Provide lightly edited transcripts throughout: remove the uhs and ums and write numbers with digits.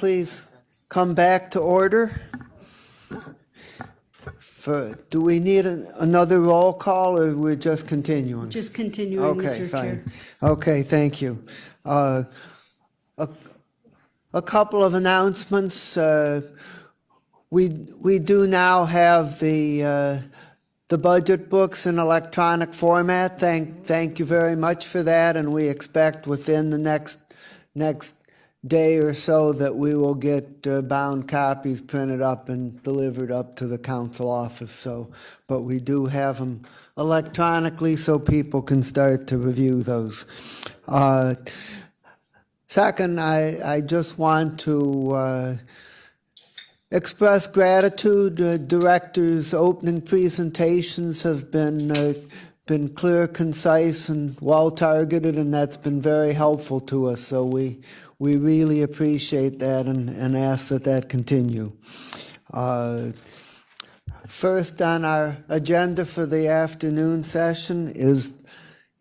please come back to order? Do we need another roll call, or we're just continuing? Just continuing, Okay, Mr. Chair. fine. Okay, thank you. A couple of announcements. We do now have the budget books in electronic format. Thank you very much for that, and we expect within the next day or so that we will get bound copies printed up and delivered up to the council office. So, but we do have them electronically so people can start to review those. Second, I just want to express gratitude. Directors' opening presentations have been clear, concise, and well-targeted, and that's been very helpful to us. So we really appreciate that and ask that continue. First on our agenda for the afternoon session is,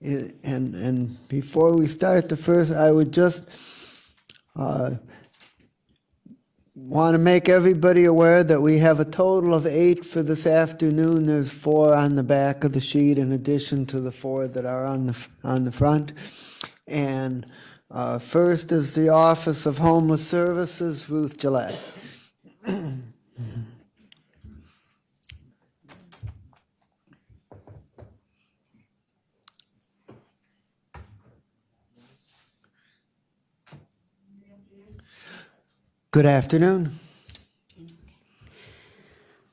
and before we start the first, I would just want to make everybody aware that we have a total of 8 for this afternoon. There's 4 on the back of the sheet in addition to the 4 that are on the front. And first is the Office of Homeless Services, Ruth Gillette. Good afternoon.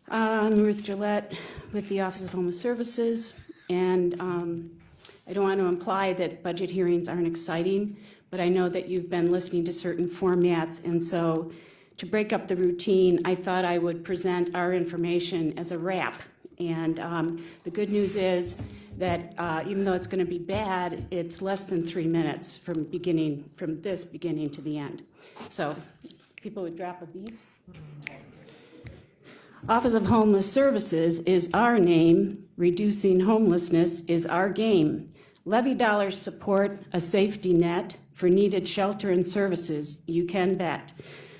I'm Ruth Gillette with the Office of Homeless Services, and I don't want to imply that budget hearings aren't exciting, but I know that you've been listening to certain formats, and so to break up the routine, I thought I would present our information as a wrap. And the good news is that even though it's going to be bad, it's less than 3 minutes from this beginning to the end. So people would drop a beat. Office of Homeless Services is our name. Reducing homelessness is our game. Levy dollars support a safety net for needed shelter and services, you can bet.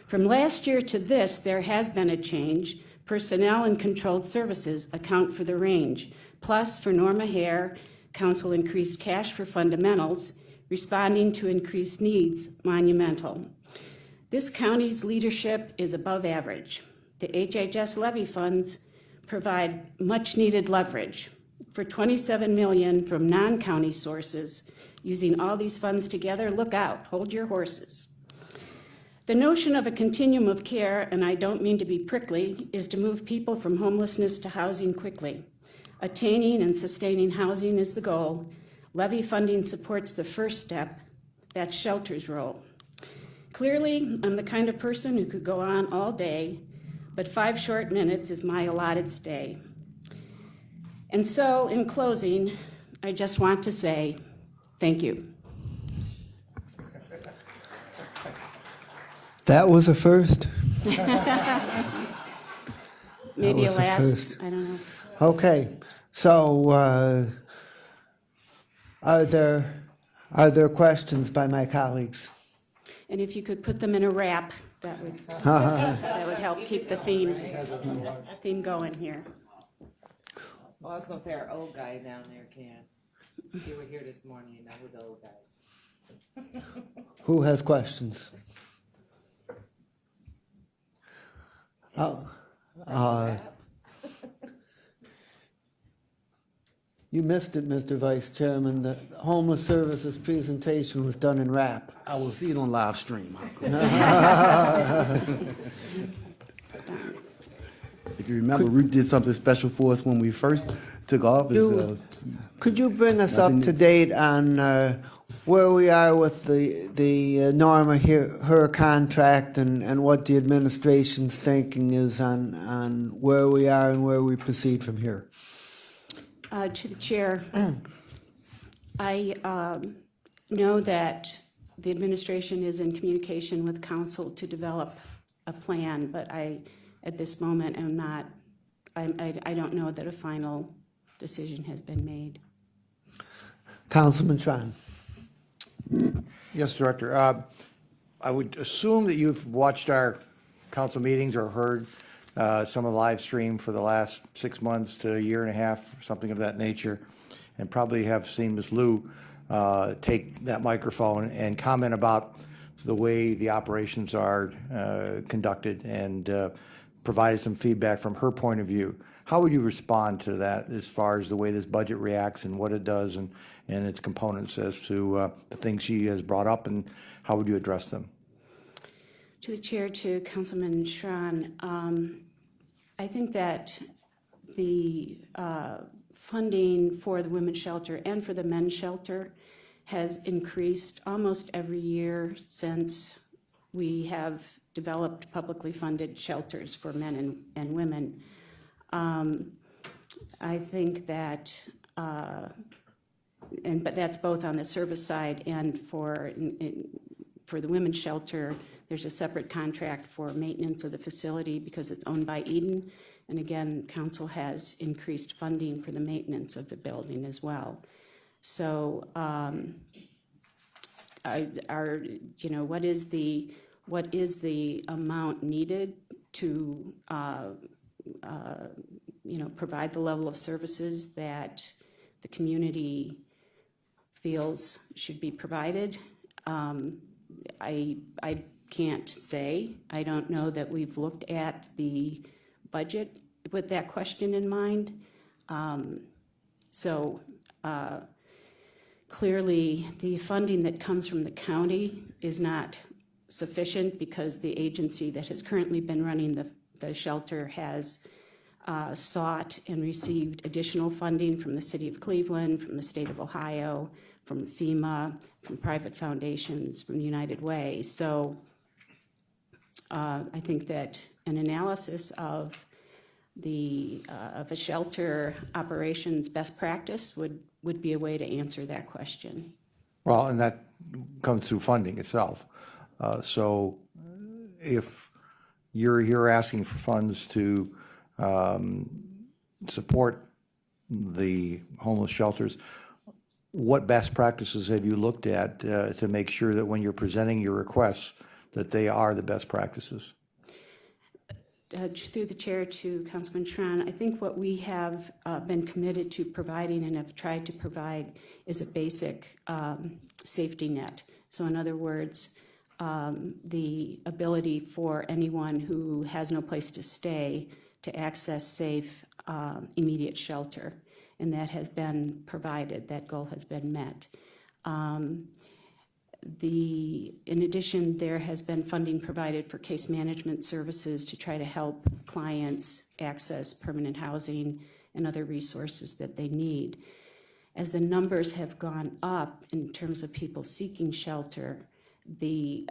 From last year to this, there has been a change. Personnel and controlled services account for the range. Plus, for Norma Hare, Council increased cash for fundamentals, responding to increased needs, monumental. This county's leadership is above average. The HHS levy funds provide much-needed leverage. For $27 million from non-county sources, using all these funds together, look out, hold your horses. The notion of a continuum of care, and I don't mean to be prickly, is to move people from homelessness to housing quickly. Attaining and sustaining housing is the goal. Levy funding supports the first step, that's shelter's role. Clearly, I'm the kind of person who could go on all day, but 5 short minutes is my allotted stay. And so, in closing, I just want to say thank you. That was a first. Maybe a was a last, first. I don't know. Okay, so are there questions by my colleagues? And if you could put them in a wrap, that would help keep the theme going here. Well, I was gonna say our old guy down there can. He was here this morning, you know, with the old guy. Who has questions? You missed it, Mr. Vice Chairman. The Homeless Services presentation was done in rap. I will see it on live stream. If you remember, Ruth did something special for us when we first took office. Could you bring us up to date on where we are with the Norma her contract and what the administration's thinking is on where we are and where we proceed from here? To the chair, I know that the administration is in communication with council to develop a plan, but at this moment, I don't know that a final decision has been made. Councilman Tron. Yes, Director. I would assume that you've watched our council meetings or heard some of the live stream for the last 6 months to a year and a half, something of that nature, and probably have seen Ms. Lou take that microphone and comment about the way the operations are conducted and provided some feedback from her point of view. How would you respond to that as far as the way this budget reacts and what it does and its components as to the things she has brought up, and how would you address them? To the chair, to Councilman Schron, I think that the funding for the women's shelter and for the men's shelter has increased almost every year since we have developed publicly funded shelters for men and women. I think that, but that's both on the service side and for the women's shelter. There's a separate contract for maintenance of the facility because it's owned by Eden. And again, council has increased funding for the maintenance of the building as well. So, what is the amount needed to, provide the level of services that the community feels should be provided? I can't say. I don't know that we've looked at the budget with that question in mind. Clearly, the funding that comes from the county is not sufficient because the agency that has currently been running the shelter has sought and received additional funding from the city of Cleveland, from the state of Ohio, from FEMA, from private foundations, from the United Way. So I think that an analysis of a shelter operations best practice would be a way to answer that question. Well, and that comes through funding itself. So if you're here asking for funds to support the homeless shelters, what best practices have you looked at to make sure that when you're presenting your requests, that they are the best practices? Through the chair to Councilman Schron, I think what we have been committed to providing and have tried to provide is a basic safety net. So in other words, the ability for anyone who has no place to stay to access safe, immediate shelter. And that has been provided, that goal has been met. In addition, there has been funding provided for case management services to try to help clients access permanent housing and other resources that they need. As the numbers have gone up in terms of people seeking shelter, the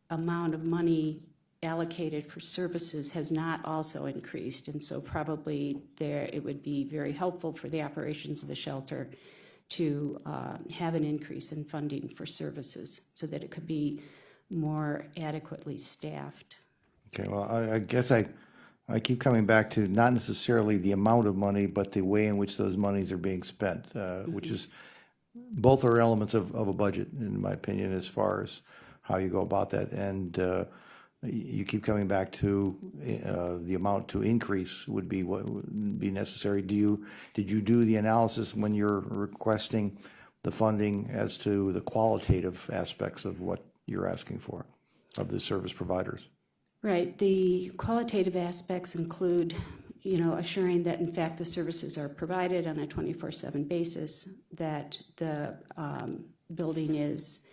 amount of money allocated for services has not also increased, and so probably it would be very helpful for the operations of the shelter to have an increase in funding for services so that it could be more adequately staffed. Okay, well, I guess I keep coming back to not necessarily the amount of money, but the way in which those monies are being spent, which is, both are elements of a budget, in my opinion, as far as how you go about that. And you keep coming back to the amount to increase would be what would be necessary. Did you do the analysis when you're requesting the funding as to the qualitative aspects of what you're asking for of the service providers? Right. The qualitative aspects include, assuring that in fact the services are provided on a 24/7 basis, that the building is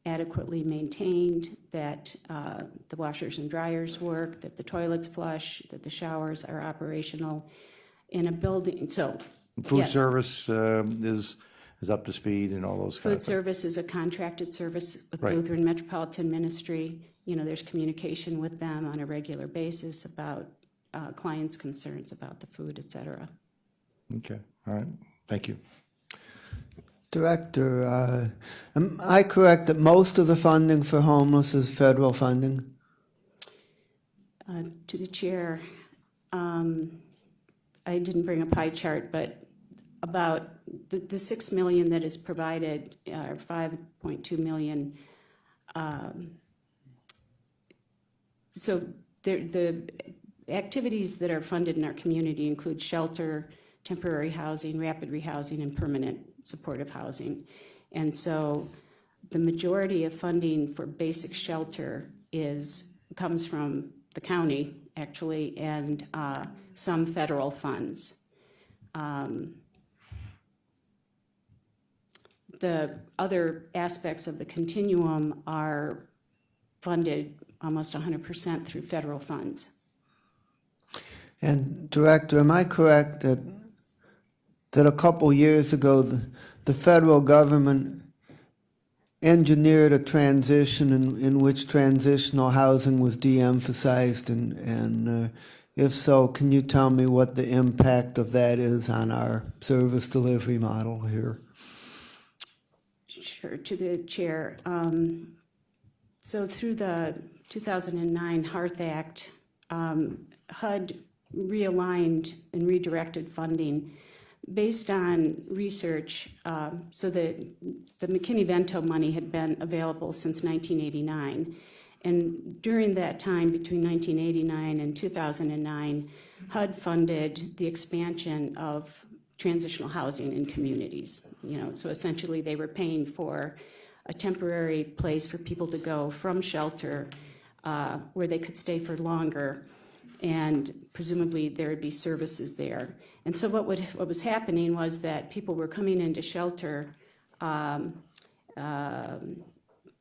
adequately maintained, that the washers and dryers work, that the toilets flush, that the showers are operational in a building. So Food yes. service is up to speed and all those kind Food of things. service is a contracted service with Right. Lutheran Metropolitan Ministry. There's communication with them on a regular basis about clients' concerns about the food, et cetera. Okay, all right, thank you. Director, am I correct that most of the funding for homeless is federal funding? To the chair, I didn't bring a pie chart, but about the $6 million that is provided, or $5.2 million so the activities that are funded in our community include shelter, temporary housing, rapid rehousing, and permanent supportive housing. And so the majority of funding for basic shelter comes from the county, actually, and some federal funds. The other aspects of the continuum are funded almost 100% through federal funds. And Director, am I correct that a couple years ago the federal government engineered a transition in which transitional housing was de-emphasized, and if so, can you tell me what the impact of that is on our service delivery model here? Sure, to the chair. So through the 2009 HEART Act, HUD realigned and redirected funding based on research, so that the McKinney-Vento money had been available since 1989. And during that time, between 1989 and 2009, HUD funded the expansion of transitional housing in communities. So essentially they were paying for a temporary place for people to go from shelter where they could stay for longer, and presumably there would be services there. And so what was happening was that people were coming into shelter,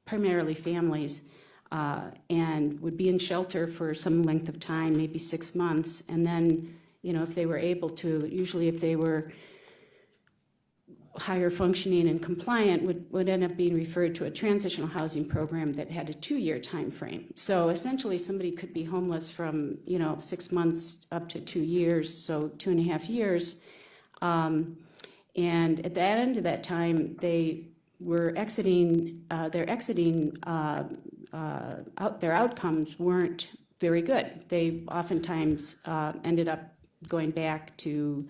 primarily families, and would be in shelter for some length of time, maybe 6 months, and then, if they were able to, usually if they were higher functioning and compliant, would end up being referred to a transitional housing program that had a 2-year time frame. So essentially somebody could be homeless from 6 months up to 2 years, so 2.5 years. And at the end of that time, they were exiting, their outcomes weren't very good. They oftentimes ended up going back to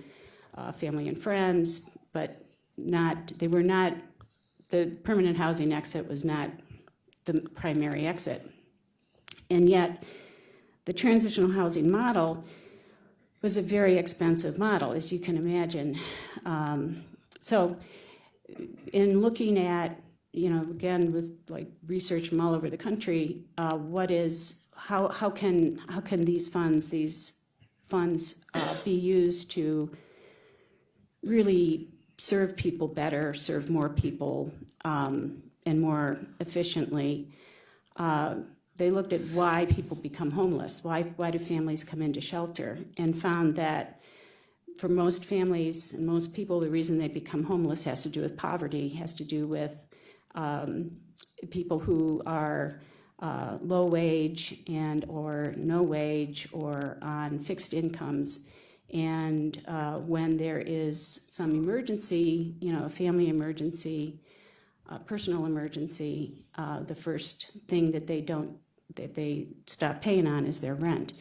family and friends, but the permanent housing exit was not the primary exit. And yet, the transitional housing model was a very expensive model, as you can imagine. So in looking at, again, with like research from all over the country, how can these funds be used to really serve people better, serve more people, and more efficiently? They looked at why people become homeless, why do families come into shelter, and found that for most families and most people, the reason they become homeless has to do with poverty, has to do with people who are low wage and or no wage or on fixed incomes. And when there is some emergency, a family emergency, a personal emergency, the first thing that they stop paying on is their rent.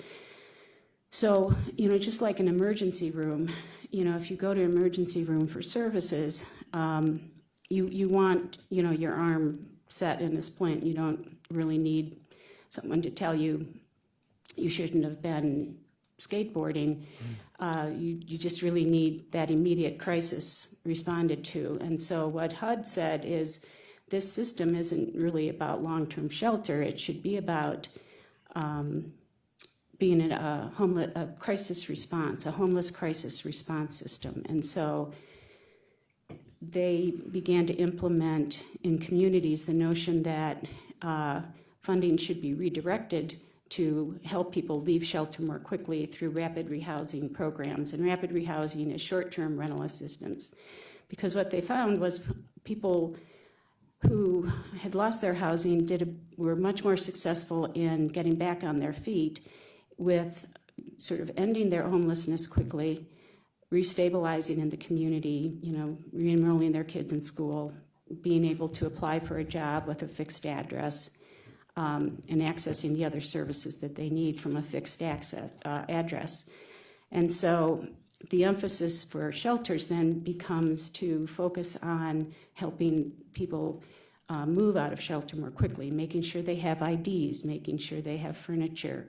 So, just like an emergency room, if you go to emergency room for services, you want, your arm set in a splint. You don't really need someone to tell you you shouldn't have been skateboarding. You just really need that immediate crisis responded to. And so what HUD said is this system isn't really about long-term shelter. It should be about being a crisis response, a homeless crisis response system. And so they began to implement in communities the notion that funding should be redirected to help people leave shelter more quickly through rapid rehousing programs. And rapid rehousing is short-term rental assistance. Because what they found was people who had lost their housing were much more successful in getting back on their feet with sort of ending their homelessness quickly, restabilizing in the community, re-enrolling their kids in school, being able to apply for a job with a fixed address, and accessing the other services that they need from a fixed address. And so the emphasis for shelters then becomes to focus on helping people move out of shelter more quickly, making sure they have IDs, making sure they have furniture,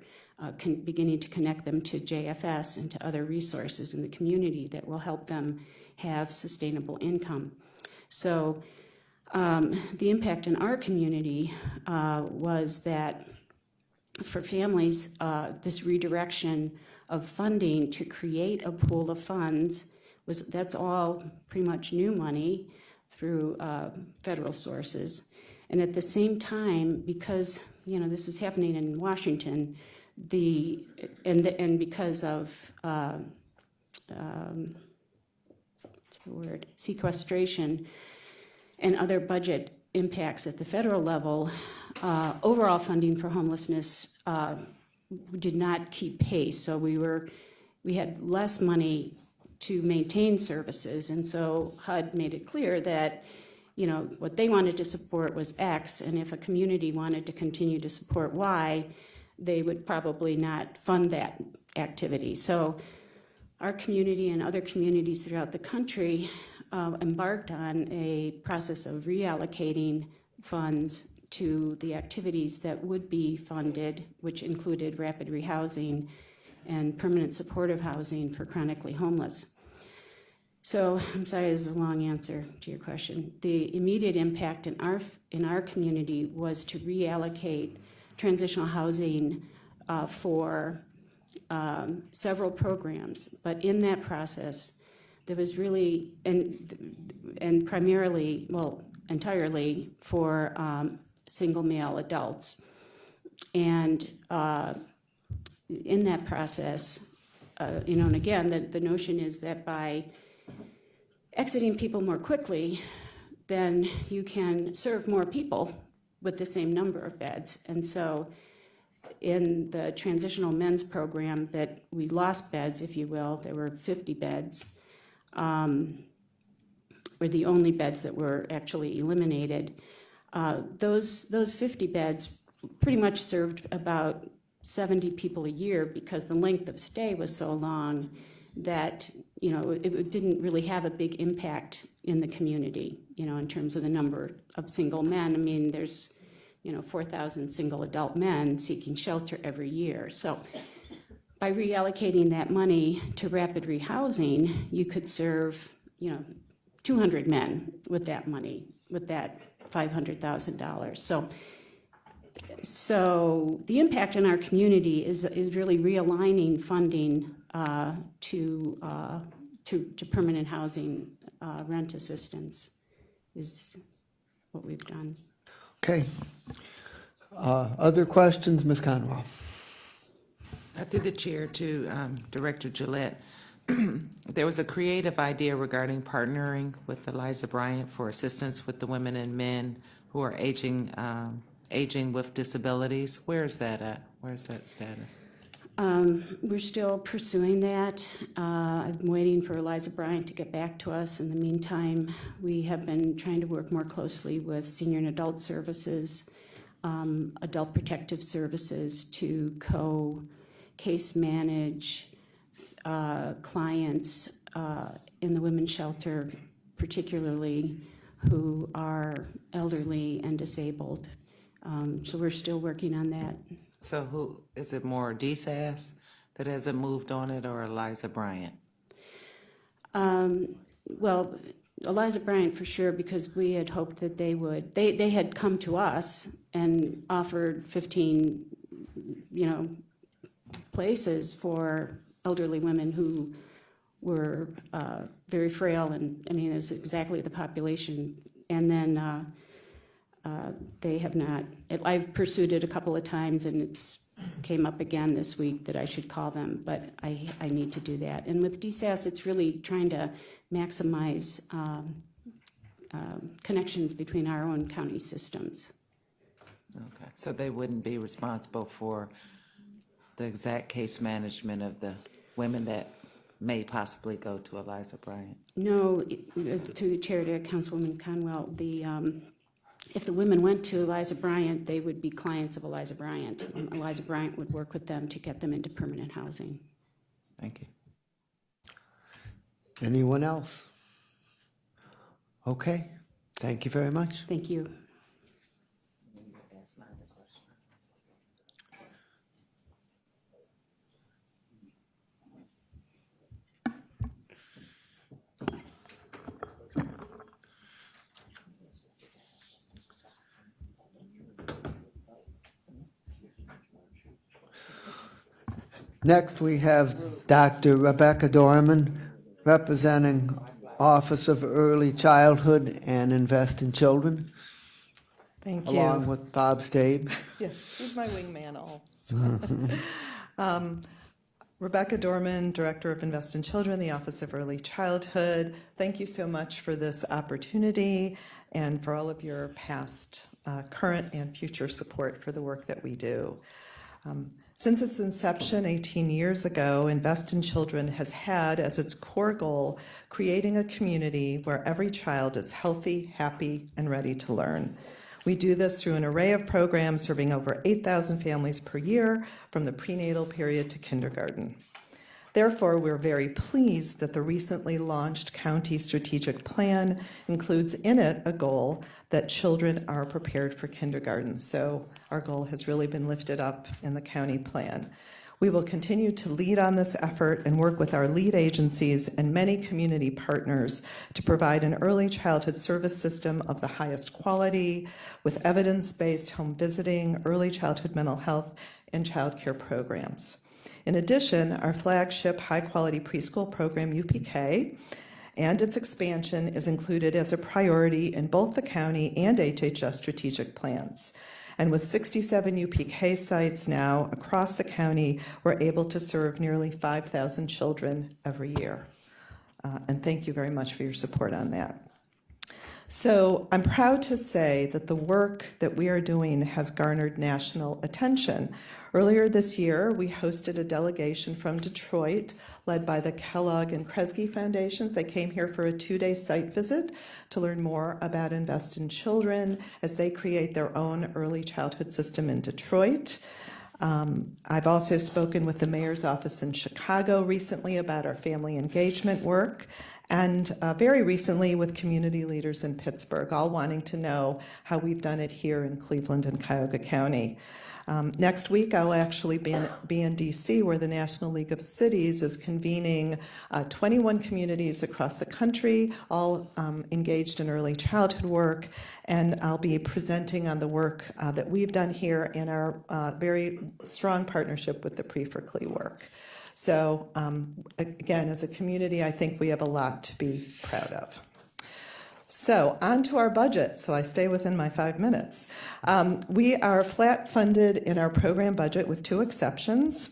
beginning to connect them to JFS and to other resources in the community that will help them have sustainable income. So the impact in our community was that for families, this redirection of funding to create a pool of funds that's all pretty much new money through federal sources. And at the same time, because this is happening in Washington, and because of what's the word, sequestration and other budget impacts at the federal level, overall funding for homelessness did not keep pace. So we had less money to maintain services, and so HUD made it clear that what they wanted to support was X, and if a community wanted to continue to support Y, they would probably not fund that activity. So our community and other communities throughout the country embarked on a process of reallocating funds to the activities that would be funded, which included rapid rehousing and permanent supportive housing for chronically homeless. So I'm sorry, this is a long answer to your question. The immediate impact in our community was to reallocate transitional housing for several programs, but in that process, there was really, and primarily, well, entirely for single male adults. And in that process, and again, the notion is that by exiting people more quickly, then you can serve more people with the same number of beds. And so in the transitional men's program that we lost beds, if you will, there were 50 beds, were the only beds that were actually eliminated. Those 50 beds pretty much served about 70 people a year because the length of stay was so long that it didn't really have a big impact in the community, in terms of the number of single men. I mean, there's 4,000 single adult men seeking shelter every year. So by reallocating that money to rapid rehousing, you could serve 200 men with that money, with that $500,000. So the impact in our community is really realigning funding to permanent housing rent assistance is what we've done. Okay. Other questions, Ms. Conwell? Through the chair to Director Gillette, there was a creative idea regarding partnering with Eliza Bryant for assistance with the women and men who are aging with disabilities. Where is that at? Where's that status? We're still pursuing that. I've been waiting for Eliza Bryant to get back to us. In the meantime, we have been trying to work more closely with senior and adult services, adult protective services to case manage clients in the women's shelter, particularly who are elderly and disabled. So we're still working on that. So who is it, more DSAS that hasn't moved on it, or Eliza Bryant? Well, Eliza Bryant for sure, because we had hoped that they would. They had come to us and offered 15, places for elderly women who were very frail, and it was exactly the population. And then they have not. I've pursued it a couple of times, and it's came up again this week that I should call them, but I need to do that. And with DSAS, it's really trying to maximize connections between our own county systems. Okay, so they wouldn't be responsible for the exact case management of the women that may possibly go to Eliza Bryant? No, through the chair to Councilwoman Conwell, if the women went to Eliza Bryant, they would be clients of Eliza Bryant. And Eliza Bryant would work with them to get them into permanent housing. Thank you. Anyone else? Okay, thank you very much. Thank you. Next, we have Dr. Rebecca Dorman, representing Office of Early Childhood and Invest in Children, Thank you. along with Bob Stabe. Yeah, he's my wingman all. Rebecca Dorman, Director of Invest in Children, the Office of Early Childhood. Thank you so much for this opportunity and for all of your past, current, and future support for the work that we do. Since its inception 18 years ago, Invest in Children has had as its core goal creating a community where every child is healthy, happy, and ready to learn. We do this through an array of programs serving over 8,000 families per year from the prenatal period to kindergarten. Therefore, we're very pleased that the recently launched county strategic plan includes in it a goal that children are prepared for kindergarten. So our goal has really been lifted up in the county plan. We will continue to lead on this effort and work with our lead agencies and many community partners to provide an early childhood service system of the highest quality with evidence-based home visiting, early childhood mental health, and child care programs. In addition, our flagship high-quality preschool program, UPK, and its expansion is included as a priority in both the county and HHS strategic plans. And with 67 UPK sites now across the county, we're able to serve nearly 5,000 children every year. And thank you very much for your support on that. So I'm proud to say that the work that we are doing has garnered national attention. Earlier this year, we hosted a delegation from Detroit led by the Kellogg and Kresge Foundations. They came here for a 2-day site visit to learn more about Invest in Children as they create their own early childhood system in Detroit. I've also spoken with the mayor's office in Chicago recently about our family engagement work, and very recently with community leaders in Pittsburgh, all wanting to know how we've done it here in Cleveland and Cuyahoga County. Next week, I'll actually be in DC, where the National League of Cities is convening 21 communities across the country, all engaged in early childhood work, and I'll be presenting on the work that we've done here in our very strong partnership with the Pre-for-Cle work. So again, as a community, I think we have a lot to be proud of. So on to our budget, so I stay within my 5 minutes. We are flat funded in our program budget with 2 exceptions.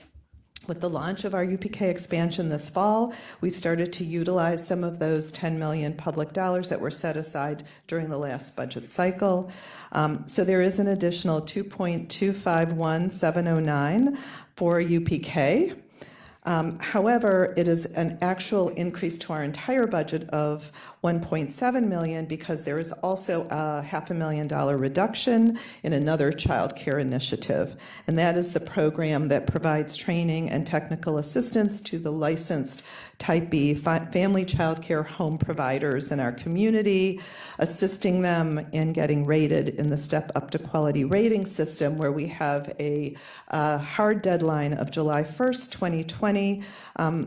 With the launch of our UPK expansion this fall, we've started to utilize some of those 10 million public dollars that were set aside during the last budget cycle. So there is an additional 2.251709 for UPK. However, it is an actual increase to our entire budget of $1.7 million because there is also a $500,000 reduction in another child care initiative, and that is the program that provides training and technical assistance to the licensed Type B family child care home providers in our community, assisting them in getting rated in the Step Up to Quality rating system, where we have a hard deadline of July 1st, 2020,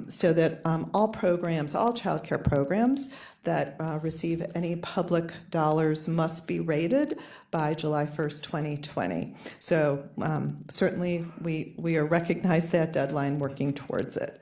so that all programs, all child care programs that receive any public dollars must be rated by July 1st, 2020. So certainly we are recognize that deadline, working towards it.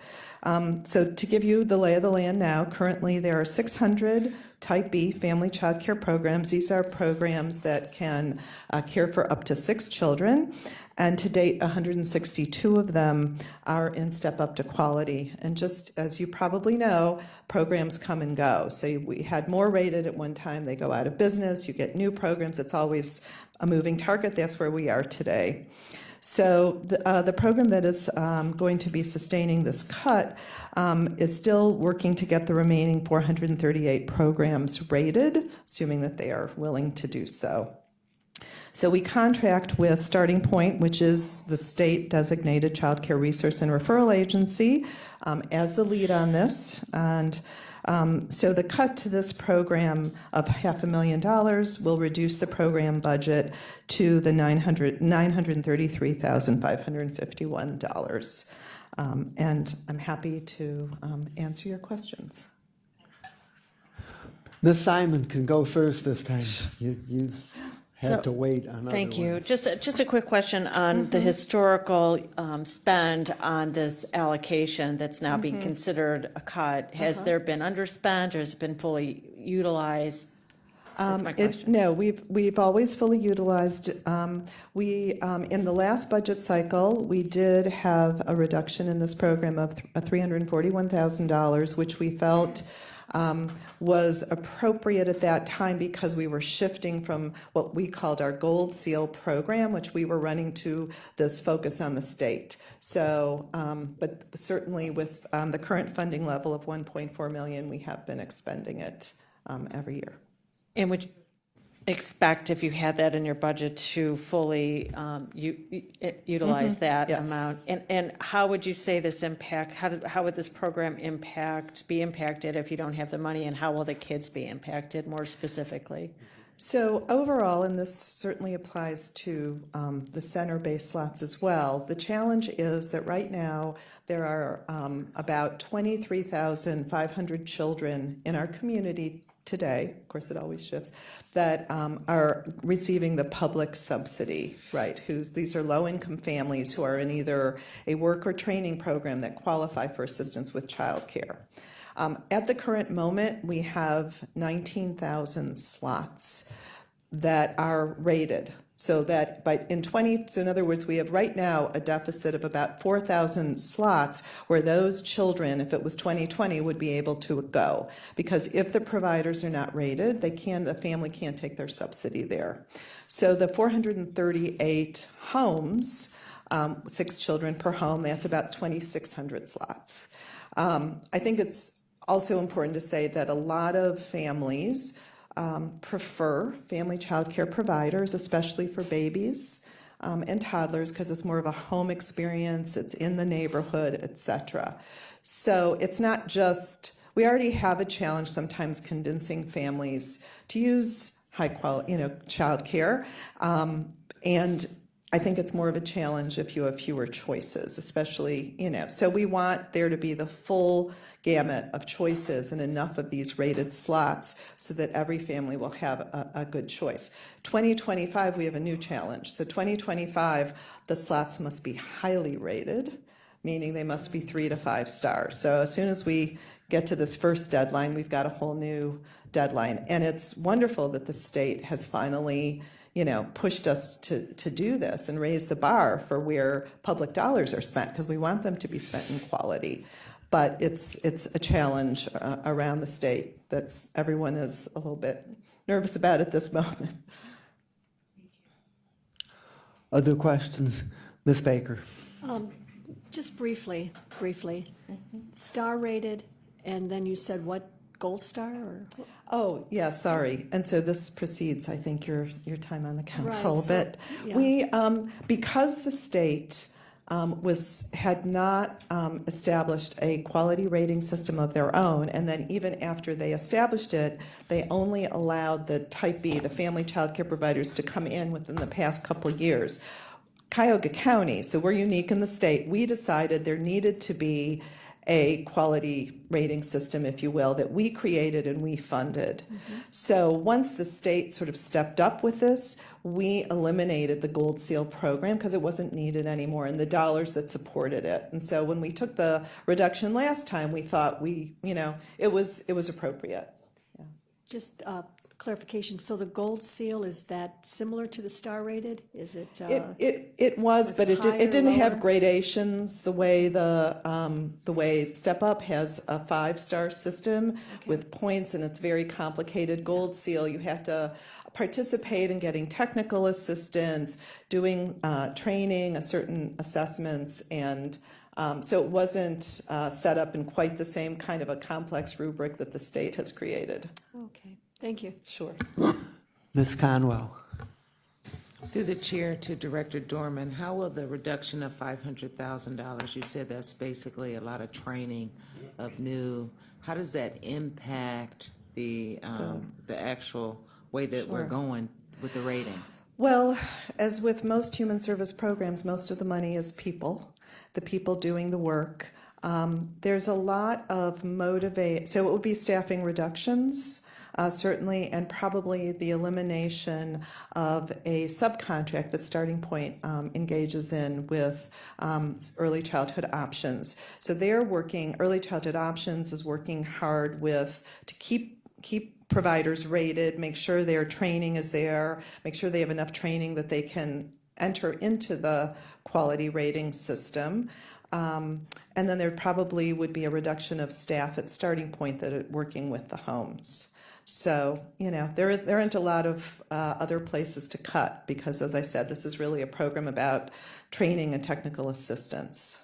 So to give you the lay of the land now, currently there are 600 Type B family child care programs. These are programs that can care for up to 6 children. And to date, 162 of them are in Step Up to Quality. And just as you probably know, programs come and go. So we had more rated at one time, they go out of business, you get new programs, it's always a moving target. That's where we are today. So the program that is going to be sustaining this cut is still working to get the remaining 438 programs rated, assuming that they are willing to do so. So we contract with Starting Point, which is the state designated child care resource and referral agency, as the lead on this. And so the cut to this program of $500,000 will reduce the program budget to the $933,551. And I'm happy to answer your questions. Ms. Simon can go first this time. You had to wait on other Thank you. ones. Just a quick question on the historical spend on this allocation that's now being considered a cut. Has there been underspent or has it been fully utilized? That's my question. No, we've always fully utilized. In the last budget cycle, we did have a reduction in this program of $341,000, which we felt was appropriate at that time because we were shifting from what we called our Gold Seal program, which we were running to this focus on the state. So, but certainly with the current funding level of $1.4 million, we have been expending it every year. And would you expect, if you had that in your budget, to fully utilize that Yes. amount? And how would you say this impact, how would this program be impacted if you don't have the money? And how will the kids be impacted more specifically? So overall, and this certainly applies to the center-based slots as well, the challenge is that right now there are about 23,500 children in our community today, of course it always shifts, that are receiving the public subsidy, right? These are low-income families who are in either a work or training program that qualify for assistance with childcare. At the current moment, we have 19,000 slots that are rated. So that so in other words, we have right now a deficit of about 4,000 slots where those children, if it was 2020, would be able to go. Because if the providers are not rated, the family can't take their subsidy there. So the 438 homes, 6 children per home, that's about 2,600 slots. I think it's also important to say that a lot of families prefer family child care providers, especially for babies and toddlers, because it's more of a home experience, it's in the neighborhood, etc. So it's not just, we already have a challenge sometimes convincing families to use high quality, child care. And I think it's more of a challenge if you have fewer choices, especially, so we want there to be the full gamut of choices and enough of these rated slots so that every family will have a good choice. 2025, we have a new challenge. So 2025, the slots must be highly rated, meaning they must be 3 to 5 stars. So as soon as we get to this first deadline, we've got a whole new deadline. And it's wonderful that the state has finally pushed us to do this and raise the bar for where public dollars are spent, because we want them to be spent in quality. But it's a challenge around the state that everyone is a little bit nervous about at this moment. Other questions? Ms. Baker? Just briefly, star rated, and then you said what, gold star or? Oh, yeah, sorry. And so this precedes, I think, your time on the council Right, a so, bit. yeah. We, because the state had not established a quality rating system of their own, and then even after they established it, they only allowed the Type B, the family child care providers, to come in within the past couple of years. Cuyahoga County, so we're unique in the state, we decided there needed to be a quality rating system, if you will, that we created and we funded. So once the state sort of stepped up with this, we eliminated the Gold Seal program because it wasn't needed anymore and the dollars that supported it. And so when we took the reduction last time, we thought it was appropriate. Just clarification, so the gold seal, is that similar to the star rated? Is it? It was, but it higher, didn't have lower? gradations the way the way Step Up has a 5-star system with points, and it's very complicated. Gold Seal, you have to participate in getting technical assistance, doing training, certain assessments, and so it wasn't set up in quite the same kind of a complex rubric that the state has created. Okay, thank you. Sure. Ms. Conwell? Through the chair to Director Dorman, how will the reduction of $500,000, you said that's basically a lot of training of new, how does that impact the actual way that we're going with the ratings? Well, as with most human service programs, most of the money is people, the people doing the work. There's a lot of so it would be staffing reductions. certainly, and probably the elimination of a subcontract that Starting Point engages in with early childhood options. So they're working, early childhood options is working hard to keep providers rated, make sure their training is there, make sure they have enough training that they can enter into the quality rating system. And then there probably would be a reduction of staff at Starting Point that are working with the homes. So, there aren't a lot of other places to cut because, as I said, this is really a program about training and technical assistance.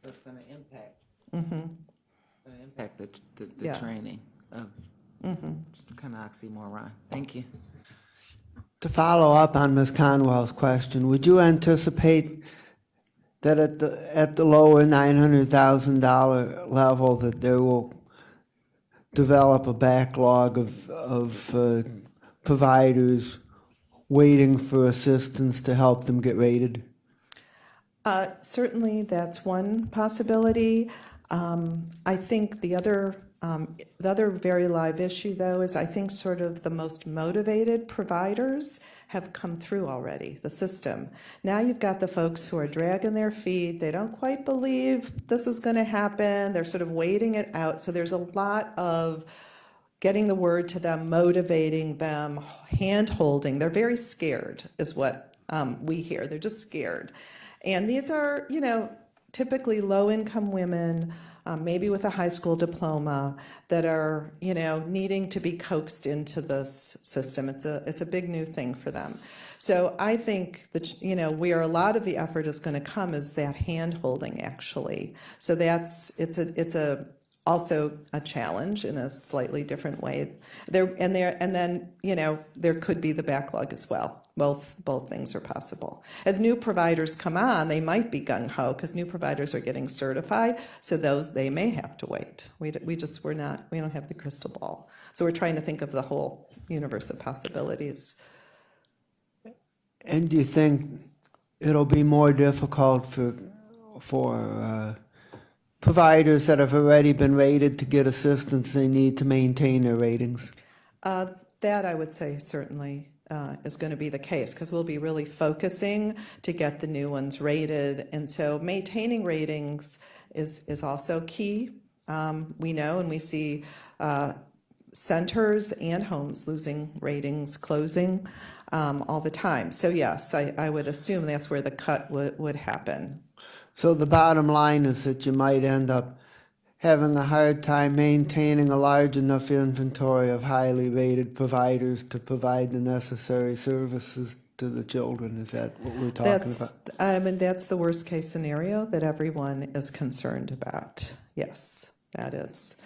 So it's gonna impact the Yeah. training of, it's kind of oxymoron. Thank you. To follow up on Ms. Conwell's question, would you anticipate that at the lower $900,000 level that there will develop a backlog of providers waiting for assistance to help them get rated? Certainly, that's one possibility. I think the other very live issue, though, is I think sort of the most motivated providers have come through already, the system. Now you've got the folks who are dragging their feet. They don't quite believe this is going to happen. They're sort of waiting it out. So there's a lot of getting the word to them, motivating them, hand-holding. They're very scared, is what we hear. They're just scared. And these are, typically low-income women, maybe with a high school diploma, that are, needing to be coaxed into this system. It's a big new thing for them. So I think that, where a lot of the effort is going to come is that hand-holding, actually. So it's also a challenge in a slightly different way. There could be the backlog as well. Both things are possible. As new providers come on, they might be gung-ho because new providers are getting certified, so they may have to wait. We don't have the crystal ball. So we're trying to think of the whole universe of possibilities. And do you think it'll be more difficult for providers that have already been rated to get assistance they need to maintain their ratings? That I would say certainly is going to be the case because we'll be really focusing to get the new ones rated. And so maintaining ratings is also key. We know and we see centers and homes losing ratings, closing all the time. So yes, I would assume that's where the cut would happen. So the bottom line is that you might end up having a hard time maintaining a large enough inventory of highly rated providers to provide the necessary services to the children. Is that what we're talking about? That's the worst case scenario that everyone is concerned about. Yes, that is.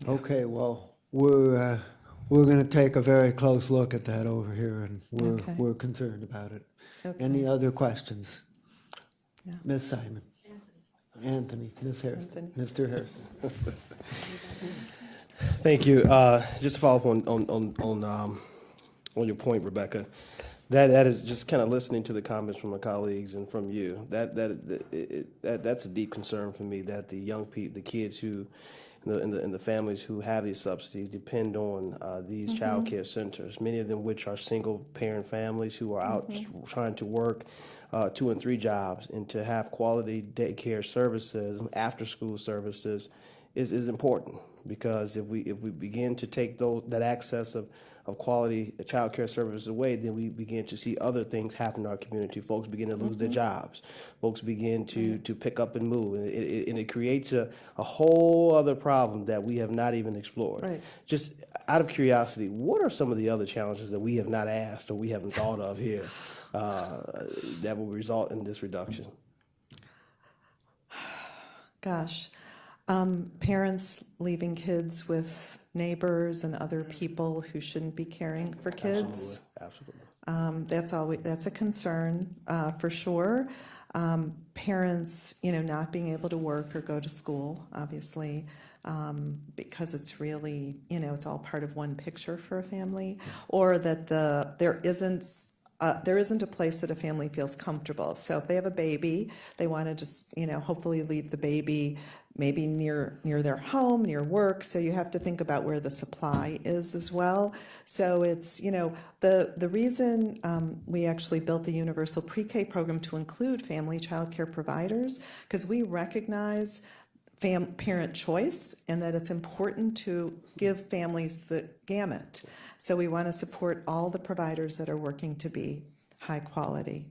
Okay, well, we're going to take a very close look at that over here, and we're concerned about it. Okay. Any other questions? Yeah. Ms. Simon. Anthony. Ms. Hairston. Mr. Hairston. Thank you. Just to follow up on your point, Rebecca, that is just kind of listening to the comments from my colleagues and from you. That's a deep concern for me that the young people, the kids who, and the families who have these subsidies depend on these child care centers. Many of them, which are single parent families who are out trying to work 2 and 3 jobs, and to have quality daycare services, after school services, is important, because if we begin to take that access of quality child care services away, then we begin to see other things happen in our community. Folks begin to lose their jobs. Folks begin to pick up and move, and it creates a whole other problem that we have not even explored. Right. Just out of curiosity, what are some of the other challenges that we have not asked or we haven't thought of here that will result in this reduction? Gosh, parents leaving kids with neighbors and other people who shouldn't be caring for kids. Absolutely. That's a concern for sure. Parents, not being able to work or go to school, obviously, because it's really, it's all part of one picture for a family, or that there isn't there isn't a place that a family feels comfortable. So if they have a baby, they want to just, hopefully leave the baby maybe near their home, near work. So you have to think about where the supply is as well. So it's, the reason we actually built the universal pre-K program to include family child care providers, because we recognize parent choice and that it's important to give families the gamut. So we want to support all the providers that are working to be high quality.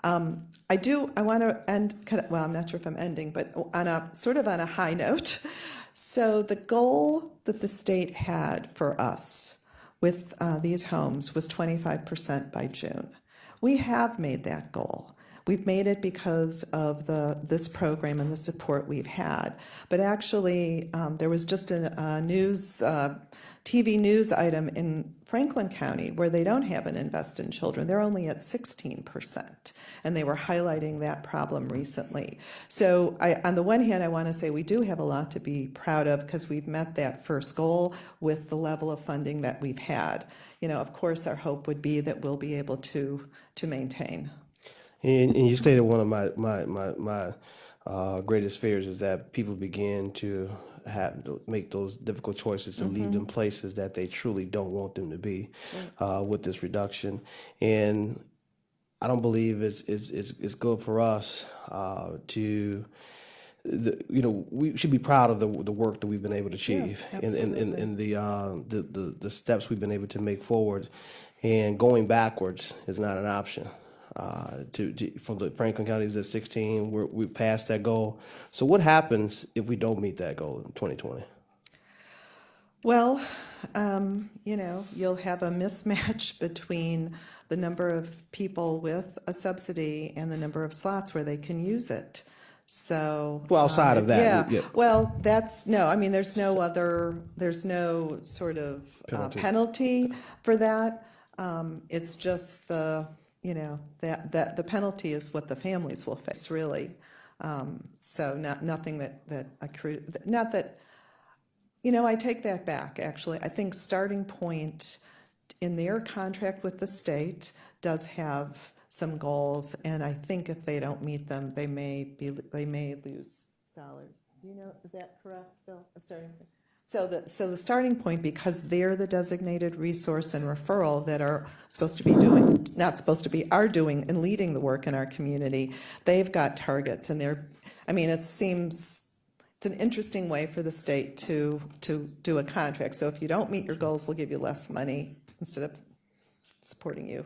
I want to end, well, I'm not sure if I'm ending, but on a high note. So the goal that the state had for us with these homes was 25% by June. We have made that goal. We've made it because of this program and the support we've had. But actually, there was just a TV news item in Franklin County where they don't have an Invest in Children. They're only at 16%. And they were highlighting that problem recently. So on the one hand, I want to say we do have a lot to be proud of because we've met that first goal with the level of funding that we've had. Of course, our hope would be that we'll be able to maintain. And you stated one of my greatest fears is that people begin to make those difficult choices to leave them places that they truly don't want them to be with this reduction. And I don't believe it's good for us to. We should be proud of the work that we've been able to achieve, yes, and the steps we've been able to make forward. And going backwards is not an option. From the Franklin County is at 16, we passed that goal. So what happens if we don't meet that goal in 2020? Well, you'll have a mismatch between the number of people with a subsidy and the number of slots where they can use it. So, well, outside of that, yeah. Well, there's no sort of penalty for that. It's just that the penalty is what the families will face, really. So nothing that accrued. Not that. I take that back. Actually, I think Starting Point in their contract with the state does have some goals, and I think if they don't meet them, they may lose dollars. Is that correct, Bill? So the Starting Point, because they're the designated resource and referral that are are doing and leading the work in our community, they've got targets, and it seems it's an interesting way for the state to do a contract. So if you don't meet your goals, we'll give you less money instead of supporting you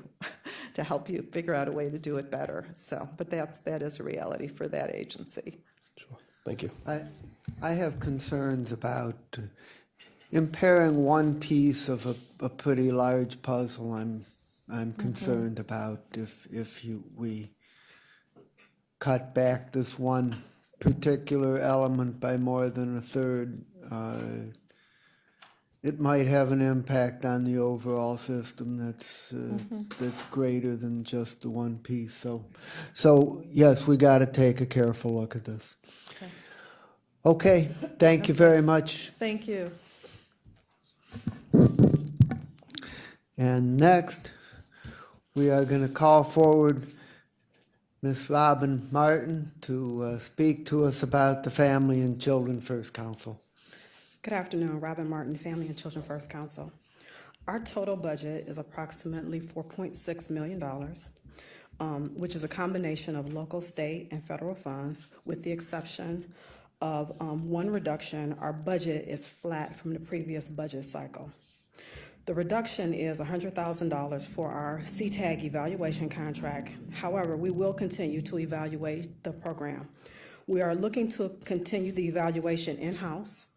to help you figure out a way to do it better. So, but that is a reality for that agency. Sure. Thank you. I have concerns about impairing one piece of a pretty large puzzle. I'm concerned about if we cut back this one particular element by more than a third, it might have an impact on the overall system that's greater than just the one piece. So yes, we got to take a careful look at this. Okay, thank you very much. Thank you. And next, we are going to call forward Ms. Robin Martin to speak to us about the Family and Children First Council. Good afternoon, Robin Martin, Family and Children First Council. Our total budget is approximately $4.6 million, which is a combination of local, state, and federal funds. With the exception of one reduction, our budget is flat from the previous budget cycle. The reduction is $100,000 for our CTAG evaluation contract. However, we will continue to evaluate the program. We are looking to continue the evaluation in-house.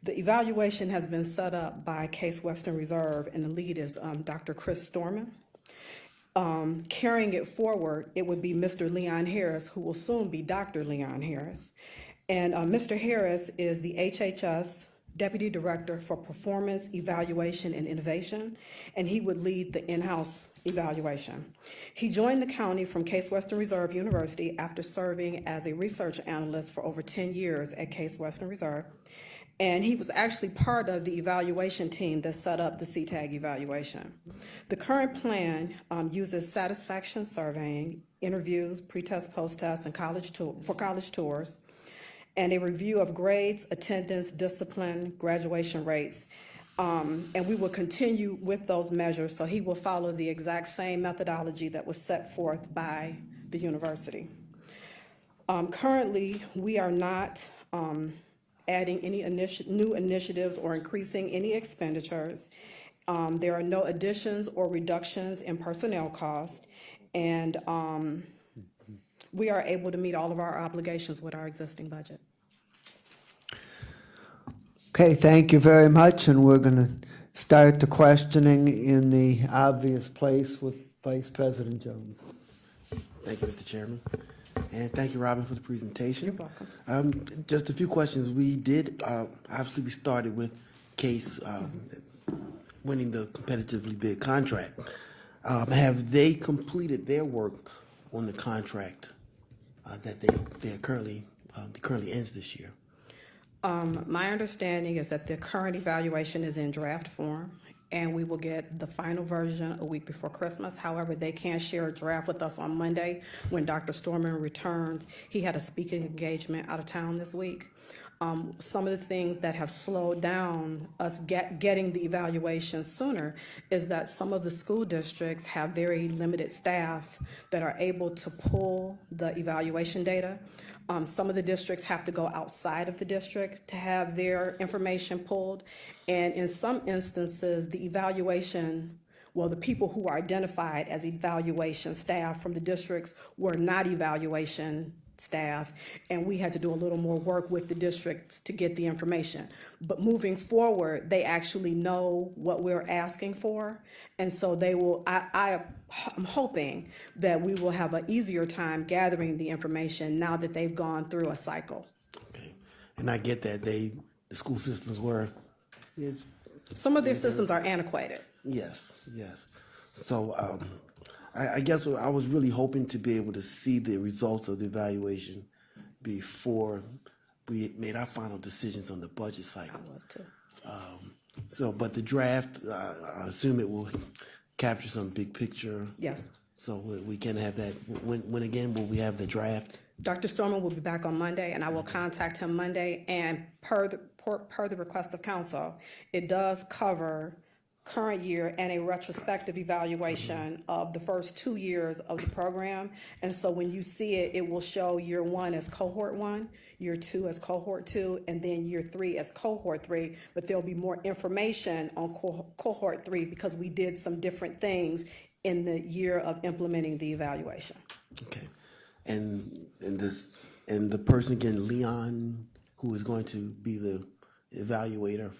The evaluation has been set up by Case Western Reserve, and the lead is Dr. Chris Storman. Carrying it forward, it would be Mr. Leon Harris, who will soon be Dr. Leon Harris. And Mr. Harris is the HHS Deputy Director for Performance, Evaluation, and Innovation, and he would lead the in-house evaluation. He joined the county from Case Western Reserve University after serving as a research analyst for over 10 years at Case Western Reserve. And he was actually part of the evaluation team that set up the CTAG evaluation. The current plan uses satisfaction surveying, interviews, pre-test, post-test, and college tours, and a review of grades, attendance, discipline, graduation rates. And we will continue with those measures, so he will follow the exact same methodology that was set forth by the university. Currently, we are not adding any new initiatives or increasing any expenditures. There are no additions or reductions in personnel costs, and we are able to meet all of our obligations with our existing budget. Okay, thank you very much, and we're going to start the questioning in the obvious place with Vice President Jones. Thank you, Mr. Chairman. And thank you, Robin, for the presentation. You're welcome. Just a few questions. We did, obviously, we started with Case winning the competitively bid contract. Have they completed their work on the contract that they currently ends this year? My understanding is that the current evaluation is in draft form, and we will get the final version a week before Christmas. However, they can share a draft with us on Monday when Dr. Storman returns. He had a speaking engagement out of town this week. Some of the things that have slowed down us getting the evaluation sooner is that some of the school districts have very limited staff that are able to pull the evaluation data. Some of the districts have to go outside of the district to have their information pulled. And in some instances, the people who are identified as evaluation staff from the districts were not evaluation staff, and we had to do a little more work with the districts to get the information. But moving forward, they actually know what we're asking for, and so they will, I'm hoping that we will have an easier time gathering the information now that they've gone through a cycle. Okay. And I get that the school systems were. Some of their systems are antiquated. Yes. So I guess I was really hoping to be able to see the results of the evaluation before we made our final decisions on the budget cycle. I was too. But the draft, I assume it will capture some big picture. Yes. So we can have that. When again will we have the draft? Dr. Storman will be back on Monday, and I will contact him Monday. And per the request of council, it does cover current year and a retrospective evaluation of the first 2 years of the program. And so when you see it, it will show year 1 as cohort 1, year 2 as cohort 2, and then year 3 as cohort 3. But there'll be more information on cohort 3 because we did some different things in the year of implementing the evaluation. Okay. And the person again, Leon, who is going to be the evaluator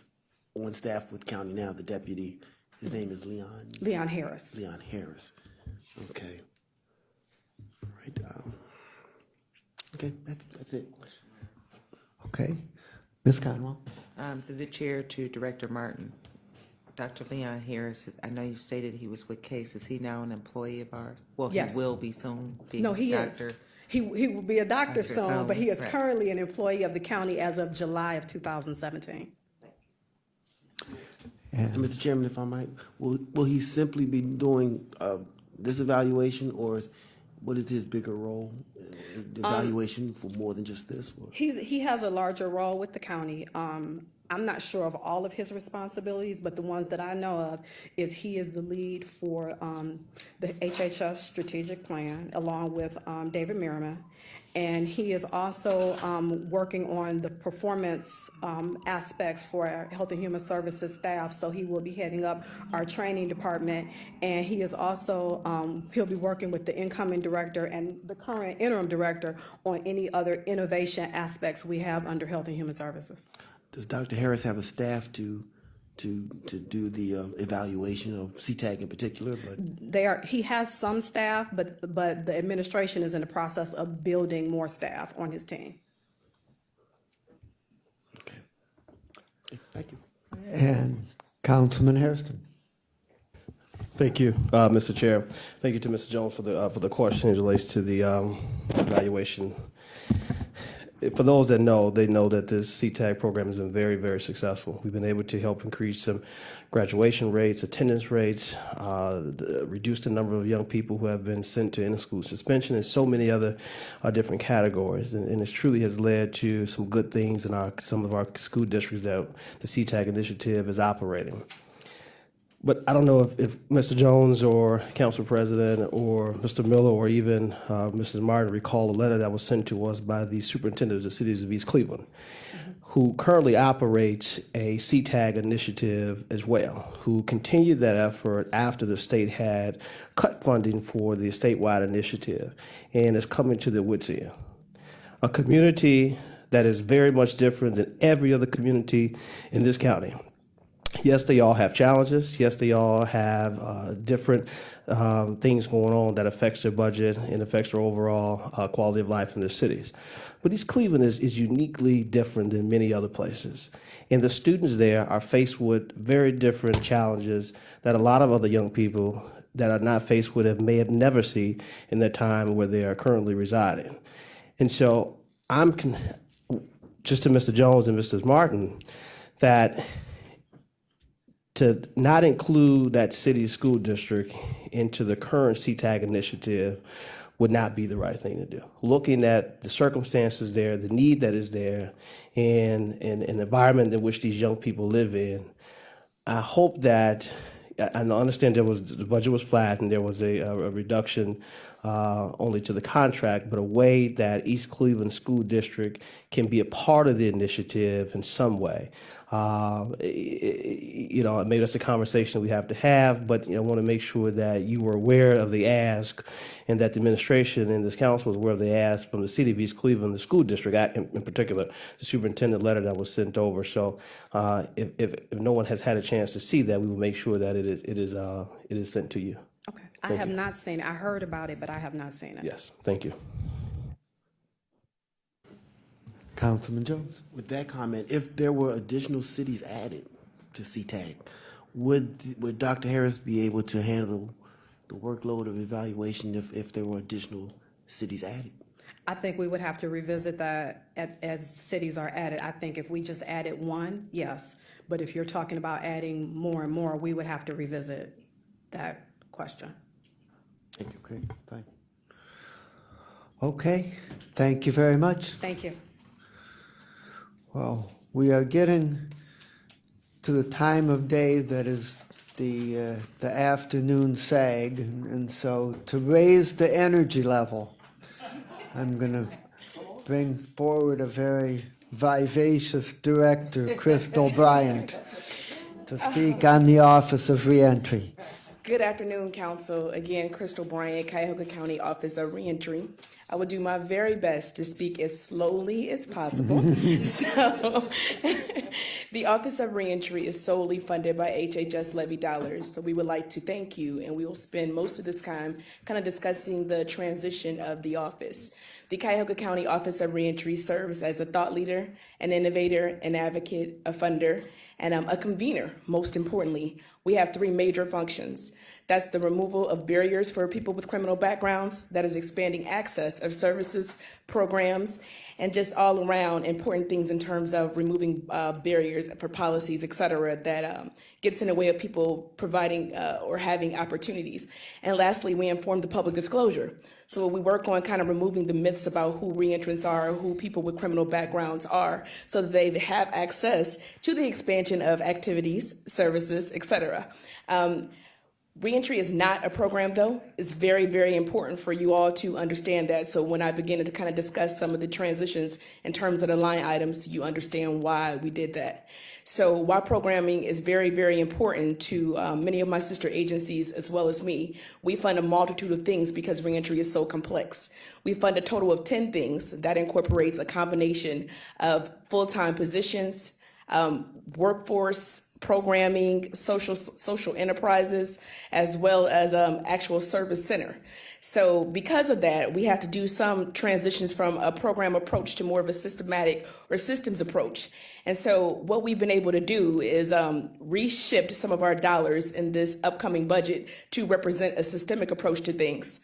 on staff with county now, the deputy, his name is Leon? Leon Harris. Leon Harris. Okay. All right. Okay, that's it. Okay. Ms. Conwell? Through the chair to Director Martin. Dr. Leon Harris, I know you stated he was with Case. Is he now an employee of ours? Well, Yes. he will be soon. Being No, he doctor. is. He will be a doctor soon, soon, but he is right. currently an employee of the county as of July of 2017. And Mr. Chairman, if I might, will he simply be doing this evaluation, or what is his bigger role? The evaluation for more than just this? Or? He has a larger role with the county. I'm not sure of all of his responsibilities, but the ones that I know of is he is the lead for the HHS strategic plan, along with David Merriman. And he is also working on the performance aspects for our Health and Human Services staff. So he will be heading up our training department. And he is also, he'll be working with the incoming director and the current interim director on any other innovation aspects we have under Health and Human Services. Does Dr. Harris have a staff to do the evaluation of CTAG in particular? But He has some staff, but the administration is in the process of building more staff on his team. okay, thank you. And Councilman Hairston? Thank you, Mr. Chair. Thank you to Mr. Jones for the question as it relates to the evaluation. for those that know, they know that this CTAG program has been very, very successful. We've been able to help increase some graduation rates, attendance rates, reduce the number of young people who have been sent to in-school suspension, and so many other different categories. And it truly has led to some good things in some of our school districts that the CTAG initiative is operating. But I don't know if Mr. Jones or Council President or Mr. Miller or even Mrs. Martin recall a letter that was sent to us by the superintendent of the city of East Cleveland, who currently operates a CTAG initiative as well, who continued that effort after the state had cut funding for the statewide initiative and is coming to the wits' end. A community that is very much different than every other community in this county. Yes, they all have challenges. Yes, they all have different things going on that affects their budget and affects their overall quality of life in their cities. But East Cleveland is uniquely different than many other places. And the students there are faced with very different challenges that a lot of other young people that are not faced with may have never seen in their time where they are currently residing. And so just to Mr. Jones and Mrs. Martin, that to not include that city school district into the current CTAG initiative would not be the right thing to do. Looking at the circumstances there, the need that is there, and the environment in which these young people live in, I hope that, I understand the budget was flat and there was a reduction only to the contract, but a way that East Cleveland School District can be a part of the initiative in some way. Maybe that's a conversation we have to have, but I want to make sure that you were aware of the ask and that the administration and this council was aware of the ask from the city of East Cleveland, the school district, in particular, the superintendent letter that was sent over. So if no one has had a chance to see that, we will make sure that it is sent to you. Okay. I have not seen it. I heard about it, but I have not seen it. Yes, thank you. Councilman Jones. With that comment, if there were additional cities added to CTAG, would Dr. Harris be able to handle the workload of evaluation if there were additional cities added? I think we would have to revisit that as cities are added. I think if we just added one, yes. But if you're talking about adding more and more, we would have to revisit that question. Thank you. Okay, fine. Okay, thank you very much. Thank you. Well, we are getting to the time of day that is the afternoon sag, and so to raise the energy level, I'm going to bring forward a very vivacious director, Crystal Bryant, to speak on the Office of Reentry. Good afternoon, Council. Again, Crystal Bryant, Cuyahoga County Office of Reentry. I will do my very best to speak as slowly as possible. So, the Office of Reentry is solely funded by HHS levy dollars. So we would like to thank you, and we will spend most of this time kind of discussing the transition of the office. The Cuyahoga County Office of Reentry serves as a thought leader, an innovator, an advocate, a funder, and a convener. Most importantly, we have three major functions. That's the removal of barriers for people with criminal backgrounds, that is expanding access of services, programs, and just all around important things in terms of removing barriers for policies, et cetera, that gets in the way of people providing or having opportunities. And lastly, we inform the public disclosure. So we work on kind of removing the myths about who reentrants are, who people with criminal backgrounds are, so that they have access to the expansion of activities, services, et cetera. Reentry is not a program, though. It's very, very important for you all to understand that. So when I begin to kind of discuss some of the transitions in terms of the line items, you understand why we did that. So while programming is very, very important to many of my sister agencies as well as me, we fund a multitude of things because reentry is so complex. We fund a total of 10 things that incorporates a combination of full-time positions, workforce, programming, social enterprises, as well as actual service center. So because of that, we have to do some transitions from a program approach to more of a systematic or systems approach. And so what we've been able to do is reshift some of our dollars in this upcoming budget to represent a systemic approach to things.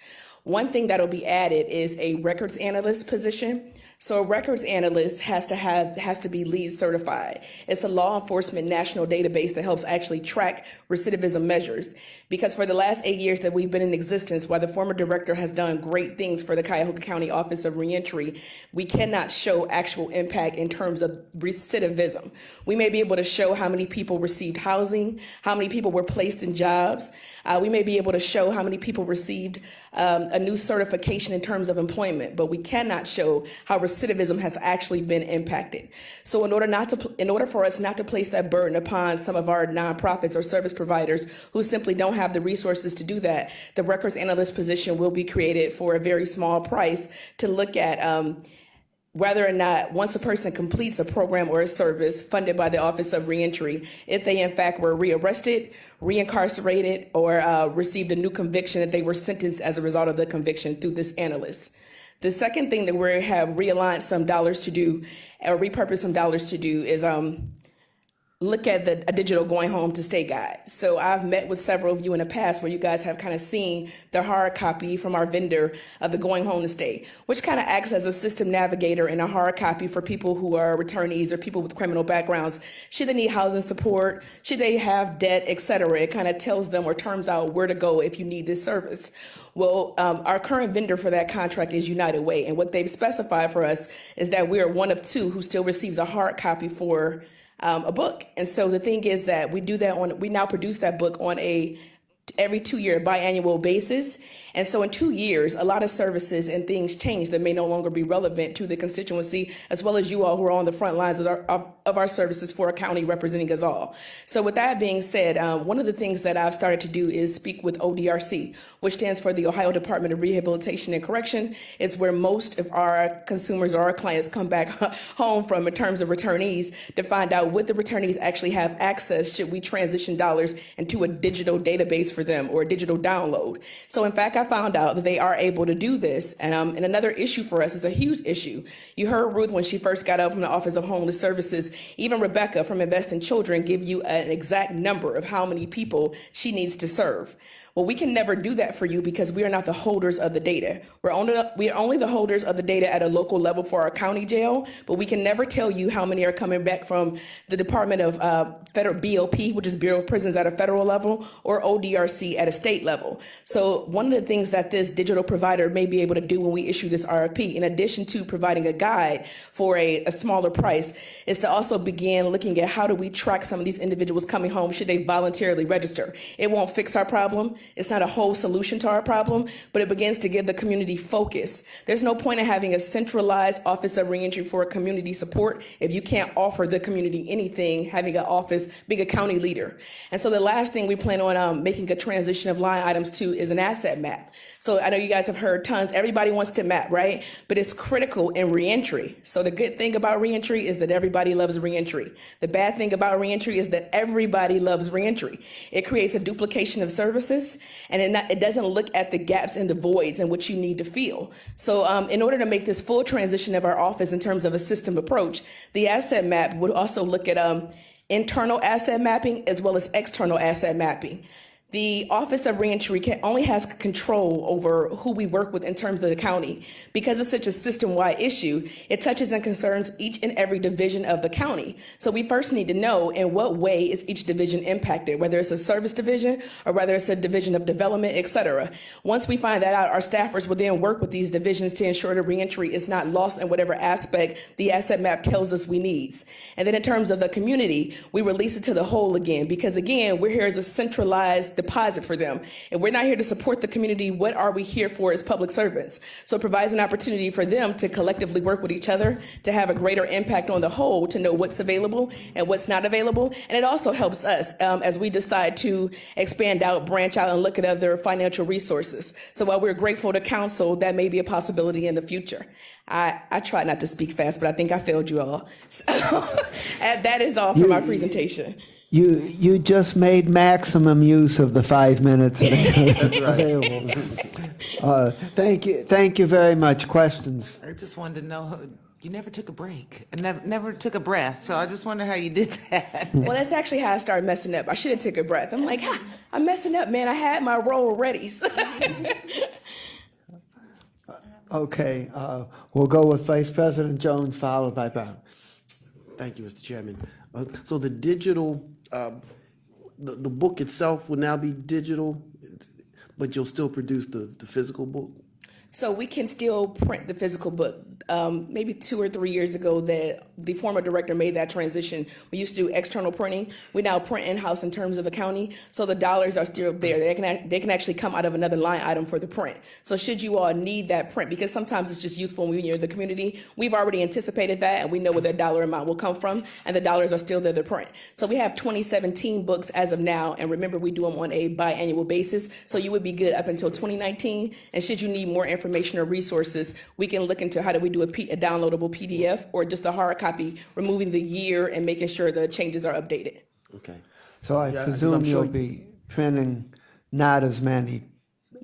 One thing that'll be added is a records analyst position. So a records analyst has to be LEED certified. It's a law enforcement national database that helps actually track recidivism measures. Because for the last 8 years that we've been in existence, while the former director has done great things for the Cuyahoga County Office of Reentry, we cannot show actual impact in terms of recidivism. We may be able to show how many people received housing, how many people were placed in jobs. We may be able to show how many people received a new certification in terms of employment, but we cannot show how recidivism has actually been impacted. So in order for us not to place that burden upon some of our nonprofits or service providers who simply don't have the resources to do that, the records analyst position will be created for a very small price to look at whether or not once a person completes a program or a service funded by the Office of Reentry, if they in fact were rearrested, reincarcerated, or received a new conviction, that they were sentenced as a result of the conviction through this analyst. The second thing that we have realigned some dollars to do, or repurposed some dollars to do, is look at a digital going home to stay guide. So I've met with several of you in the past where you guys have kind of seen the hard copy from our vendor of the going home to stay, which kind of acts as a system navigator and a hard copy for people who are returnees or people with criminal backgrounds. Should they need housing support? Should they have debt, et cetera? It kind of tells them or terms out where to go if you need this service. Well, our current vendor for that contract is United Way. And what they've specified for us is that we are one of two who still receives a hard copy for a book. And so the thing is that we now produce that book on every 2-year biannual basis. And so in 2 years, a lot of services and things change that may no longer be relevant to the constituency, as well as you all who are on the front lines of our services for a county representing us all. So with that being said, one of the things that I've started to do is speak with ODRC, which stands for the Ohio Department of Rehabilitation and Correction. It's where most of our consumers or our clients come back home from in terms of returnees, to find out what the returnees actually have access should we transition dollars into a digital database for them or a digital download. So in fact, I found out that they are able to do this. And another issue for us is a huge issue. You heard Ruth when she first got up from the Office of Homeless Services, even Rebecca from Invest in Children give you an exact number of how many people she needs to serve. Well, we can never do that for you because we are not the holders of the data. We are only the holders of the data at a local level for our county jail, but we can never tell you how many are coming back from the Department of Federal BOP, which is Bureau of Prisons at a federal level, or ODRC at a state level. So one of the things that this digital provider may be able to do when we issue this RFP, in addition to providing a guide for a smaller price, is to also begin looking at how do we track some of these individuals coming home should they voluntarily register. It won't fix our problem. It's not a whole solution to our problem, but it begins to give the community focus. There's no point in having a centralized Office of Reentry for community support if you can't offer the community anything, having an office, being a county leader. And so the last thing we plan on making a transition of line items to is an asset map. So I know you guys have heard tons, everybody wants to map, right? But it's critical in reentry. So the good thing about reentry is that everybody loves reentry. The bad thing about reentry is that everybody loves reentry. It creates a duplication of services, and it doesn't look at the gaps and the voids in which you need to fill. So in order to make this full transition of our office in terms of a system approach, the asset map would also look at internal asset mapping as well as external asset mapping. The Office of Reentry only has control over who we work with in terms of the county. Because it's such a system-wide issue, it touches and concerns each and every division of the county. So we first need to know in what way is each division impacted, whether it's a service division or whether it's a division of development, et cetera. Once we find that out, our staffers will then work with these divisions to ensure that reentry is not lost in whatever aspect the asset map tells us we need. And then in terms of the community, we release it to the whole again, because again, we're here as a centralized deposit for them. And we're not here to support the community. What are we here for as public servants? So it provides an opportunity for them to collectively work with each other, to have a greater impact on the whole, to know what's available and what's not available. And it also helps us as we decide to expand out, branch out, and look at other financial resources. So while we're grateful to council, that may be a possibility in the future. I try not to speak fast, but I think I failed you all. So and that is all for my presentation. You just made maximum use of the 5 minutes available. Thank you very much. Questions? I just wanted to know, you never took a break and never took a breath. So I just wonder how you did that. Well, that's actually how I started messing up. I should have took a breath. I'm like, I'm messing up, man. I had my role ready. Okay, we'll go with Vice President Jones, followed by Brown. Thank you, Mr. Chairman. So the digital, the book itself will now be digital, but you'll still produce the physical book? So we can still print the physical book. Maybe 2 or 3 years ago, that the former director made that transition. We used to do external printing. We now print in-house in terms of the county, so the dollars are still there. They can actually come out of another line item for the print. So should you all need that print, because sometimes it's just useful when you're in the community, we've already anticipated that, and we know where their dollar amount will come from, and the dollars are still there to print. So we have 2017 books as of now, and remember, we do them on a biannual basis, so you would be good up until 2019, and should you need more information or resources, we can look into how do we do a downloadable PDF or just a hard copy, removing the year and making sure the changes are updated. Okay. So I Yeah, 'cause presume I'm sure- you'll be printing not as many,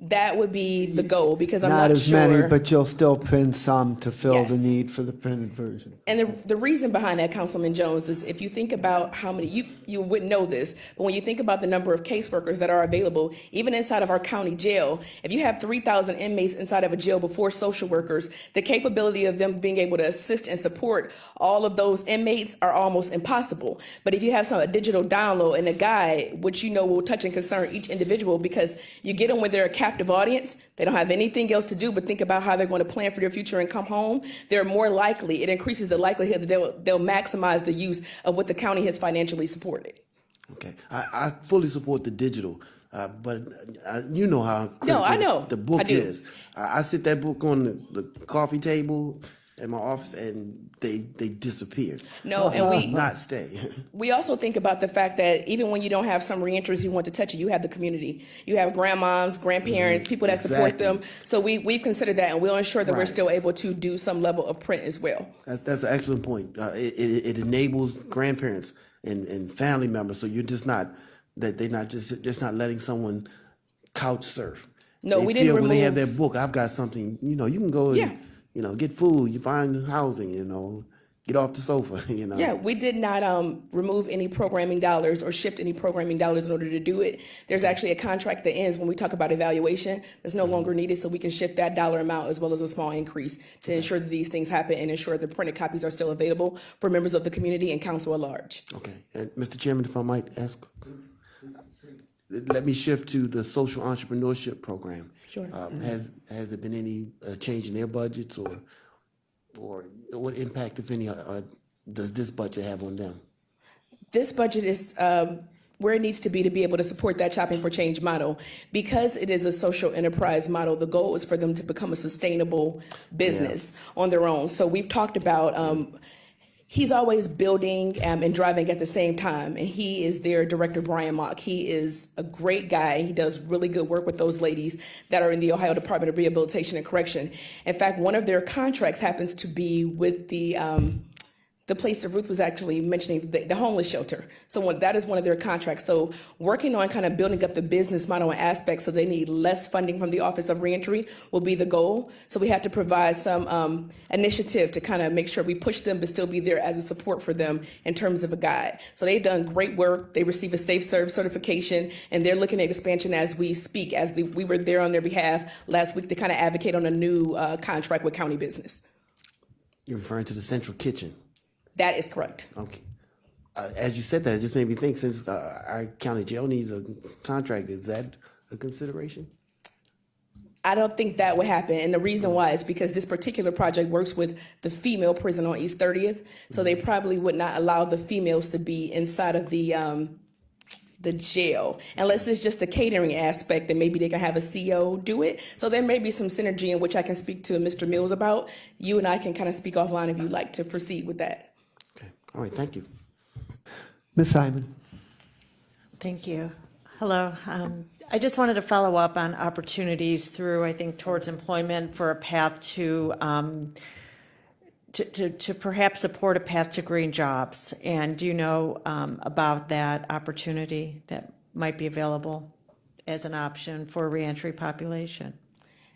That would be the goal, because I'm not not as sure. many, but you'll still print some to fill the Yes. need for the printed version. And the reason behind that, Councilman Jones, is if you think about how many, you wouldn't know this, but when you think about the number of caseworkers that are available, even inside of our county jail, if you have 3,000 inmates inside of a jail before social workers, the capability of them being able to assist and support all of those inmates are almost impossible. But if you have a digital download and a guide, which you know will touch and concern each individual, because you get them when they're a captive audience, they don't have anything else to do but think about how they're going to plan for their future and come home, they're more likely, it increases the likelihood that they'll maximize the use of what the county has financially supported. Okay, I fully support the digital, but you know how critical I know. the book I do. is. I sit that book on the coffee table in my office, and they disappear. No, and we Not stay. we also think about the fact that even when you don't have some reentries who want to touch it, you have the community. You have grandmoms, grandparents, people that support Exactly. them. So we've considered that, and we'll ensure that we're Right. still able to do some level of print as well. That's an excellent point. It enables grandparents and family members, so you're just not that they're not just not letting someone couch surf. No, They we didn't feel when they have their remove- book. I've got something. You can go and Yeah. get food. You find housing. Get off the sofa. Yeah, we did not remove any programming dollars or shift any programming dollars in order to do it. There's actually a contract that ends when we talk about evaluation that's no longer needed, so we can shift that dollar amount as well as a small increase to ensure that these things happen and ensure the printed copies are still available for members of the community and council at large. Okay, and Mr. Chairman, if I might ask, let me shift to the social entrepreneurship program. Sure. Has there been any change in their budgets, or what impact, if any, does this budget have on them? This budget is where it needs to be able to support that Shopping for Change model. Because it is a social enterprise model, the goal is for them to become a sustainable business on their own. So we've talked about he's always building and driving at the same time. And he is their director, Brian Mock. He is a great guy. He does really good work with those ladies that are in the Ohio Department of Rehabilitation and Correction. In fact, one of their contracts happens to be with the place that Ruth was actually mentioning, the homeless shelter. So that is one of their contracts. So working on kind of building up the business model and aspects so they need less funding from the Office of Reentry will be the goal. So we have to provide some initiative to kind of make sure we push them but still be there as a support for them in terms of a guide. So they've done great work. They receive a Safe Serve certification, and they're looking at expansion as we speak, we were there on their behalf last week to kind of advocate on a new contract with county business. You're referring to the central kitchen. That is correct. Okay. As you said that, it just made me think, since our county jail needs a contract, is that a consideration? I don't think that would happen. And the reason why is because this particular project works with the female prison on East 30th. So they probably would not allow the females to be inside of the jail, unless it's just the catering aspect, and maybe they can have a CO do it. So there may be some synergy in which I can speak to Mr. Mills about. You and I can kind of speak offline if you'd like to proceed with that. Okay. All right. Thank you. Ms. Simon? Thank you. Hello. I just wanted to follow up on opportunities through, I think, towards employment for a path to perhaps support a path to green jobs. And do you know about that opportunity that might be available as an option for a reentry population?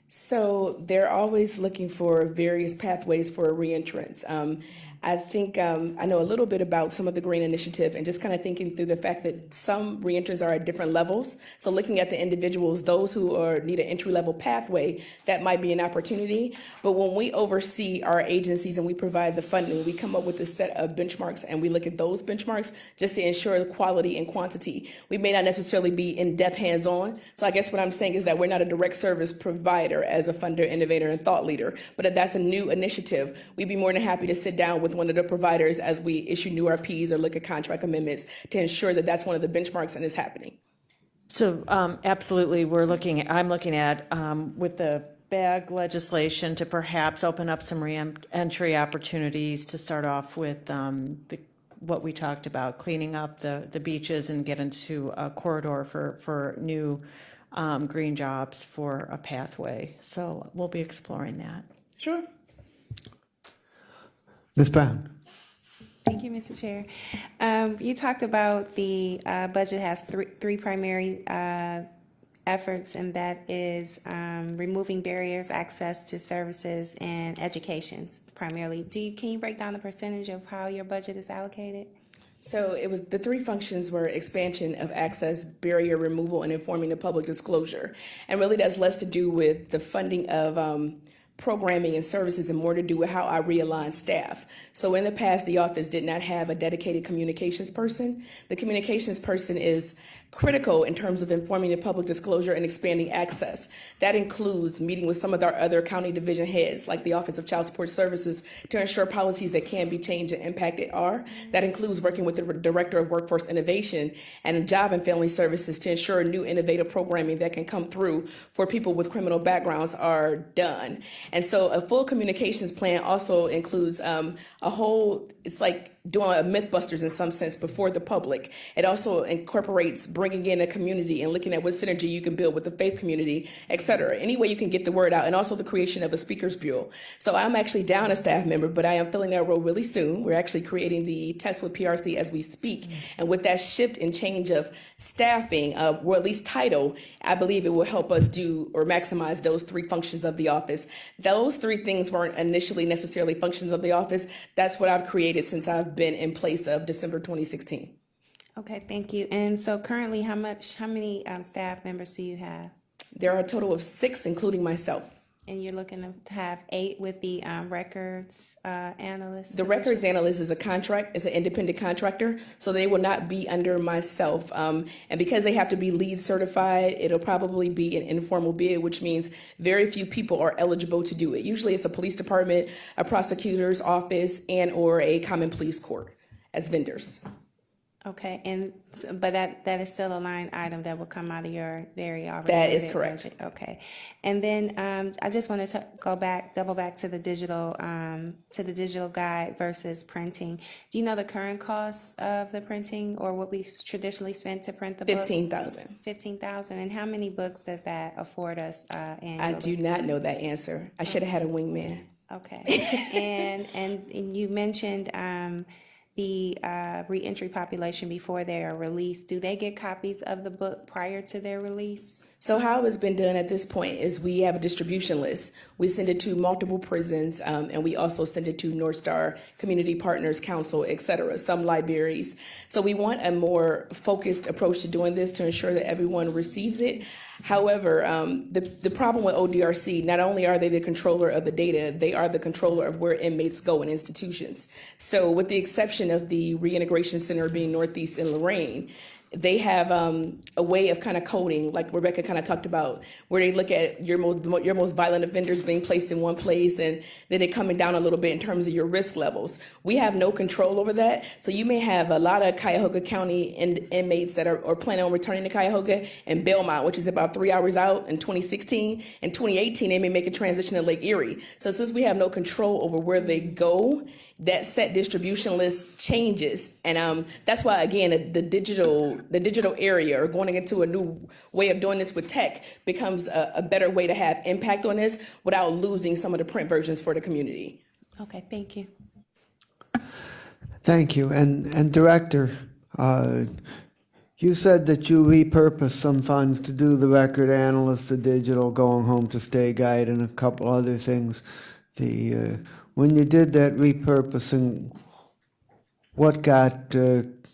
So they're always looking for various pathways for reentrance. I think I know a little bit about some of the Green Initiative and just kind of thinking through the fact that some reentrants are at different levels. So looking at the individuals, those who need an entry level pathway, that might be an opportunity. But when we oversee our agencies and we provide the funding, we come up with a set of benchmarks and we look at those benchmarks just to ensure quality and quantity. We may not necessarily be in-depth hands-on. So I guess what I'm saying is that we're not a direct service provider as a funder, innovator, and thought leader. But if that's a new initiative, we'd be more than happy to sit down with one of the providers as we issue new RPs or look at contract amendments to ensure that that's one of the benchmarks and is happening. So absolutely, I'm looking at with the bag legislation to perhaps open up some re-entry opportunities to start off with what we talked about, cleaning up the beaches and get into a corridor for new green jobs for a pathway. So we'll be exploring that. Sure. Ms. Brown? Thank you, Mr. Chair. You talked about the budget has three primary efforts, and that is removing barriers, access to services, and education primarily. Can you break down the percentage of how your budget is allocated? So it was the three functions were expansion of access, barrier removal, and informing the public disclosure. And really that's less to do with the funding of programming and services and more to do with how I realign staff. So in the past, the office did not have a dedicated communications person. The communications person is critical in terms of informing the public disclosure and expanding access. That includes meeting with some of our other county division heads, like the Office of Child Support Services, to ensure policies that can be changed and impacted are. That includes working with the Director of Workforce Innovation and Job and Family Services to ensure new innovative programming that can come through for people with criminal backgrounds are done. And so a full communications plan also includes it's like doing a Mythbusters in some sense before the public. It also incorporates bringing in a community and looking at what synergy you can build with the faith community, et cetera. Any way you can get the word out, and also the creation of a speakers bureau. So I'm actually down a staff member, but I am filling that role really soon. We're actually creating the test with PRC as we speak. And with that shift and change of staffing, or at least title, I believe it will help us do or maximize those three functions of the office. Those three things weren't initially necessarily functions of the office. That's what I've created since I've been in place of December 2016. Okay, thank you. And so currently, how many staff members do you have? There are a total of 6, including myself. And you're looking to have 8 with the records analyst? The records analyst is an independent contractor, so they will not be under myself. And because they have to be LEED certified, it'll probably be an informal bid, which means very few people are eligible to do it. Usually it's a police department, a prosecutor's office, and or a common police court as vendors. Okay, but that is still a line item that will come out of your very already. That is correct. Budget. Okay, and then I just wanted to double back to the digital guide versus printing. Do you know the current cost of the printing, or what we traditionally spend to print the books? $15,000. $15,000, and how many books does that afford us annually? I do not know that answer. I should have had a wingman. Okay, and you mentioned the reentry population before they are released. Do they get copies of the book prior to their release? So how it's been done at this point is we have a distribution list. We send it to multiple prisons, and we also send it to North Star Community Partners Council, et cetera, some libraries. So we want a more focused approach to doing this to ensure that everyone receives it. However, the problem with ODRC, not only are they the controller of the data, they are the controller of where inmates go in institutions. So with the exception of the reintegration center being Northeast and Lorraine, they have a way of kind of coding, like Rebecca kind of talked about, where they look at your most violent offenders being placed in one place, and then it coming down a little bit in terms of your risk levels. We have no control over that. So you may have a lot of Cuyahoga County inmates that are planning on returning to Cuyahoga and Belmont, which is about 3 hours out in 2016. In 2018, they may make a transition to Lake Erie. So since we have no control over where they go, that set distribution list changes. And that's why, again, the digital area, or going into a new way of doing this with tech, becomes a better way to have impact on this without losing some of the print versions for the community. Okay, thank you. Thank you. And Director, You said that you repurposed some funds to do the record analyst, the digital, going home to stay guide, and a couple other things. When you did that repurposing, what got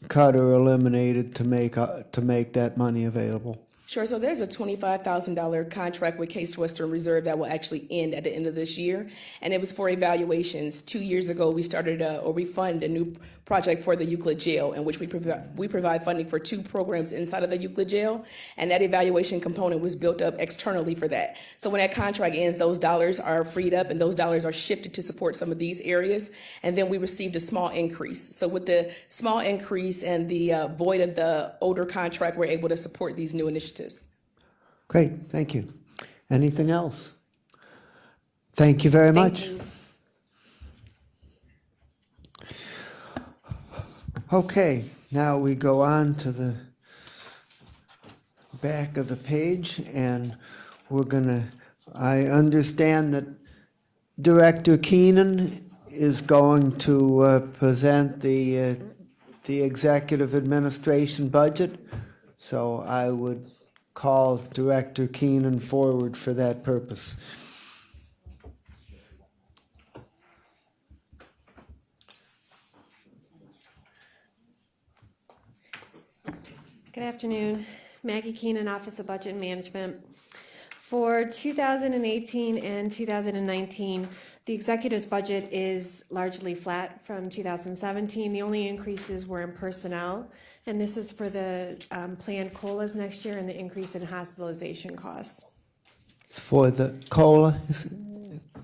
cut or eliminated to make that money available? Sure. So there's a $25,000 contract with Case Western Reserve that will actually end at the end of this year, and it was for evaluations. 2 years ago, we started we fund a new project for the Euclid Jail, in which we provide funding for 2 programs inside of the Euclid Jail, and that evaluation component was built up externally for that. So when that contract ends, those dollars are freed up, and those dollars are shifted to support some of these areas. And then we received a small increase. So with the small increase and the void of the older contract, we're able to support these new initiatives. Great, thank you. Anything else? Thank you very much. you. Okay, now we go on to the back of the page, and I understand that Director Keenan is going to present the executive administration budget, so I would call Director Keenan forward for that purpose. Good afternoon. Maggie Keenan, Office of Budget and Management. For 2018 and 2019, the executive's budget is largely flat from 2017. The only increases were in personnel, and this is for the planned COLAs next year and the increase in hospitalization costs. For the COLA?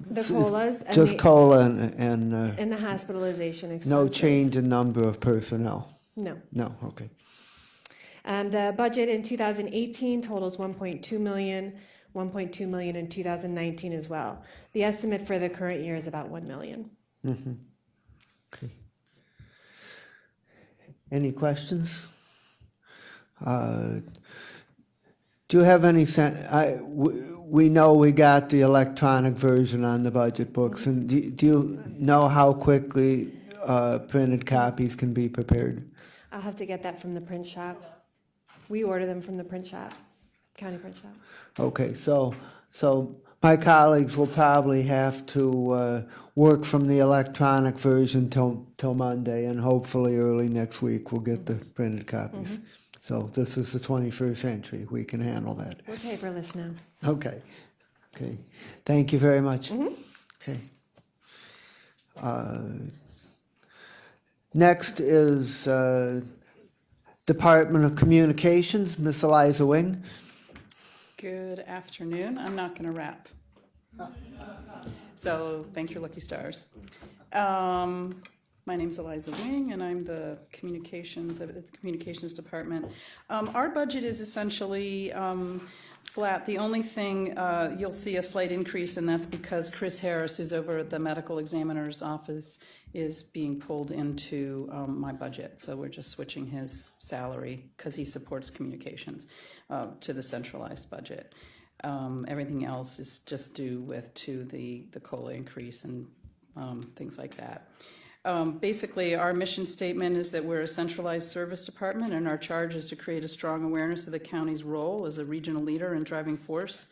The COLAs and Just the, COLA and and the hospitalization expenses. no change in number of personnel? No. No, okay. The budget in 2018 totals 1.2 million, 1.2 million in 2019 as well. The estimate for the current year is about 1 million. Mm-hmm. Okay. Any questions? Do you have any sense? We know we got the electronic version on the budget books, and do you know how quickly printed copies can be prepared? I'll have to get that from the print shop. We order them from the print shop, county print shop. Okay, so my colleagues will probably have to work from the electronic version till Monday, and hopefully early next week we'll get the printed copies. Mm-hmm. So this is the 21st century. We can handle that. We're paperless now. Okay. Okay. Thank you very much. Mm-hmm. Okay. Next is Department of Communications, Miss Eliza Wing. Good afternoon. I'm not going to rap. So thank your lucky stars. My name's Eliza Wing, and I'm the communications department. Our budget is essentially flat. The only thing you'll see a slight increase, and that's because Chris Harris, who's over at the medical examiner's office, is being pulled into my budget. So we're just switching his salary because he supports communications to the centralized budget. Everything else is just due to the COLA increase and things like that. Basically, our mission statement is that we're a centralized service department, and our charge is to create a strong awareness of the county's role as a regional leader and driving force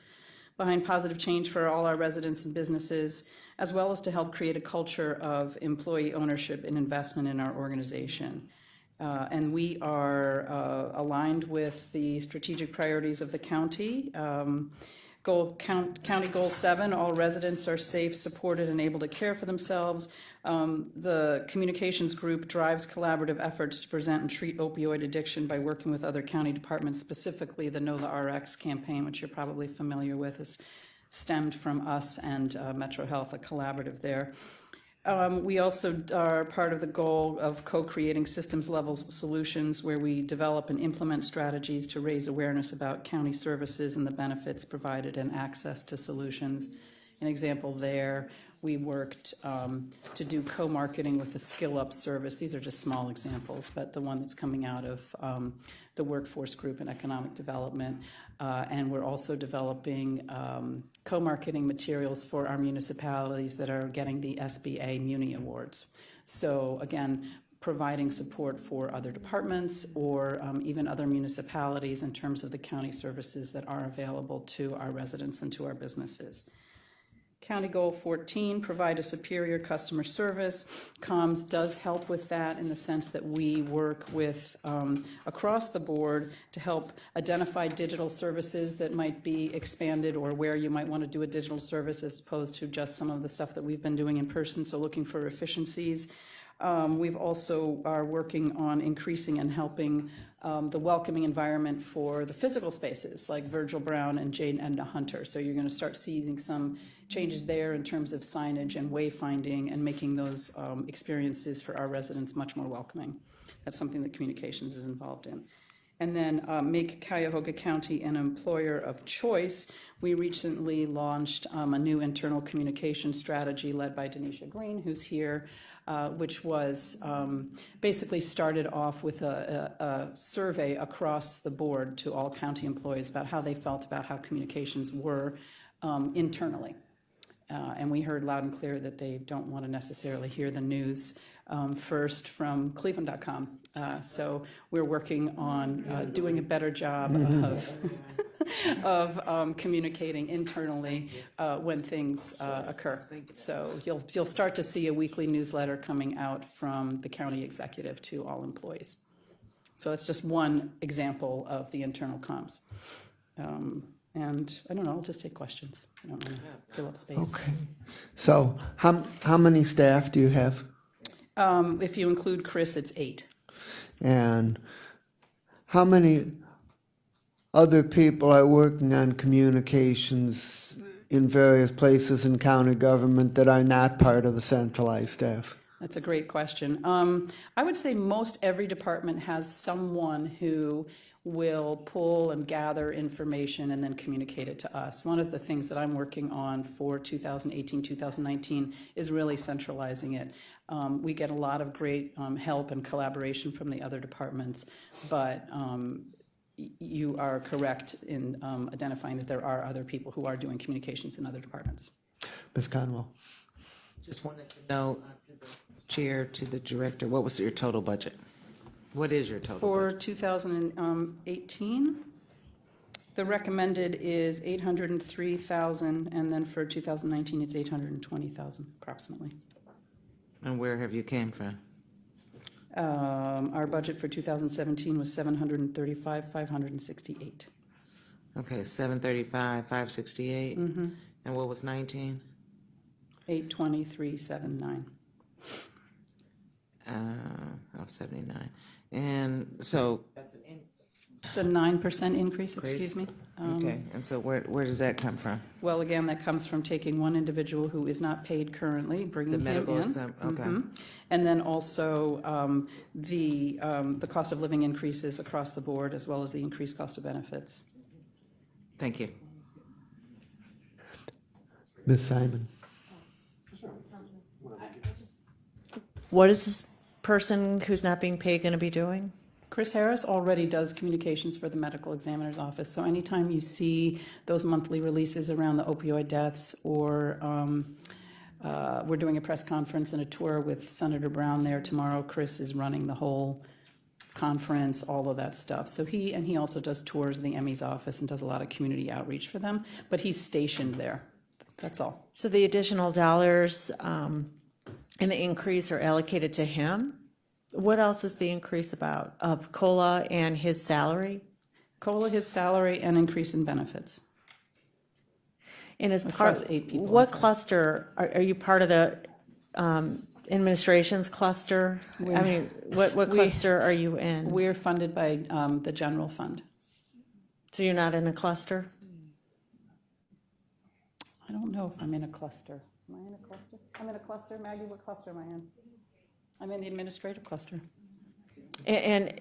behind positive change for all our residents and businesses, as well as to help create a culture of employee ownership and investment in our organization. And we are aligned with the strategic priorities of the county. County Goal 7, all residents are safe, supported, and able to care for themselves. The communications group drives collaborative efforts to prevent and treat opioid addiction by working with other county departments, specifically the Know the RX campaign, which you're probably familiar with, is stemmed from us and Metro Health, a collaborative there. We also are part of the goal of co-creating systems-level solutions where we develop and implement strategies to raise awareness about county services and the benefits provided and access to solutions. An example there, we worked to do co-marketing with the Skill Up service. These are just small examples, but the one that's coming out of the Workforce Group and Economic Development. And we're also developing co-marketing materials for our municipalities that are getting the SBA Muni Awards. So again, providing support for other departments or even other municipalities in terms of the county services that are available to our residents and to our businesses. County Goal 14, provide a superior customer service. Comms does help with that in the sense that we work with across the board to help identify digital services that might be expanded or where you might want to do a digital service as opposed to just some of the stuff that we've been doing in person, so looking for efficiencies. We've also are working on increasing and helping the welcoming environment for the physical spaces like Virgil Brown and Jane Edna Hunter. So you're going to start seeing some changes there in terms of signage and wayfinding and making those experiences for our residents much more welcoming. That's something that communications is involved in. And then make Cuyahoga County an employer of choice. We recently launched a new internal communication strategy led by Denisha Green, who's here, which was basically started off with a survey across the board to all county employees about how they felt about how communications were internally. And we heard loud and clear that they don't want to necessarily hear the news first from Cleveland.com. So we're working on doing a better job of communicating internally when things occur. So you'll start to see a weekly newsletter coming out from the county executive to all employees. So it's just one example of the internal comms. And I don't know, I'll just take questions. I don't want to fill up space. Okay. So how many staff do you have? If you include Chris, it's 8. And how many other people are working on communications in various places in county government that are not part of the centralized staff? That's a great question. I would say most every department has someone who will pull and gather information and then communicate it to us. One of the things that I'm working on for 2018, 2019 is really centralizing it. We get a lot of great help and collaboration from the other departments, but you are correct in identifying that there are other people who are doing communications in other departments. Ms. Conwell. Just wanted to know, Chair to the Director, what was your total budget? What is your total For budget? 2018, the recommended is 803,000, and then for 2019, it's 820,000 approximately. And where have you came from? Our budget for 2017 was 735,568. Okay, 735, 568. And what was 19? 823,79. 79. And so. It's a 9% increase, excuse me. Okay, and so where does that come from? Well, again, that comes from taking one individual who is not paid currently, bringing The him medical in. exam, okay. And then also the cost of living increases across the board, as well as the increased cost of benefits. Thank you. Ms. Simon. What is this person who's not being paid going to be doing? Chris Harris already does communications for the medical examiner's office, so anytime you see those monthly releases around the opioid deaths, or we're doing a press conference and a tour with Senator Brown there tomorrow, Chris is running the whole conference, all of that stuff. So he also does tours of the Emmy's office and does a lot of community outreach for them, but he's stationed there. That's all. So the additional dollars and the increase are allocated to him? What else is the increase about? Of COLA and his salary? COLA, his salary, and increase in benefits. And as Across part, 8 people, what I'm sorry. cluster, are you part of the administration's cluster? I mean, what cluster are you in? We're funded by the general fund. So you're not in a cluster? I don't know if I'm in a cluster. Am I in a cluster? I'm in a cluster. Maggie, what cluster am I in? I'm in the administrative cluster. And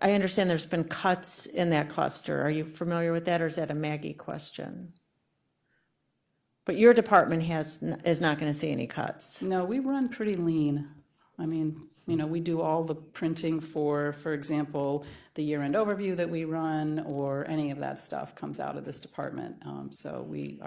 I understand there's been cuts in that cluster. Are you familiar with that, or is that a Maggie question? But your department is not going to see any cuts. No, we run pretty lean. I mean, we do all the printing for example, the year-end overview that we run, or any of that stuff comes out of this department. So we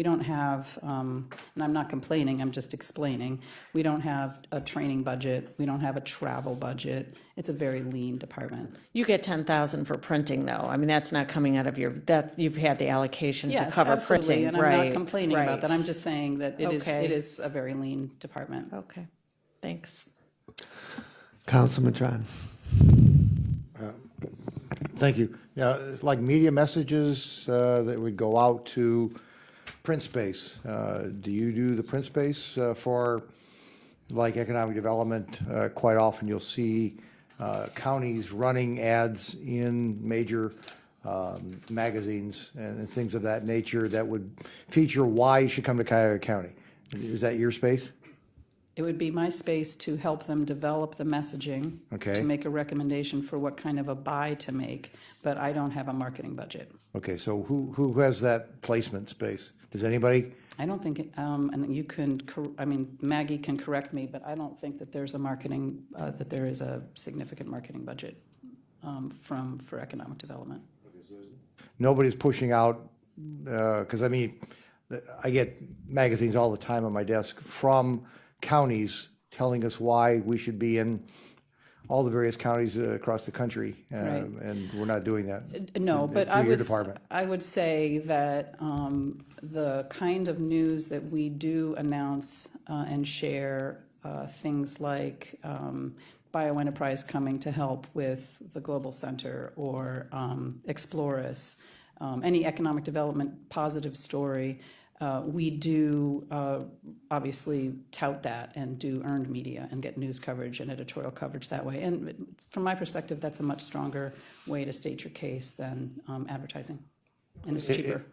don't have, and I'm not complaining, I'm just explaining, we don't have a training budget, we don't have a travel budget. It's a very lean department. You get 10,000 for printing, though. I mean, that's not coming out of you've had the allocation to Yes, cover absolutely, printing, and I'm right? not complaining about that. right. I'm just saying that it Okay. is a very lean department. Okay, thanks. Councilman Tran. Thank you. Yeah, like media messages that would go out to print space. Do you do the print space for like economic development? Quite often you'll see counties running ads in major magazines and things of that nature that would feature why you should come to Cuyahoga County. Is that your space? It would be my space to help them develop the messaging. Okay. To make a recommendation for what kind of a buy to make, but I don't have a marketing budget. Okay, so who has that placement space? Does anybody? I don't think, and you can, Maggie can correct me, but I don't think that there's a marketing, that there is a significant marketing budget for economic development. Nobody's pushing out, because I mean, I get magazines all the time on my desk from counties telling us why we should be in all the various counties across the country, Right. and we're not doing that. No, but through your I department. would say that the kind of news that we do announce and share, things like Bioenterprise coming to help with the Global Center, or Explorus, any economic development positive story, we do obviously tout that and do earned media and get news coverage and editorial coverage that way. And from my perspective, that's a much stronger way to state your case than advertising. And it's cheaper.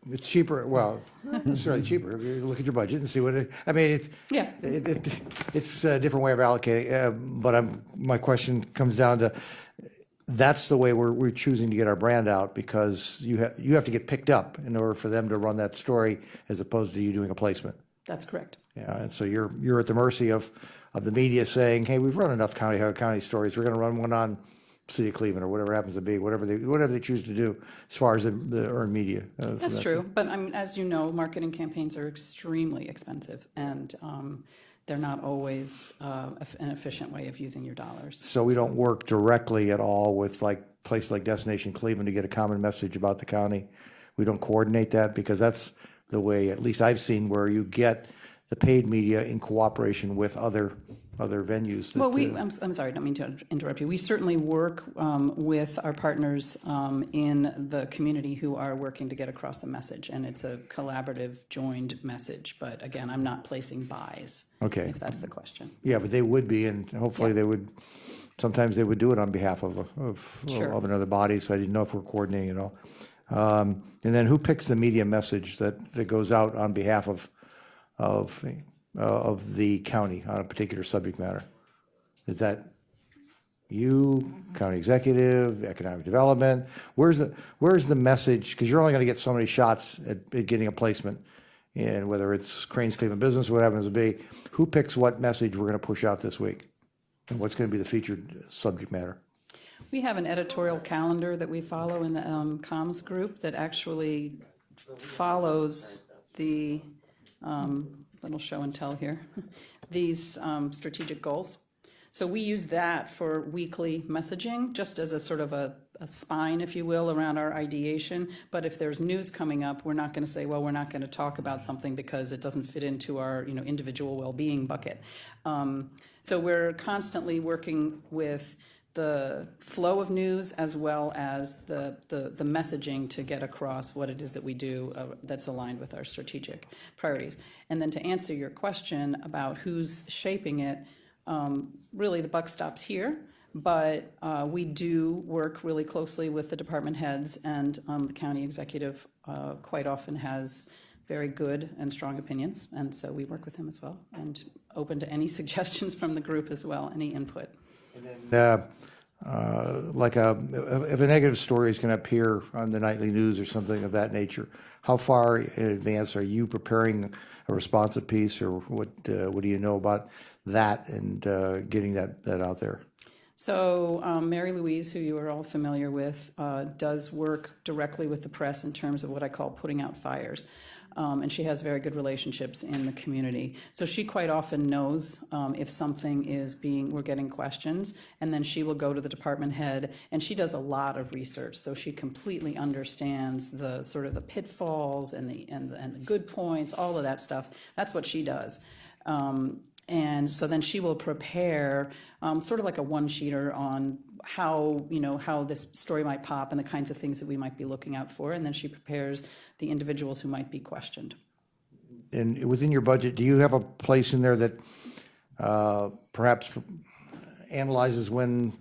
It's cheaper, well, it's certainly cheaper. If you look at your budget and see what I mean, Yeah. it's a different way of allocating, but my question comes down to, that's the way we're choosing to get our brand out, because you have to get picked up in order for them to run that story, as opposed to you doing a placement. That's correct. Yeah, and so you're at the mercy of the media saying, hey, we've run enough county stories, we're going to run one on City of Cleveland, or whatever happens to be, whatever they choose to do as far as the earned media. That's true, but as you know, marketing campaigns are extremely expensive, and they're not always an efficient way of using your dollars. So we don't work directly at all with like places like Destination Cleveland to get a common message about the county. We don't coordinate that, because that's the way, at least I've seen, where you get the paid media in cooperation with other venues. Well, I'm sorry, I don't mean to interrupt you. We certainly work with our partners in the community who are working to get across the message, and it's a collaborative, joined message. But again, I'm not placing buys. Okay. If that's the question. Yeah, but they would be, and hopefully Yeah. they would. Sometimes they would do it on behalf of Sure. of another body. So I didn't know if we're coordinating at all. And then who picks the media message that goes out on behalf of the county on a particular subject matter? Is that you, county executive, economic development? Where's the message? Because you're only going to get so many shots at getting a placement, and whether it's Crane's Cleveland Business, what happens to be, who picks what message we're going to push out this week, and what's going to be the featured subject matter? We have an editorial calendar that we follow in the comms group that actually follows the little show and tell here, these strategic goals. So we use that for weekly messaging, just as a sort of a spine, if you will, around our ideation. But if there's news coming up, we're not going to say, well, we're not going to talk about something because it doesn't fit into our individual well-being bucket. So we're constantly working with the flow of news as well as the messaging to get across what it is that we do that's aligned with our strategic priorities. And then to answer your question about who's shaping it, really the buck stops here, but we do work really closely with the department heads, and the county executive quite often has very good and strong opinions, and so we work with him as well, and open to any suggestions from the group as well, any input. like if a negative story is going to appear on the nightly news or something of that nature, how far in advance are you preparing a responsive piece, or what do you know about that and getting that out there? So Mary Louise, who you are all familiar with, does work directly with the press in terms of what I call putting out fires. And she has very good relationships in the community. So she quite often knows if something is we're getting questions, and then she will go to the department head, and she does a lot of research. So she completely understands the sort of the pitfalls and the good points, all of that stuff. That's what she does. And so then she will prepare sort of like a one-sheeter on how this story might pop and the kinds of things that we might be looking out for. And then she prepares the individuals who mite be questioned. And within your budget, do you have a place in there that perhaps analyzes when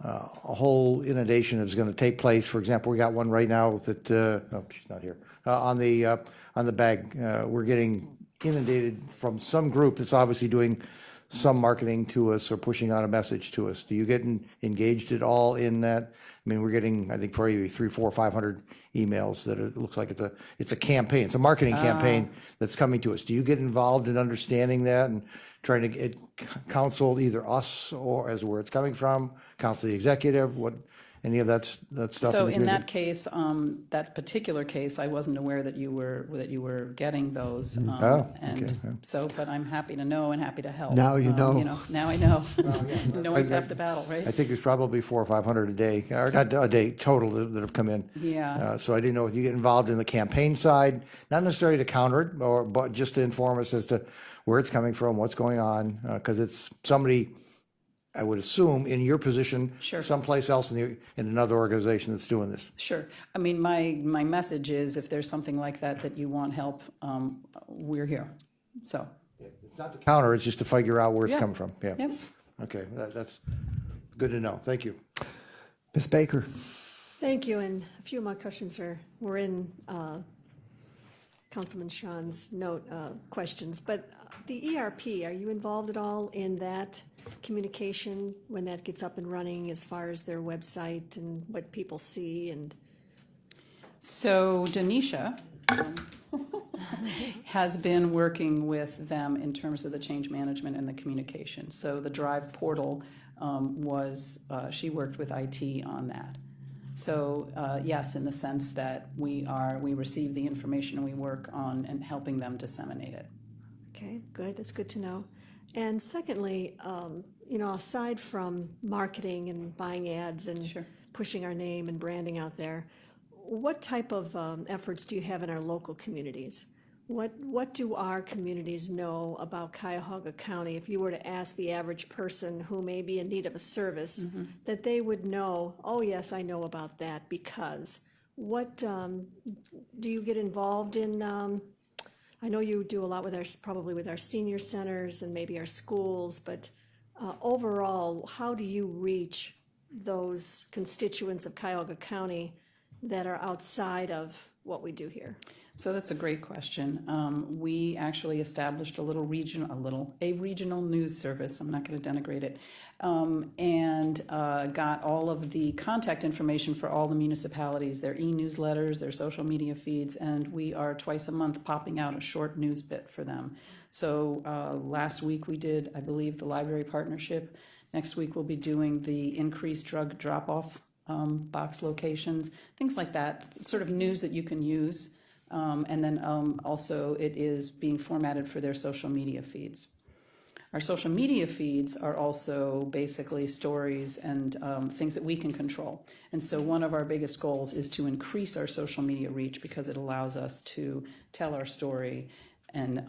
a whole inundation is going to take place? For example, we got one right now that, oh, she's not here, on the bag. We're getting inundated from some group that's obviously doing some marketing to us or pushing out a message to us. Do you get engaged at all in that? I mean, we're getting, I think, probably 300, 400, 500 emails that it looks like it's a campaign. It's a marketing campaign that's coming to us. Do you get involved in understanding that and trying to get counsel either us or as where it's coming from, counsel the executive, any of that stuff? So in that case, that particular case, I wasn't aware that you were getting those. But I'm happy to know and happy to help. Now you know. Now I know. No one's half the battle, right? I think there's probably 400 or 500 a day, or not a day total that have come in. Yeah. So I didn't know if you get involved in the campaign side, not necessarily to counter it, but just to inform us as to where it's coming from, what's going on, because it's somebody, I would assume, in your position, Sure. someplace else in another organization that's doing this. Sure. I mean, my message is if there's something like that you want help, we're here. So. It's not to counter, it's just to figure out where it's Yeah. coming from. Yeah. Yep. Okay, that's good to know. Thank you. Ms. Baker? Thank you, and a few of my questions were in Councilman Sean's questions, but the ERP, are you involved at all in that communication when that gets up and running as far as their website and what people see? And So Denisha has been working with them in terms of the change management and the communication. So the Drive portal she worked with IT on that. So yes, in the sense that we receive the information and we work on and helping them disseminate it. okay, good, that's good to know. And secondly, aside from marketing and buying ads and Sure. pushing our name and branding out there, what type of efforts do you have in our local communities? What do our communities know about Cuyahoga County? If you were to ask the average person who may be in need of a service, that they would know, oh yes, I know about that because. What do you get involved in? I know you do a lot probably with our senior centers and maybe our schools, but overall, how do you reach those constituents of Cuyahoga County that are outside of what we do here? So that's a great question. We actually established a regional news service. I'm not going to denigrate it, and got all of the contact information for all the municipalities, their e-newsletters, their social media feeds, and we are twice a month popping out a short news bit for them. So last week we did, I believe, the library partnership. Next week we'll be doing the increased drug drop-off box locations, things like that, sort of news that you can use. And then also it is being formatted for their social media feeds. Our social media feeds are also basically stories and things that we can control. And so one of our biggest goals is to increase our social media reach because it allows us to tell our story and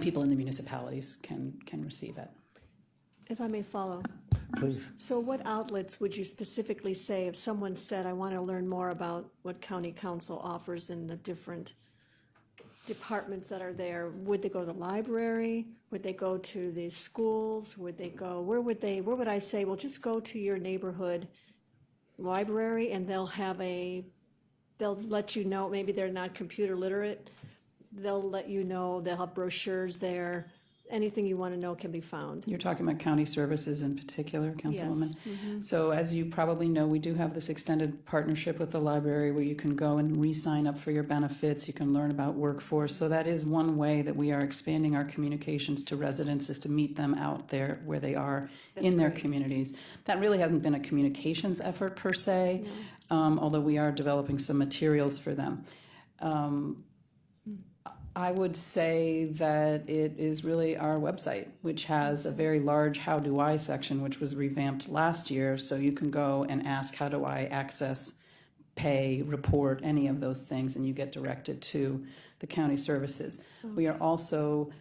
people in the municipalities can receive it. If I may follow. Please. So what outlets would you specifically say if someone said, I want to learn more about what county council offers in the different departments that are there? Would they go to the library? Would they go to the schools? Would they go, where would I say, well, just go to your neighborhood library and they'll let you know, maybe they're not computer literate. They'll let you know, they'll have brochures there. anything you want to know can be found. You're talking about county services in particular, Councilwoman? So as you probably know, we do have this extended partnership with the library where you can go and re-sign up for your benefits. You can learn about workforce. So that is one way that we are expanding our communications to residents, is to meet them out there where they are in their communities. That really hasn't been a communications effort per se, although we are developing some materials for them. I would say that it is really our website, which has a very large how do I section, which was revamped last year. So you can go and ask, how do I access, pay, report, any of those things, and you get directed to the county services. We are also,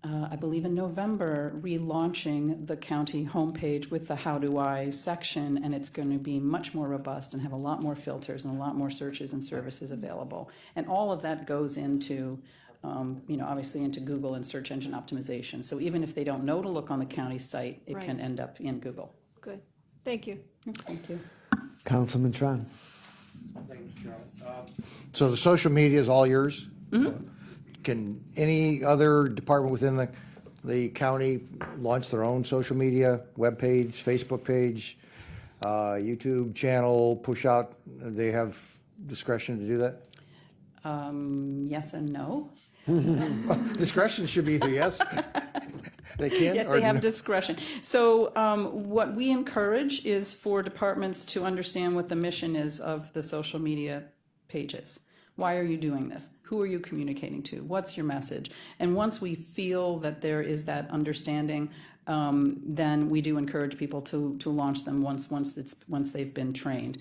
I believe in November, relaunching the county homepage with the how do I section, and it's going to be much more robust and have a lot more filters and a lot more searches and services available. And all of that goes into, obviously into Google and search engine optimization. So even if they don't know to look on the county site, it can end up in Google. Good. Thank you. Thank you. Councilman Tron. Thank you, Cheryl. So the social media is all yours? Can any other department within the county launch their own social media, webpage, Facebook page, YouTube channel, push out? They have discretion to do that? Yes and no. Discretion should be either yes. They can? Yes, or they have no? discretion. So what we encourage is for departments to understand what the mission is of the social media pages. Why are you doing this? Who are you communicating to? What's your message? And once we feel that there is that understanding, then we do encourage people to launch them once they've been trained.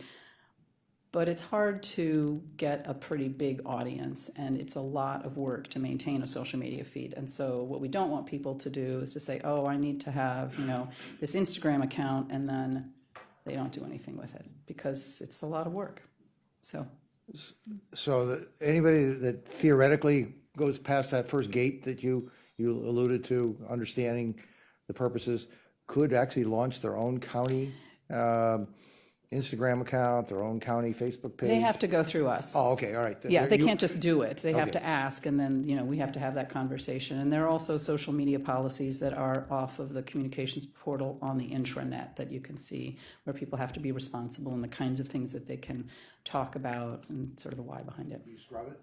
But it's hard to get a pretty big audience, and it's a lot of work to maintain a social media feed. And so what we don't want people to do is to say, oh, I need to have, this Instagram account, and then they don't do anything with it because it's a lot of work. So anybody that theoretically goes past that first gate that you alluded to, understanding the purposes, could actually launch their own county Instagram account, their own county Facebook page? They have to go through us. Oh, okay, all right. Yeah, they can't just do it. They have Okay. to ask, and then, we have to have that conversation. And there are also social media policies that are off of the communications portal on the intranet that you can see, where people have to be responsible and the kinds of things that they can talk about and sort of the why behind it. Do you scrub it?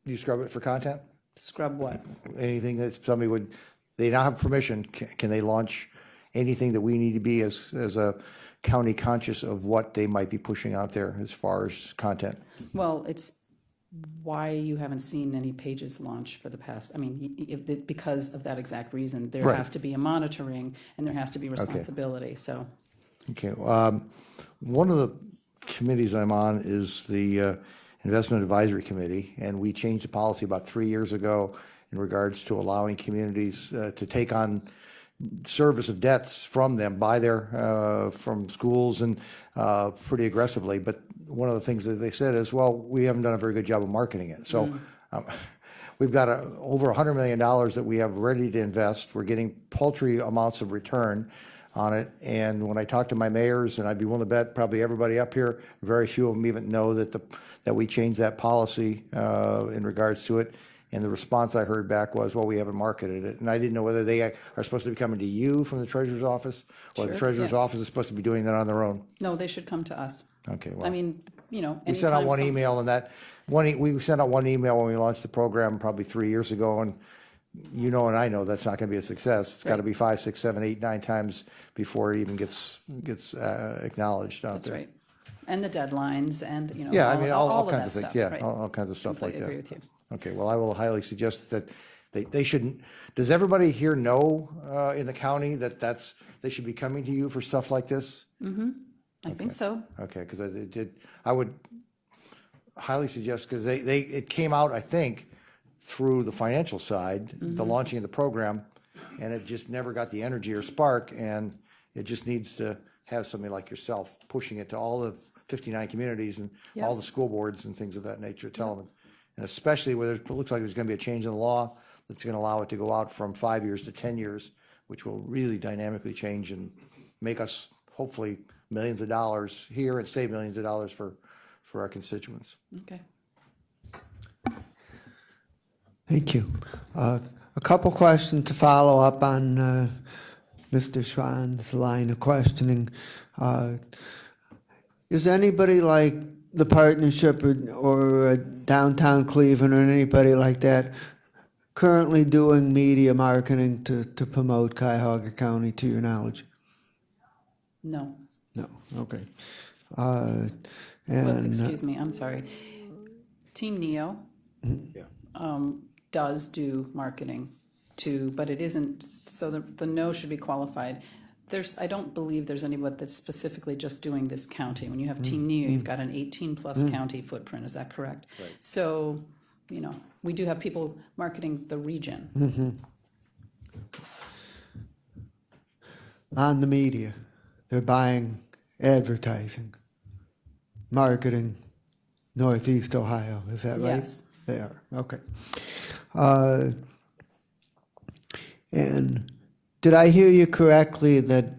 Do you scrub it for content? Scrub what? Anything that somebody would, they now have permission, can they launch anything that we need to be as a county conscious of what they might be pushing out there as far as content? Well, it's why you haven't seen any pages launch for the past, because of that exact reason. There Right. has to be a monitoring and there has to be responsibility, so. Okay, one of the committees I'm on is the Investment Advisory Committee, and we changed the policy about 3 years ago in regards to allowing communities to take on service of debts from them by from schools and pretty aggressively. But one of the things that they said is, well, we haven't done a very good job of marketing it. So we've got over $100 million that we have ready to invest. We're getting paltry amounts of return on it. And when I talk to my mayors, and I'd be willing to bet probably everybody up here, very few of them even know that we changed that policy in regards to it. And the response I heard back was, well, we haven't marketed it. And I didn't know whether they are supposed to be coming to you from the treasurer's office, or the treasurer's Yes. office is supposed to be doing that on their own. No, they should come to us. Okay, well. We We sent out one email, and we sent out one email when we launched the program probably 3 years ago, and and I know that's not going to be a success. It's got to be 5, 6, 7, 8, 9 times before it even gets acknowledged out That's there. right. And the deadlines and, Yeah, all kinds that of things. stuff, Yeah, right. all kinds of stuff like that. Completely agree with you. Okay, well, I will highly suggest that they shouldn't. Does everybody here know in the county that they should be coming to you for stuff like this? I think so. Okay, because I would highly suggest, because it came out, I think, through the financial side, the launching of the program, and it just never got the energy or spark, and it just needs to have somebody like yourself pushing it to all the 59 communities and all the school boards and things of that nature, tell them. And especially where it looks like there's going to be a change in the law that's going to allow it to go out from 5 years to 10 years, which will really dynamically change and make us hopefully millions of dollars here and save millions of dollars for our constituents. Okay. Thank you. a couple questions to follow up on Mr. Schwann's line of questioning. Is anybody like the partnership or downtown Cleveland or anybody like that currently doing media marketing to promote Cuyahoga County, to your knowledge? No. No, okay. Well, And excuse me, I'm sorry. Team Neo does do marketing too, but it isn't, so the no should be qualified. I don't believe there's anyone that's specifically just doing this county. When you have Team Neo, you've got an 18-plus county footprint, is that correct? Right. So, we do have people marketing the region. on the media, they're buying advertising, marketing Northeast Ohio, is that right? Yes. They are, okay. And did I hear you correctly that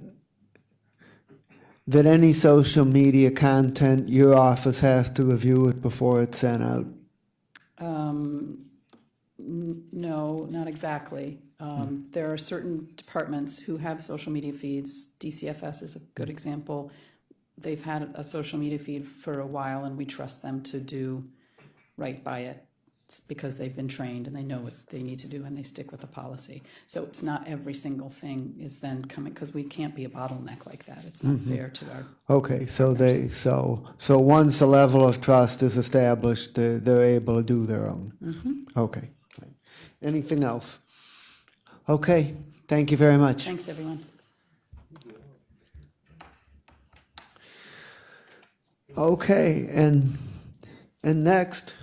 any social media content, your office has to review it before it's sent out? No, not exactly. There are certain departments who have social media feeds. DCFS is a good example. They've had a social media feed for a while, and we trust them to do right by it because they've been trained and they know what they need to do, and they stick with the policy. So it's not every single thing is then coming, because we can't be a bottleneck like that. It's not fair to our. Okay, so once a level of trust is established, they're able to do their own. Okay. Anything else? Okay, thank you very much. Thanks, everyone. Okay, and next,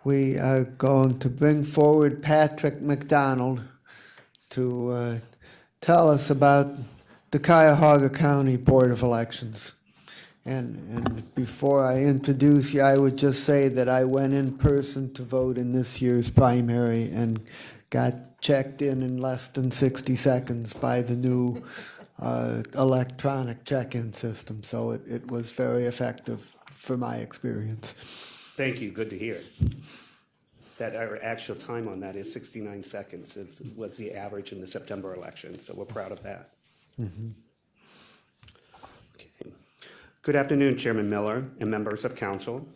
we are going to bring forward Patrick McDonald to tell us about the Cuyahoga County Board of Elections. And before I introduce you, I would just say that I went in person to vote in this year's primary and got checked in less than 60 seconds by the new electronic check-in system. So it was very effective for my experience. Thank you. Good to hear. That our actual time on that is 69 seconds. It was the average in the September election, so we're proud of that. Okay. Good afternoon, Chairman Miller and members of council.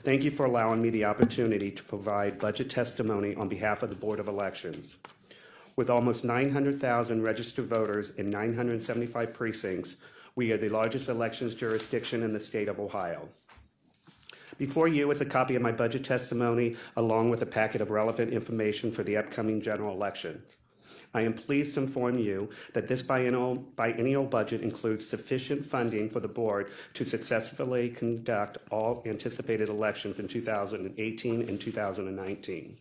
Thank you for allowing me the opportunity to provide budget testimony on behalf of the Board of Elections. With almost 900,000 registered voters in 975 precincts, we are the largest elections jurisdiction in the state of Ohio. Before you is a copy of my budget testimony, along with a packet of relevant information for the upcoming general election. I am pleased to inform you that this biennial budget includes sufficient funding for the board to successfully conduct all anticipated elections in 2018 and 2019.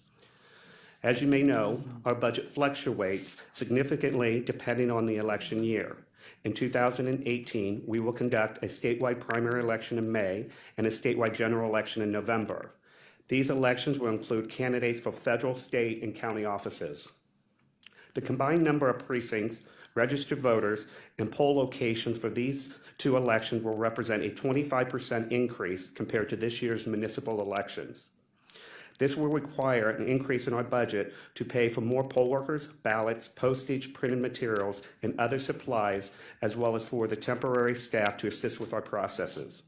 As you may know, our budget fluctuates significantly depending on the election year. In 2018, we will conduct a statewide primary election in May and a statewide general election in November. These elections will include candidates for federal, state, and county offices. The combined number of precincts, registered voters, and poll locations for these two elections will represent a 25% increase compared to this year's municipal elections. This will require an increase in our budget to pay for more poll workers, ballots, postage, printed materials, and other supplies, as well as for the temporary staff to assist with our processes.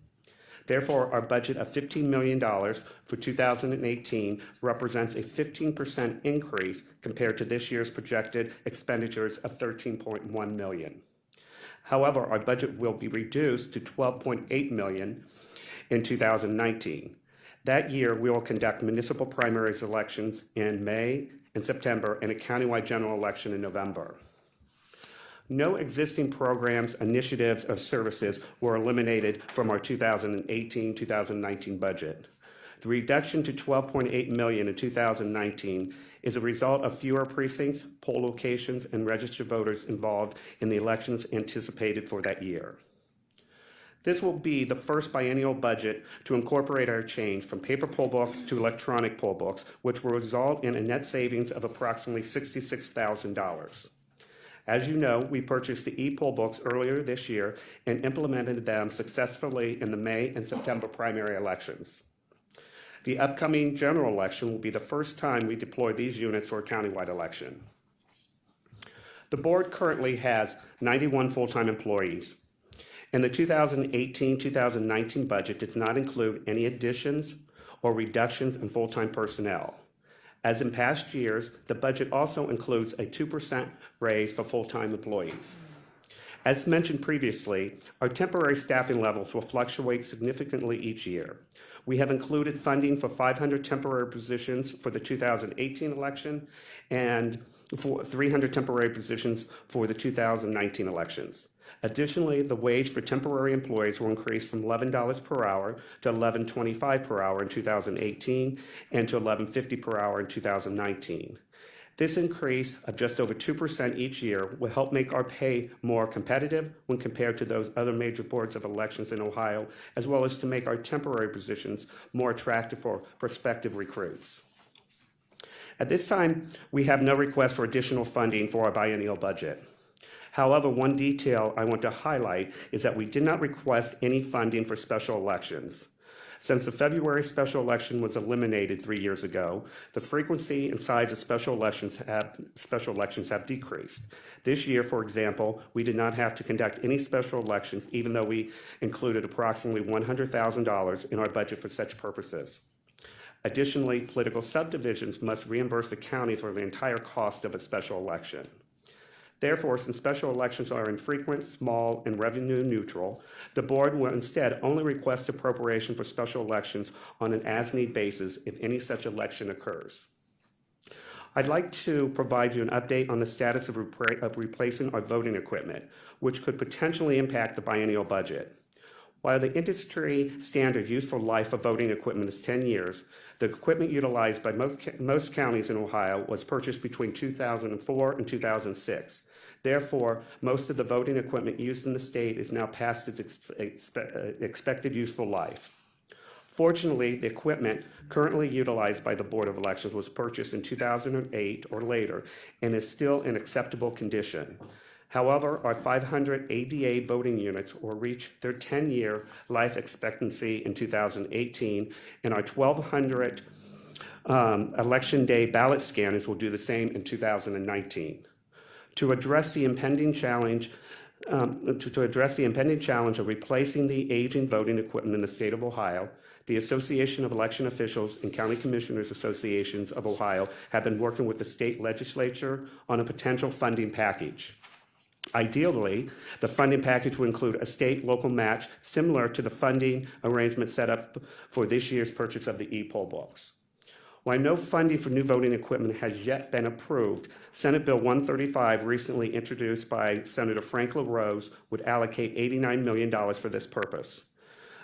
Therefore, our budget of $15 million for 2018 represents a 15% increase compared to this year's projected expenditures of $13.1 million. However, our budget will be reduced to $12.8 million in 2019. That year, we will conduct municipal primaries elections in May and September and a countywide general election in November. No existing programs, initiatives, or services were eliminated from our 2018-2019 budget. The reduction to $12.8 million in 2019 is a result of fewer precincts, poll locations, and registered voters involved in the elections anticipated for that year. This will be the first biennial budget to incorporate our change from paper poll books to electronic poll books, which will result in a net savings of approximately $66,000. As you know, we purchased the e-poll books earlier this year and implemented them successfully in the May and September primary elections. The upcoming general election will be the first time we deploy these units for a countywide election. The board currently has 91 full-time employees, and the 2018-2019 budget does not include any additions or reductions in full-time personnel. As in past years, the budget also includes a 2% raise for full-time employees. As mentioned previously, our temporary staffing levels will fluctuate significantly each year. We have included funding for 500 temporary positions for the 2018 election and for 300 temporary positions for the 2019 elections. Additionally, the wage for temporary employees will increase from $11 per hour to $11.25 per hour in 2018 and to $11.50 per hour in 2019. This increase of just over 2% each year will help make our pay more competitive when compared to those other major boards of elections in Ohio, as well as to make our temporary positions more attractive for prospective recruits. At this time, we have no request for additional funding for our biennial budget. However, one detail I want to highlight is that we did not request any funding for special elections. Since the February special election was eliminated 3 years ago, the frequency and size of special elections have decreased. This year, for example, we did not have to conduct any special elections, even though we included approximately $100,000 in our budget for such purposes. Additionally, political subdivisions must reimburse the county for the entire cost of a special election. Therefore, since special elections are infrequent, small, and revenue neutral, the board will instead only request appropriation for special elections on an as-need basis if any such election occurs. I'd like to provide you an update on the status of replacing our voting equipment, which could potentially impact the biennial budget. While the industry standard useful life of voting equipment is 10 years, the equipment utilized by most counties in Ohio was purchased between 2004 and 2006. Therefore, most of the voting equipment used in the state is now past its expected useful life. Fortunately, the equipment currently utilized by the Board of Elections was purchased in 2008 or later and is still in acceptable condition. However, our 500 ADA voting units will reach their 10-year life expectancy in 2018, and our 1,200 Election Day ballot scanners will do the same in 2019. To address the impending challenge of replacing the aging voting equipment in the state of Ohio, the Association of Election Officials and County Commissioners Associations of Ohio have been working with the state legislature on a potential funding package. Ideally, the funding package will include a state-local match similar to the funding arrangement set up for this year's purchase of the e-poll books. While no funding for new voting equipment has yet been approved, Senate Bill 135, recently introduced by Senator Frank LaRose, would allocate $89 million for this purpose.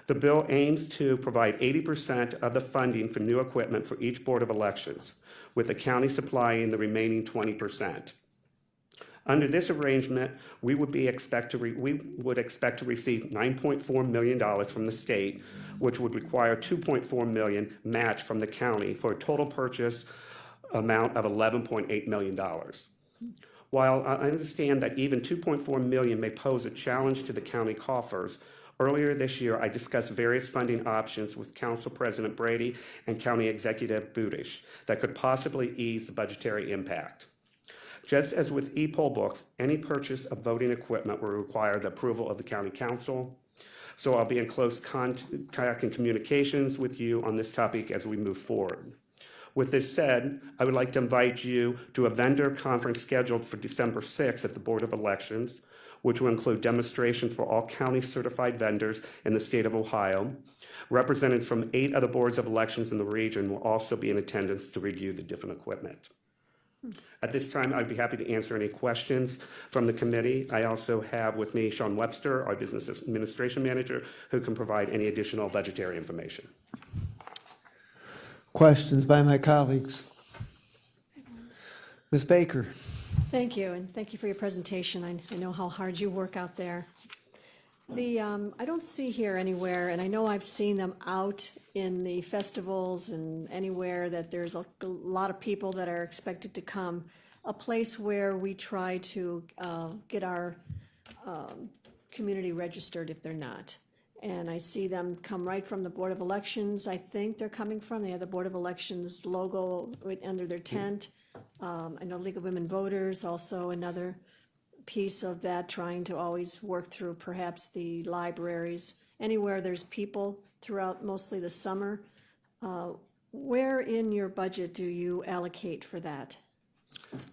The bill aims to provide 80% of the funding for new equipment for each Board of Elections, with the county supplying the remaining 20%. Under this arrangement, we would expect to receive $9.4 million from the state, which would require $2.4 million match from the county for a total purchase amount of $11.8 million. While I understand that even $2.4 million may pose a challenge to the county coffers, earlier this year I discussed various funding options with Council President Brady and County Executive Budish that could possibly ease the budgetary impact. Just as with e-poll books, any purchase of voting equipment will require the approval of the county council. So I'll be in close contact and communications with you on this topic as we move forward. With this said, I would like to invite you to a vendor conference scheduled for December 6th at the Board of Elections, which will include demonstration for all county certified vendors in the state of Ohio. Representatives from 8 other boards of elections in the region will also be in attendance to review the different equipment. At this time, I'd be happy to answer any questions from the committee. I also have with me Sean Webster, our Business Administration Manager, who can provide any additional budgetary information. Questions by my colleagues? Ms. Baker. Thank you, and thank you for your presentation. I know how hard you work out there. I don't see here anywhere, and I know I've seen them out in the festivals and anywhere that there's a lot of people that are expected to come, a place where we try to get our community registered if they're not. and I see them come right from the Board of Elections. I think they're coming from, they have the Board of Elections logo under their tent. I know League of Women Voters, also another piece of that, trying to always work through perhaps the libraries, anywhere there's people throughout mostly the summer. Where in your budget do you allocate for that?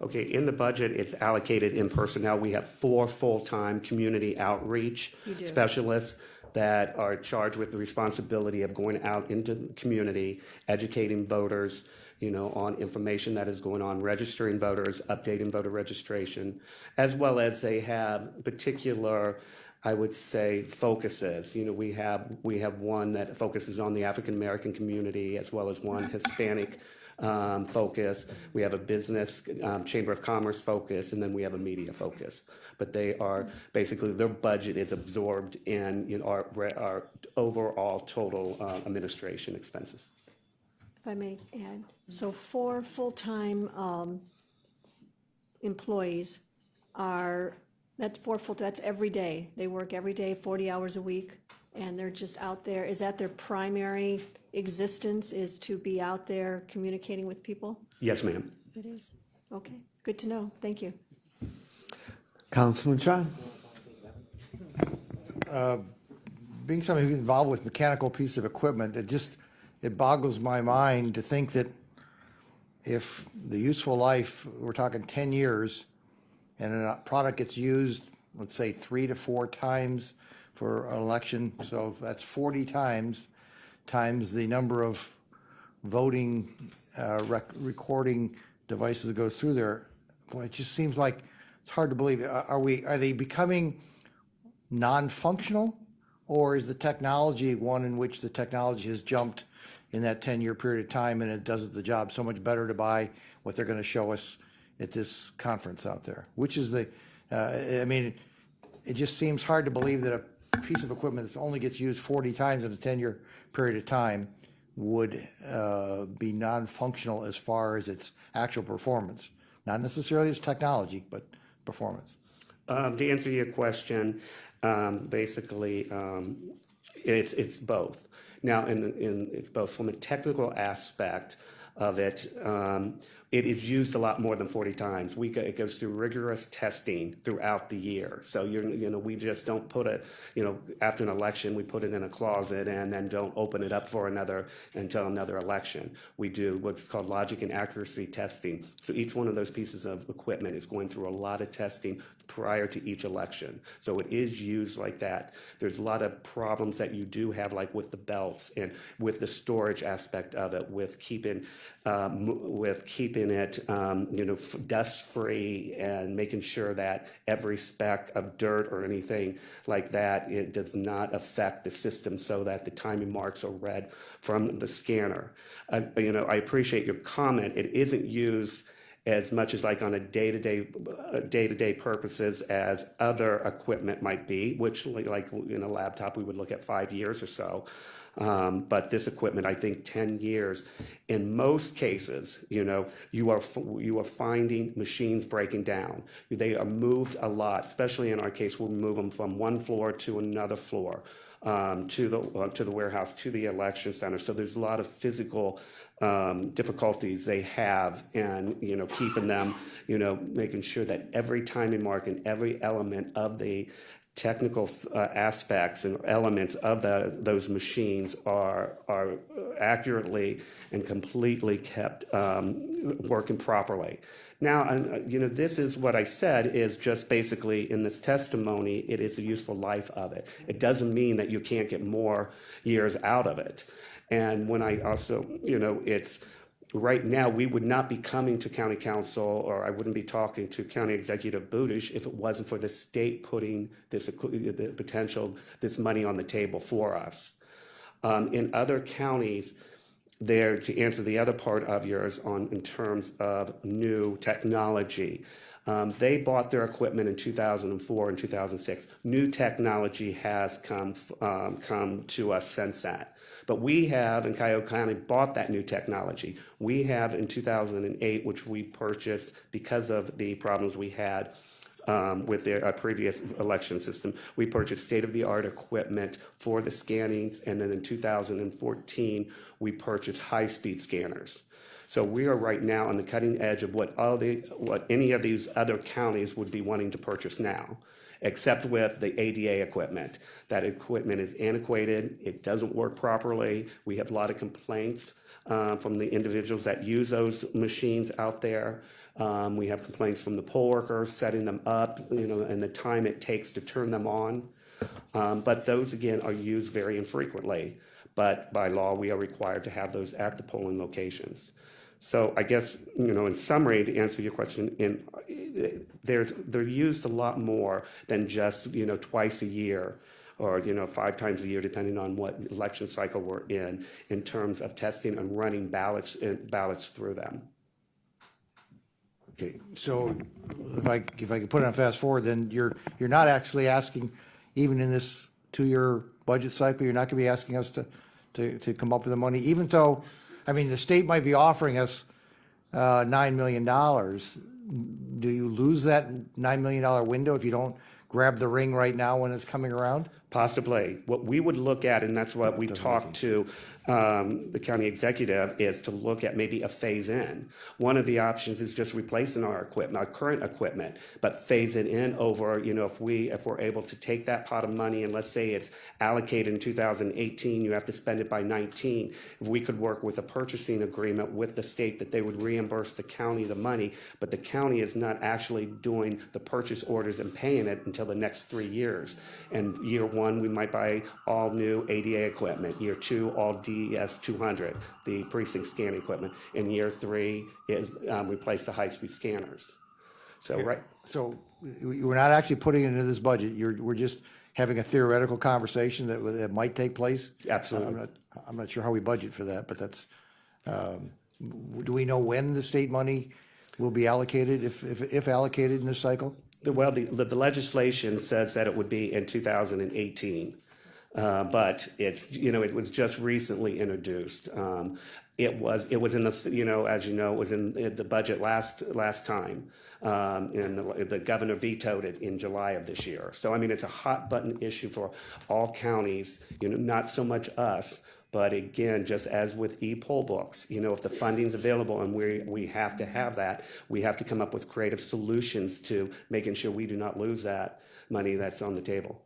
Okay, in the budget, it's allocated in personnel. We have 4 full-time community outreach specialists that are charged with the responsibility of going out into the community, educating voters, on information that is going on, registering voters, updating voter registration, as well as they have particular, I would say, focuses. We have one that focuses on the African American community, as well as one Hispanic focus. We have a business Chamber of Commerce focus, and then we have a media focus. But they are basically, their budget is absorbed in our overall total administration expenses. If I may add, so 4 full-time employees that's every day. They work every day, 40 hours a week, and they're just out there. Is that their primary existence, is to be out there communicating with people? Yes, ma'am. It is. Okay, good to know. Thank you. Councilman John? Being somebody who's involved with mechanical piece of equipment, it boggles my mind to think that if the useful life, we're talking 10 years, and a product gets used, let's say 3 to 4 times for an election, so if that's 40 times the number of voting recording devices that go through there, boy, it just seems like it's hard to believe. Are they becoming non-functional, or is the technology one in which the technology has jumped in that 10-year period of time, and it does the job so much better to buy what they're going to show us at this conference out there? Which is it just seems hard to believe that a piece of equipment that only gets used 40 times in a 10-year period of time would be non-functional as far as its actual performance. Not necessarily its technology, but performance. To answer your question, basically, it's both. Now, it's both from a technical aspect of it. It is used a lot more than 40 times. It goes through rigorous testing throughout the year. So we just don't put it, after an election, we put it in a closet and then don't open it up for until another election. We do what's called logic and accuracy testing. So each one of those pieces of equipment is going through a lot of testing prior to each election. So it is used like that. There's a lot of problems that you do have, like with the belts and with the storage aspect of it, with keeping it, dust free, and making sure that every speck of dirt or anything like that, it does not affect the system, so that the timing marks are read from the scanner. I appreciate your comment. It isn't used as much as like on a day-to-day purposes as other equipment might be, which like in a laptop, we would look at 5 years or so. But this equipment, I think 10 years. In most cases, you are finding machines breaking down. They are moved a lot, especially in our case, we'll move them from one floor to another floor, to the warehouse, to the election center. So there's a lot of physical difficulties they have, and keeping them, making sure that every timing mark and every element of the technical aspects and elements of those machines are accurately and completely kept working properly. Now, this is what I said is just basically in this testimony, it is the useful life of it. It doesn't mean that you can't get more years out of it. And when I also, it's right now, we would not be coming to county council, or I wouldn't be talking to County Executive Budish if it wasn't for the state putting this money on the table for us. In other counties, to answer the other part of yours in terms of new technology, they bought their equipment in 2004 and 2006. New technology has come to us since that. But we have, in Cuyahoga County, bought that new technology. We have, in 2008, which we purchased because of the problems we had with their previous election system. We purchased state-of-the-art equipment for the scannings, and then in 2014, we purchased high-speed scanners. So we are right now on the cutting edge of what any of these other counties would be wanting to purchase now, except with the ADA equipment. That equipment is antiquated, it doesn't work properly. We have a lot of complaints from the individuals that use those machines out there. We have complaints from the poll workers setting them up, and the time it takes to turn them on. But those, again, are used very infrequently. But by law, we are required to have those at the polling locations. So I guess, in summary, to answer your question, they're used a lot more than just, twice a year or, 5 times a year, depending on what election cycle we're in terms of testing and running ballots through them. Okay, so if I could put it on fast forward, then you're not actually asking, even in this 2-year budget cycle, you're not going to be asking us to come up with the money, even though, the state might be offering us $9 million. Do you lose that $9 million window if you don't grab the ring right now when it's coming around? Possibly. What we would look at, and that's what we talked to the county executive, is to look at maybe a phase in. One of the options is just replacing our equipment, our current equipment, but phase it in over, if we're able to take that pot of money and let's say it's allocated in 2018, you have to spend it by 19. If we could work with a purchasing agreement with the state that they would reimburse the county the money, but the county is not actually doing the purchase orders and paying it until the next 3 years. And year 1, we might buy all new ADA equipment. Year 2, all DES 200, the precinct scanning equipment. And year 3 is replace the high-speed scanners. So, right. So we're not actually putting it into this budget. We're just having a theoretical conversation that might take place? Absolutely. I'm not sure how we budget for that, but that's, do we know when the state money will be allocated, if allocated in this cycle? Well, the legislation says that it would be in 2018, but it was just recently introduced. It was in the, as you know, it was in the budget last time, and the governor vetoed it in July of this year. So it's a hot button issue for all counties. Not so much us. But again, just as with e-poll books, if the funding's available and we have to have that, we have to come up with creative solutions to making sure we do not lose that money that's on the table.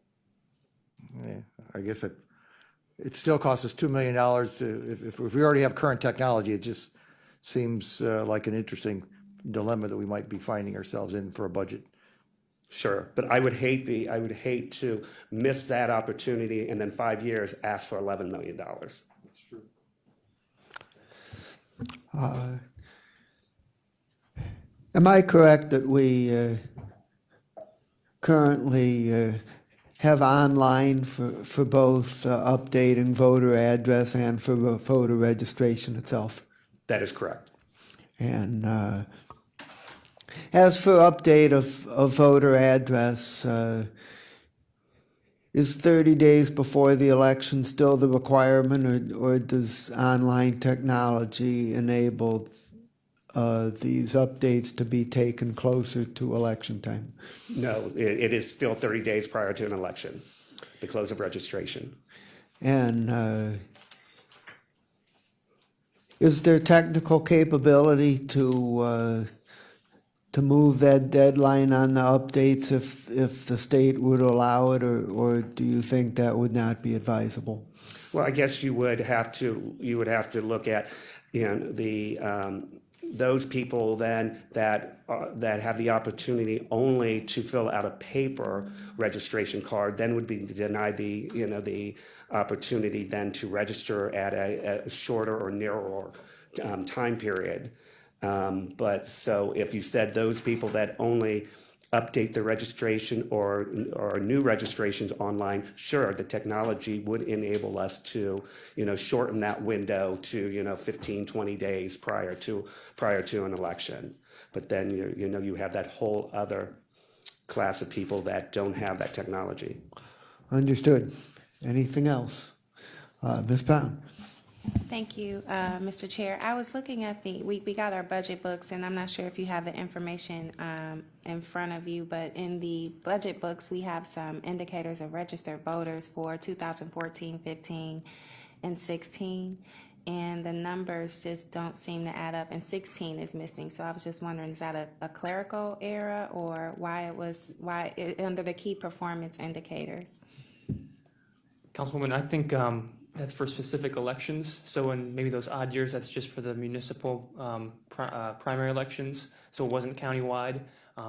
Yeah, I guess it still costs us $2 million if we already have current technology. It just seems like an interesting dilemma that we might be finding ourselves in for a budget. Sure, but I would hate to miss that opportunity and then 5 years ask for $11 million. That's true. Am I correct that we currently have online for both updating voter address and for voter registration itself? That is correct. And as for update of voter address, is 30 days before the election still the requirement, or does online technology enable these updates to be taken closer to election time? No, it is still 30 days prior to an election, the close of registration. And is there technical capability to move that deadline on the updates if the state would allow it, or do you think that would not be advisable? Well, I guess you would have to look at those people then that have the opportunity only to fill out a paper registration card, then would be denied the opportunity then to register at a shorter or narrower time period. But so if you said those people that only update their registration or new registrations online, sure, the technology would enable us to, shorten that window to, 15, 20 days prior to an election. But then, you have that whole other class of people that don't have that technology. Understood. Anything else? Ms. Pound? Thank you, Mr. Chair. I was looking at we got our budget books, and I'm not sure if you have the information in front of you, but in the budget books, we have some indicators of registered voters for 2014, 15, and 16. And the numbers just don't seem to add up, and 16 is missing. So I was just wondering, is that a clerical error, or under the key performance indicators? Councilwoman, I think that's for specific elections. So in maybe those odd years, that's just for the municipal primary elections. So it wasn't countywide.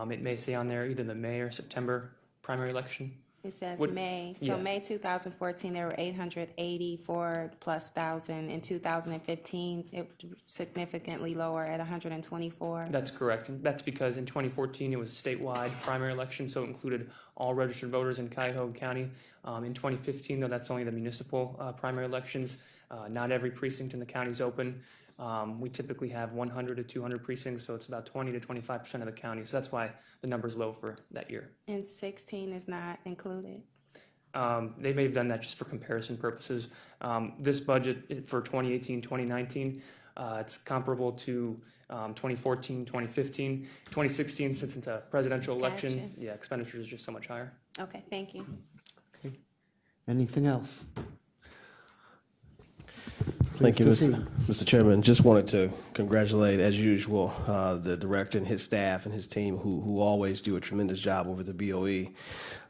It may say on there either the May or September primary election. It says May. So yeah. May 2014, there were 884 plus thousand. In 2015, it was significantly lower at 124. That's correct. And that's because in 2014, it was statewide primary election, so it included all registered voters in Cuyahoga County. In 2015, though, that's only the municipal primary elections. Not every precinct in the county is open. We typically have 100 to 200 precincts, so it's about 20 to 25% of the county. So that's why the number's low for that year. And 16 is not included. They may have done that just for comparison purposes. This budget for 2018, 2019, it's comparable to 2014, 2015. 2016, since it's a presidential election, Gotcha. yeah, expenditures are just so much higher. Okay, thank you. Anything else? Thank you, Please Mr. Chairman. Just wanted to congratulate, as usual, the director and his staff and his team who always do a tremendous job over the BOE.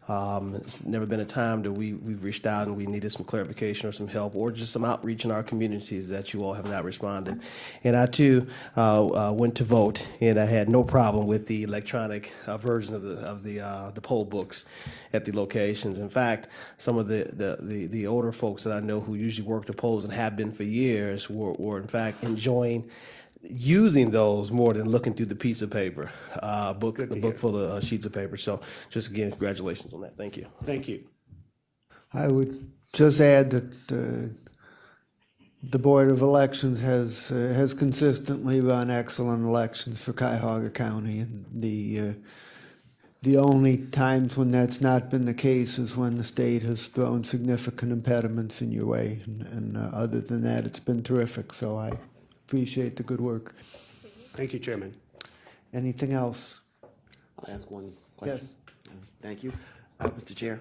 It's never been a time that we've reached out and we needed some clarification or some help or just some outreach in our communities that you all have not responded. And I too went to vote, and I had no problem with the electronic version of the poll books at the locations. In fact, some of the older folks that I know who usually work the polls and have been for years were in fact enjoying using those more than looking through the piece of paper, book full of sheets of paper. So just again, congratulations on that. Thank you. Thank you. I would just add that the Board of Elections has consistently run excellent elections for Cuyahoga County, and the only times when that's not been the case is when the state has thrown significant impediments in your way, and other than that, it's been terrific. So I appreciate the good work. Thank you, Chairman. Anything else? I'll ask one question. Thank you. Mr. Chair,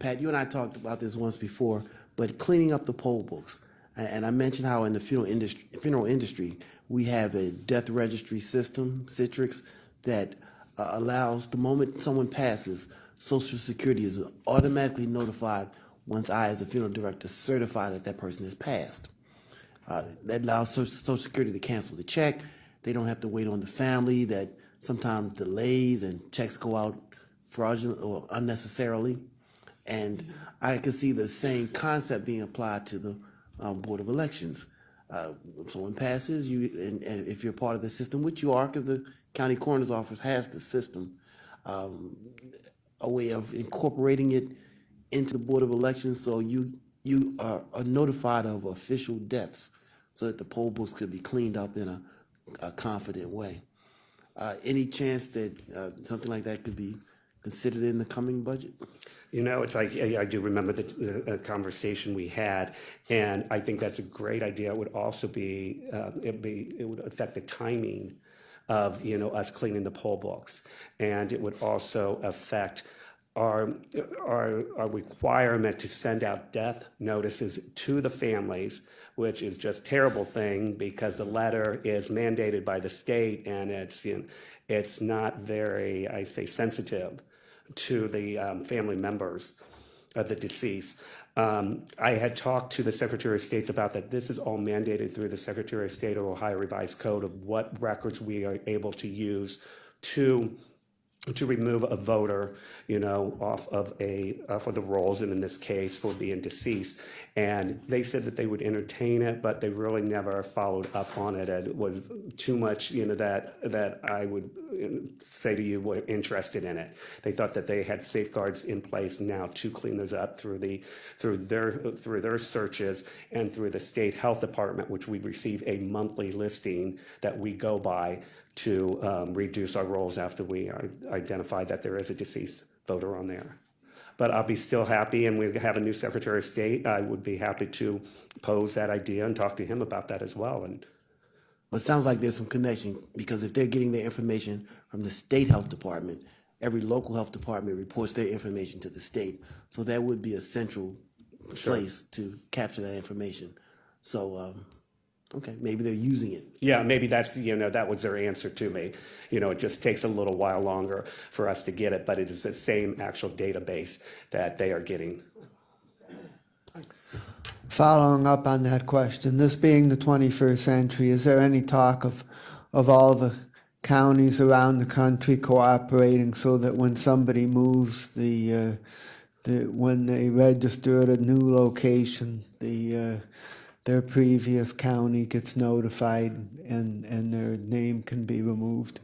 Pat, you and I talked about this once before, but cleaning up the poll books. And I mentioned how in the funeral industry, we have a death registry system, Citrix, that allows the moment someone passes, Social Security is automatically notified once I, as a funeral director, certify that that person has passed. That allows Social Security to cancel the check. They don't have to wait on the family that sometimes delays and checks go out fraudulent or unnecessarily. And I can see the same concept being applied to the Board of Elections. If someone passes, and if you're part of the system, which you are, because the county coroner's office has the system, a way of incorporating it into the Board of Elections, so you are notified of official deaths, so that the poll books could be cleaned up in a confident way. Any chance that something like that could be considered in the coming budget? You know, it's like, I do remember the conversation we had, and I think that's a great idea. It would also be, it would affect the timing of, us cleaning the poll books. And it would also affect our requirement to send out death notices to the families, which is just a terrible thing because the letter is mandated by the state, and it's not very, I say, sensitive to the family members of the deceased. I had talked to the Secretary of State about that. This is all mandated through the Secretary of State of Ohio Revised Code of what records we are able to use to remove a voter, off of the rolls, and in this case for being deceased. And they said that they would entertain it, but they really never followed up on it. And it was too much, that I would say to you were interested in it. They thought that they had safeguards in place now to clean those up through their searches and through the state health department, which we receive a monthly listing that we go by to reduce our rolls after we identify that there is a deceased voter on there. but I'll be still happy, and we have a new Secretary of State. I would be happy to pose that idea and talk to him about that as well. And Well, it sounds like there's some connection, because if they're getting their information from the state health department, every local health department reports their information to the state. So that would be a central place to capture that information. So, okay, maybe they're using it. yeah, maybe that's, that was their answer to me. It just takes a little while longer for us to get it, but it is the same actual database that they are getting. Following up on that question, this being the 21st century, is there any talk of all the counties around the country cooperating so that when somebody moves when they register at a new location, their previous county gets notified and their name can be removed?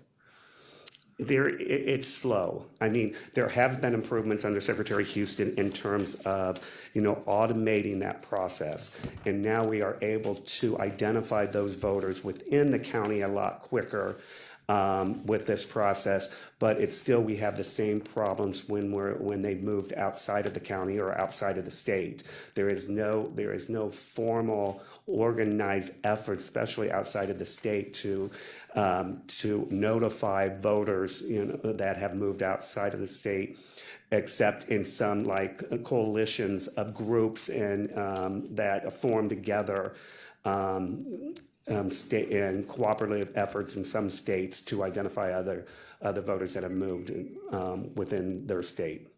It's slow. I mean, there have been improvements under Secretary Houston in terms of, automating that process. And now we are able to identify those voters within the county a lot quicker with this process. But it's still, we have the same problems when they've moved outside of the county or outside of the state. There is no formal organized effort, especially outside of the state, to notify voters that have moved outside of the state, except in some coalitions of groups and that form together state and cooperative efforts in some states to identify other voters that have moved within their state.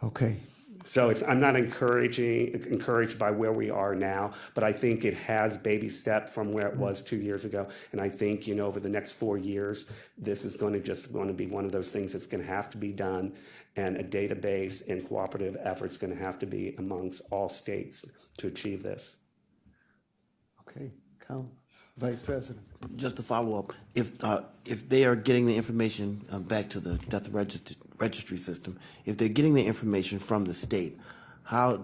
Okay. So I'm not encouraged by where we are now, but I think it has baby stepped from where it was 2 years ago. And I think, over the next 4 years, this is going to be one of those things that's going to have to be done. And a database and cooperative effort's going to have to be amongst all states to achieve this. Okay. Vice President. Just to follow up, if they are getting the information back to the death registry system, if they're getting the information from the state, how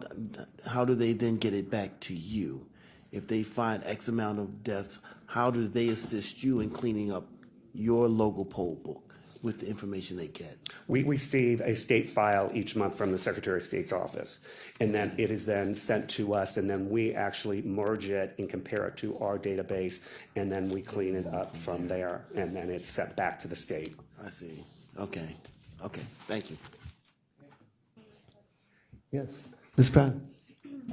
do they then get it back to you? If they find X amount of deaths, how do they assist you in cleaning up your local poll book with the information they get? We receive a state file each month from the Secretary of State's office, and then it is then sent to us, and then we actually merge it and compare it to our database, and then we clean it up from there, and then it's sent back to the state. I see. Okay. Thank you. Yes. Ms. Brown.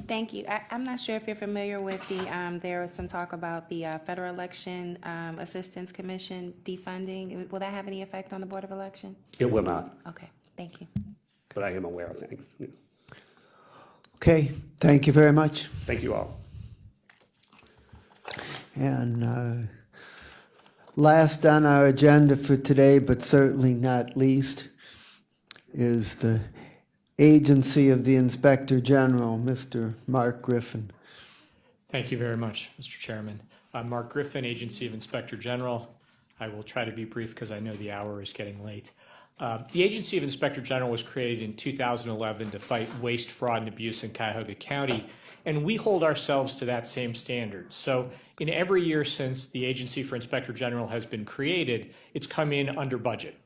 Thank you. I'm not sure if you're familiar with there was some talk about the Federal Election Assistance Commission defunding. Will that have any effect on the Board of Elections? It will not, Okay, thank you. but I am aware of things. Okay. Thank you very much. Thank you all. And last on our agenda for today, but certainly not least, is the Agency of the Inspector General, Mr. Mark Griffin. Thank you very much, Mr. Chairman. I'm Mark Griffin, Agency of Inspector General. I will try to be brief because I know the hour is getting late. The Agency of Inspector General was created in 2011 to fight waste, fraud, and abuse in Cuyahoga County, and we hold ourselves to that same standard. So in every year since the Agency for Inspector General has been created, it's come in under budget.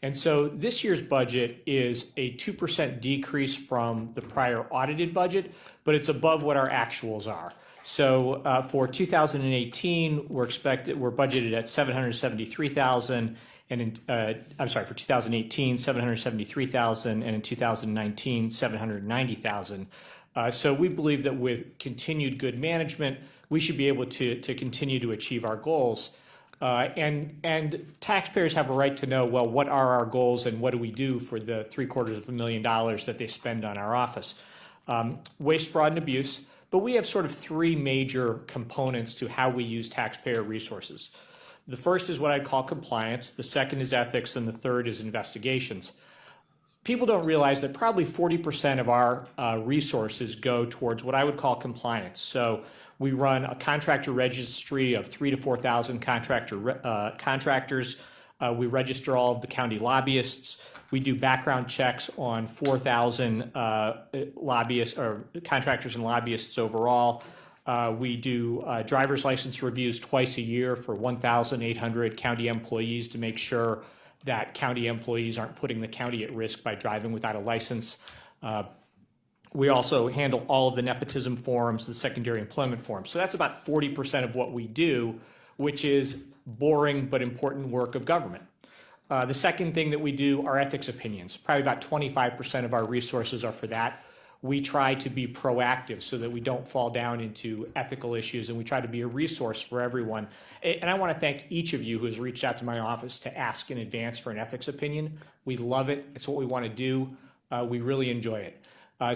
And so this year's budget is a 2% decrease from the prior audited budget, but it's above what our actuals are. So for 2018, we're budgeted at $773,000, and for 2018, $773,000, and in 2019, $790,000. So we believe that with continued good management, we should be able to continue to achieve our goals. And taxpayers have a right to know, well, what are our goals and what do we do for the $750,000 that they spend on our office? Waste, fraud, and abuse. But we have sort of three major components to how we use taxpayer resources. The first is what I'd call compliance. The second is ethics. And the third is investigations. People don't realize that probably 40% of our resources go towards what I would call compliance. So we run a contractor registry of 3,000 to 4,000 contractors. We register all of the county lobbyists. We do background checks on 4,000 lobbyists or contractors and lobbyists overall. We do driver's license reviews twice a year for 1,800 county employees to make sure that county employees aren't putting the county at risk by driving without a license. We also handle all of the nepotism forms, the secondary employment forms. So that's about 40% of what we do, which is boring but important work of government. The second thing that we do are ethics opinions. Probably about 25% of our resources are for that. We try to be proactive so that we don't fall down into ethical issues, and we try to be a resource for everyone. And I want to thank each of you who has reached out to my office to ask in advance for an ethics opinion. We love it. It's what we want to do. We really enjoy it.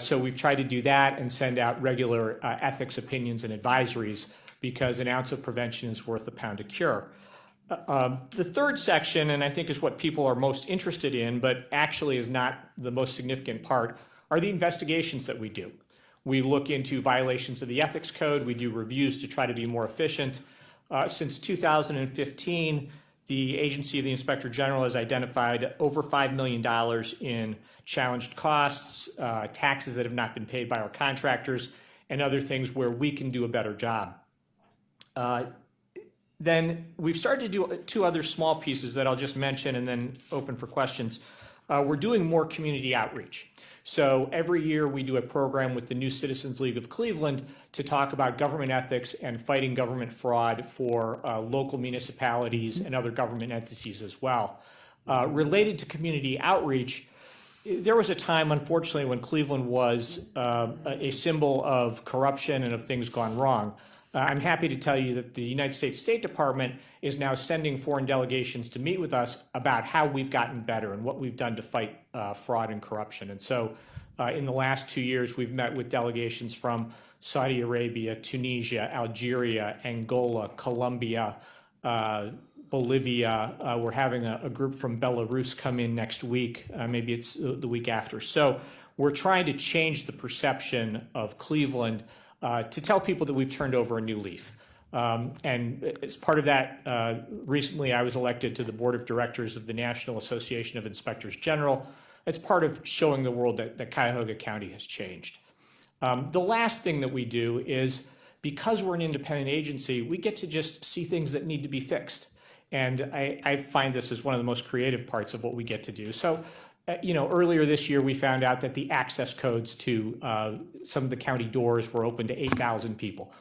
So we've tried to do that and send out regular ethics opinions and advisories, because an ounce of prevention is worth a pound of cure. The third section, and I think is what people are most interested in, but actually is not the most significant part, are the investigations that we do. We look into violations of the ethics code. We do reviews to try to be more efficient. Since 2015, the Agency of the Inspector General has identified over $5 million in challenged costs, taxes that have not been paid by our contractors, and other things where we can do a better job. Then we've started to do two other small pieces that I'll just mention and then open for questions. We're doing more community outreach. So every year we do a program with the New Citizens League of Cleveland to talk about government ethics and fighting government fraud for local municipalities and other government entities as well. Related to community outreach, there was a time, unfortunately, when Cleveland was a symbol of corruption and of things gone wrong. I'm happy to tell you that the United States State Department is now sending foreign delegations to meet with us about how we've gotten better and what we've done to fight fraud and corruption. And so in the last 2 years, we've met with delegations from Saudi Arabia, Tunisia, Algeria, Angola, Colombia, Bolivia. We're having a group from Belarus come in next week. Maybe it's the week after. So we're trying to change the perception of Cleveland to tell people that we've turned over a new leaf. And as part of that, recently I was elected to the board of directors of the National Association of Inspectors General. It's part of showing the world that Cuyahoga County has changed. The last thing that we do is, because we're an independent agency, we get to just see things that need to be fixed. And I find this as one of the most creative parts of what we get to do. So, earlier this year, we found out that the access codes to some of the county doors were open to 8,000 people.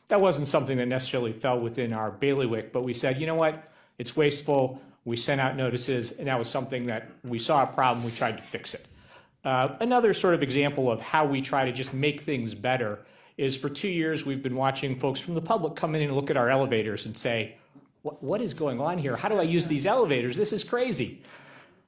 That wasn't something that necessarily fell within our bailiwick, but we said, you know what, it's wasteful. We sent out notices, and that was something that we saw a problem, we tried to fix it. Another sort of example of how we try to just make things better is, for 2 years, we've been watching folks from the public come in and look at our elevators and say, what is going on here? How do I use these elevators? This is crazy.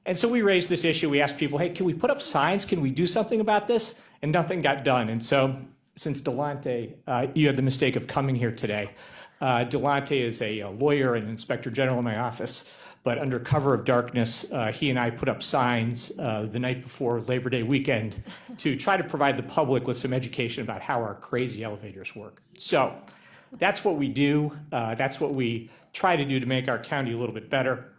And so we raised this issue. We asked people, hey, can we put up signs? Can we do something about this? And nothing got done. And so, since Delonte, you had the mistake of coming here today. Delonte is a lawyer and inspector general in my office, but under cover of darkness, he and I put up signs the night before Labor Day weekend to try to provide the public with some education about how our crazy elevators work. So that's what we do. That's what we try to do to make our county a little bit better.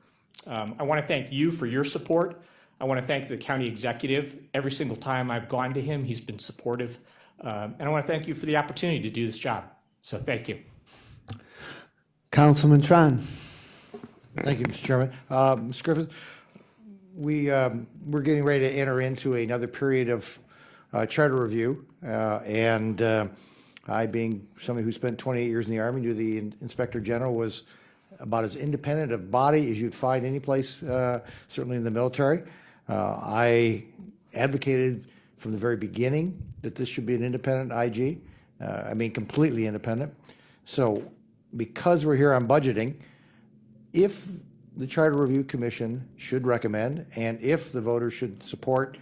I want to thank you for your support. I want to thank the county executive. Every single time I've gone to him, he's been supportive. And I want to thank you for the opportunity to do this job. So thank you. Councilman Tran. Thank you, Mr. Chairman. Ms. Griffin, we're getting ready to enter into another period of charter review. I, being somebody who spent 28 years in the Army, knew the Inspector General was about as independent a body as you'd find any place, certainly in the military. I advocated from the very beginning that this should be an independent IG. Completely independent. So because we're here on budgeting, if the Charter Review Commission should recommend, and if the voters should support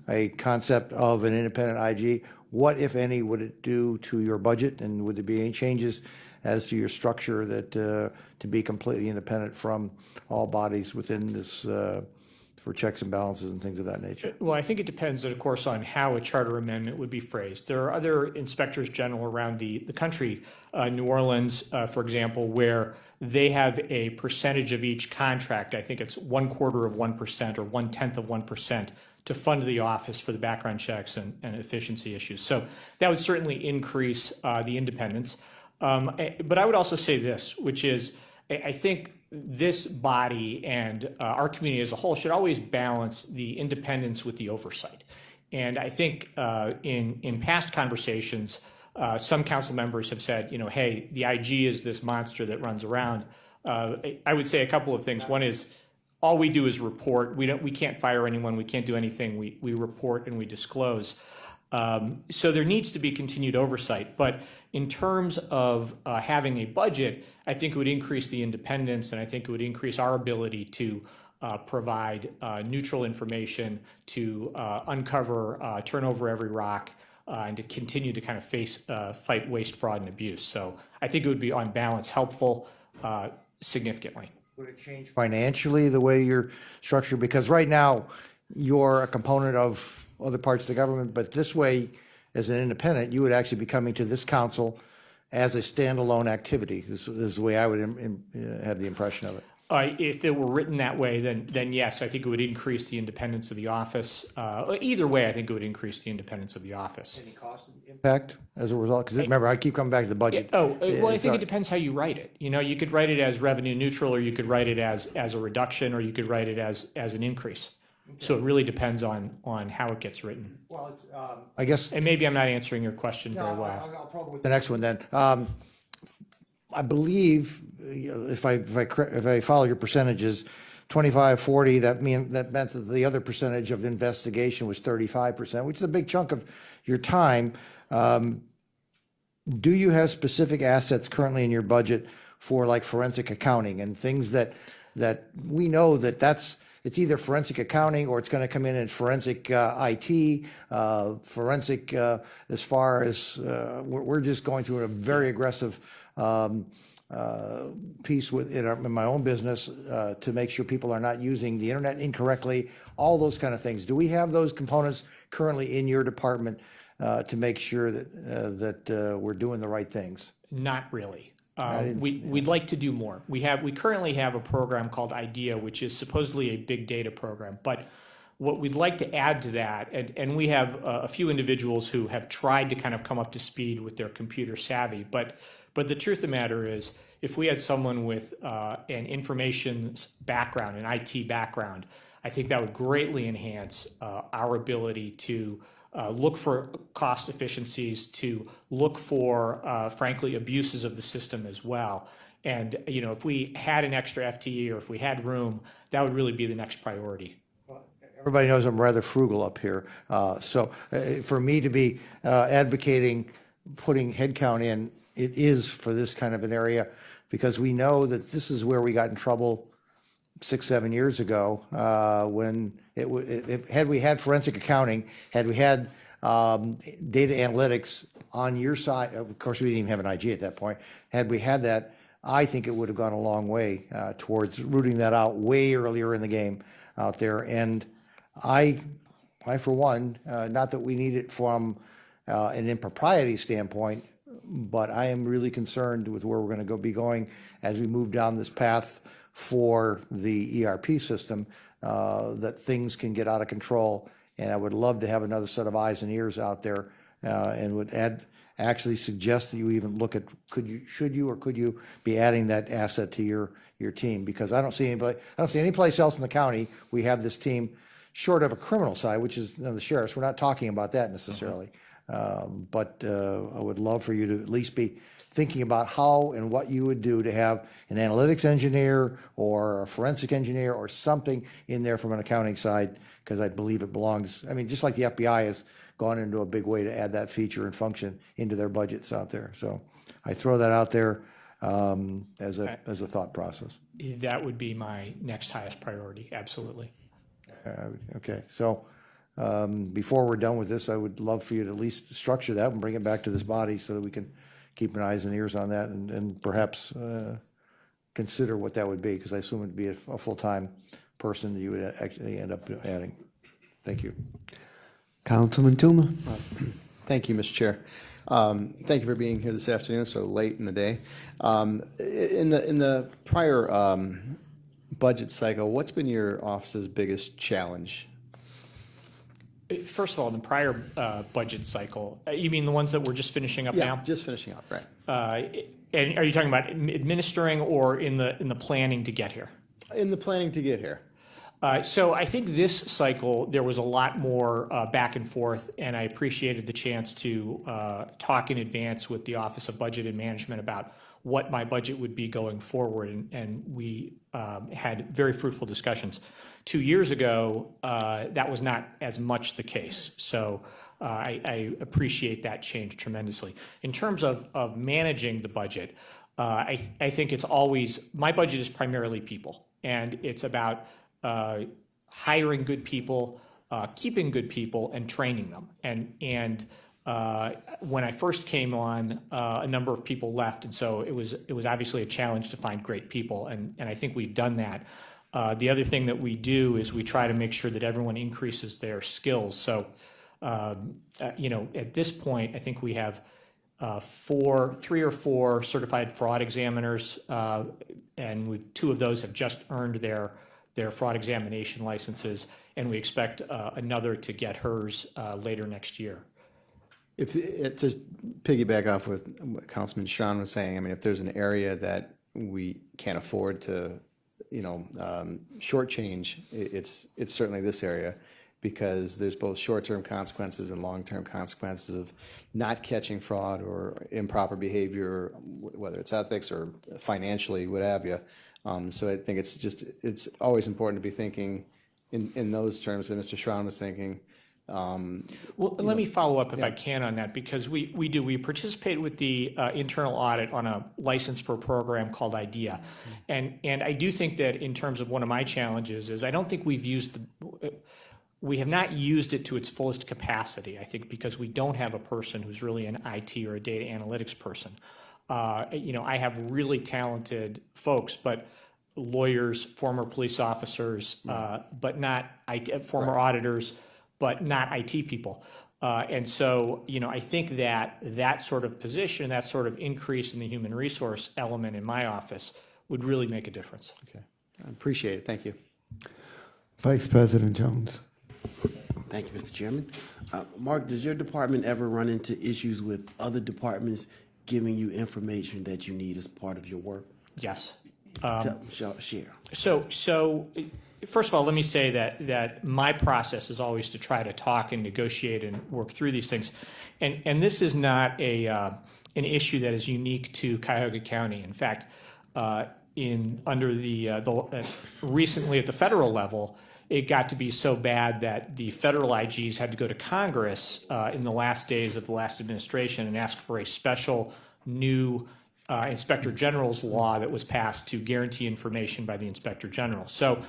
a concept of an independent IG, what, if any, would it do to your budget? And would there be any changes as to your structure that to be completely independent from all bodies within this for checks and balances and things of that nature? Well, I think it depends, of course, on how a charter amendment would be phrased. There are other inspectors general around the country, New Orleans, for example, where they have a percentage of each contract. I think it's 0.25% or 0.1% to fund the office for the background checks and efficiency issues. So that would certainly increase the independence. But I would also say this, which is, I think this body and our community as a whole should always balance the independence with the oversight. And I think in past conversations, some council members have said, hey, the IG is this monster that runs around. I would say a couple of things. One is all we do is report. We can't fire anyone. We can't do anything. We report and we disclose. So there needs to be continued oversight. But in terms of having a budget, I think it would increase the independence, and I think it would increase our ability to provide neutral information, to uncover, turn over every rock, and to continue to kind of fight waste, fraud, and abuse. So I think it would be, on balance, helpful significantly. Would it change financially the way you're structured? Because right now, you're a component of other parts of the government, but this way, as an independent, you would actually be coming to this council as a standalone activity. This is the way I would have the impression of it. If it were written that way, then yes, I think it would increase the independence of the office. Either way, I think it would increase the independence of the office. Any cost impact as a result? Because remember, I keep coming back to the budget. Well, I think it depends how you write it. You could write it as revenue neutral, or you could write it as a reduction, or you could write it as an increase. Okay. So it really depends on how it gets written. Well, it's, I guess. And maybe I'm not answering your question very well. I'll probably with the next one then. I believe if I follow your percentages, 25, 40, that meant that the other percentage of investigation was 35%, which is a big chunk of your time. Do you have specific assets currently in your budget for like forensic accounting and things that we know it's either forensic accounting or it's going to come in forensic IT, forensic as far as we're just going through a very aggressive piece in my own business to make sure people are not using the internet incorrectly, all those kind of things. Do we have those components currently in your department to make sure that we're doing the right things? Not really. We'd like to do more. We currently have a program called IDEA, which is supposedly a big data program. But what we'd like to add to that, and we have a few individuals who have tried to kind of come up to speed with their computer savvy. But the truth of the matter is, if we had someone with an information background, an IT background, I think that would greatly enhance our ability to look for cost efficiencies, to look for, frankly, abuses of the system as well. And, if we had an extra FTE or if we had room, that would really be the next priority. Everybody knows I'm rather frugal up here. So for me to be advocating putting headcount in, it is for this kind of an area, because we know that this is where we got in trouble 6-7 years ago when had we had forensic accounting, had we had data analytics on your side, of course we didn't even have an IG at that point, had we had that, I think it would have gone a long way towards rooting that out way earlier in the game out there. And I for one, not that we need it from an impropriety standpoint, but I am really concerned with where we're going to be going as we move down this path for the ERP system, that things can get out of control. And I would love to have another set of eyes and ears out there, and would actually suggest that you even look at should you be adding that asset to your team, because I don't see any place else in the county we have this team, short of a criminal side, which is the sheriffs. We're not talking about that necessarily. But I would love for you to at least be thinking about how and what you would do to have an analytics engineer or a forensic engineer or something in there from an accounting side, because I believe it belongs. I mean, just like the FBI has gone into a big way to add that feature and function into their budgets out there. So I throw that out there as a thought process. That would be my next highest priority, absolutely. Okay, so before we're done with this, I would love for you to at least structure that and bring it back to this body so that we can keep an eyes and ears on that, and perhaps consider what that would be, because I assume it'd be a full-time person that you would actually end up adding. Thank you. Councilman Tuma. Thank you, Mr. Chair. Thank you for being here this afternoon, so late in the day. In the prior budget cycle, what's been your office's biggest challenge? First of all, in the prior budget cycle, you mean the ones that we're just finishing up now? Yeah, just finishing up, right. And are you talking about administering or in the planning to get here? In the planning to get here. So I think this cycle, there was a lot more back and forth, and I appreciated the chance to talk in advance with the Office of Budget and Management about what my budget would be going forward, and we had very fruitful discussions. 2 years ago, that was not as much the case, so I appreciate that change tremendously. In terms of managing the budget, I think it's always, my budget is primarily people, and it's about hiring good people, keeping good people, and training them. And when I first came on, a number of people left, and so it was obviously a challenge to find great people, and I think we've done that. The other thing that we do is we try to make sure that everyone increases their skills. So, at this point, I think we have 3 or 4 certified fraud examiners, and with 2 of those have just earned their fraud examination licenses, and we expect another to get hers later next year. If to piggyback off what Councilman Sean was saying, I mean, if there's an area that we can't afford to, shortchange, it's certainly this area, because there's both short-term consequences and long-term consequences of not catching fraud or improper behavior, whether it's ethics or financially, what have you. So I think it's always important to be thinking in those terms that Mr. Schraun was thinking. Well, let me follow up if I can on that, because we participate with the internal audit on a license for a program called IDEA. And I do think that in terms of one of my challenges is I don't think we have not used it to its fullest capacity, I think, because we don't have a person who's really an IT or a data analytics person. I have really talented folks, but lawyers, former police officers, but not former auditors, but not IT people. And so, I think that sort of position, that sort of increase in the human resource element in my office would really make a difference. Okay, I appreciate it. Thank you. Vice President Jones. Thank you, Mr. Chairman. Mark, does your department ever run into issues with other departments giving you information that you need as part of your work? Yes. Share. So first of all, let me say that my process is always to try to talk and negotiate and work through these things, and this is not an issue that is unique to Cuyahoga County. In fact, recently at the federal level, it got to be so bad that the federal IGs had to go to Congress in the last days of the last administration and ask for a special new Inspector General's law that was passed to guarantee information by the Inspector General. So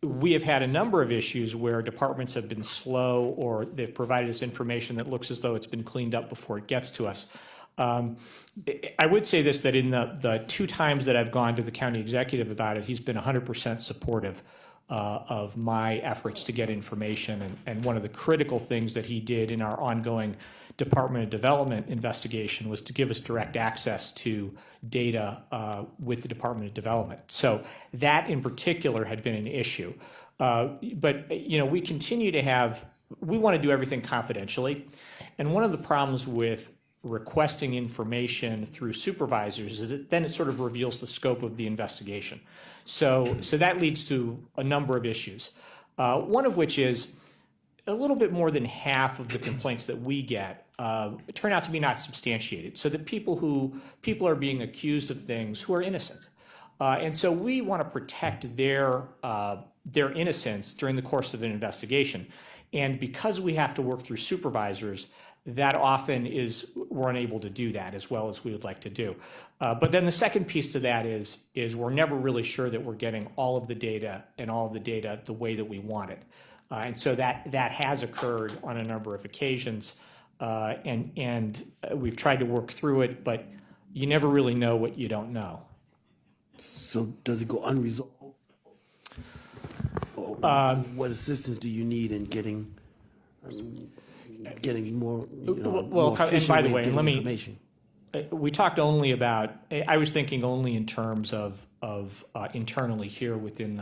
we have had a number of issues where departments have been slow, or they've provided us information that looks as though it's been cleaned up before it gets to us. I would say this, that in the 2 times that I've gone to the county executive about it, he's been 100% supportive of my efforts to get information. And one of the critical things that he did in our ongoing Department of Development investigation was to give us direct access to data with the Department of Development. So that in particular had been an issue. But we continue to we want to do everything confidentially. And one of the problems with requesting information through supervisors is that then it sort of reveals the scope of the investigation. So that leads to a number of issues. One of which is a little bit more than half of the complaints that we get turn out to be not substantiated, so that people are being accused of things who are innocent. And so we want to protect their innocence during the course of an investigation. And because we have to work through supervisors, that often we're unable to do that as well as we would like to do. But then the second piece to that is we're never really sure that we're getting all of the data the way that we want it. And so that has occurred on a number of occasions. And we've tried to work through it, but you never really know what you don't know. So does it go unresolved? What assistance do you need in getting more, more and by the way, getting let me, information? we talked only about, I was thinking only in terms of internally here within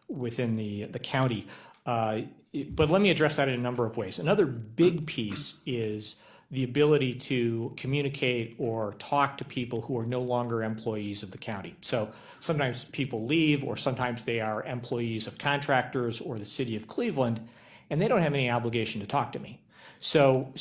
the county. But let me address that in a number of ways. Another big piece is the ability to communicate or talk to people who are no longer employees of the county. So sometimes people leave, or sometimes they are employees of contractors or the city of Cleveland, and they don't have any obligation to talk to me. So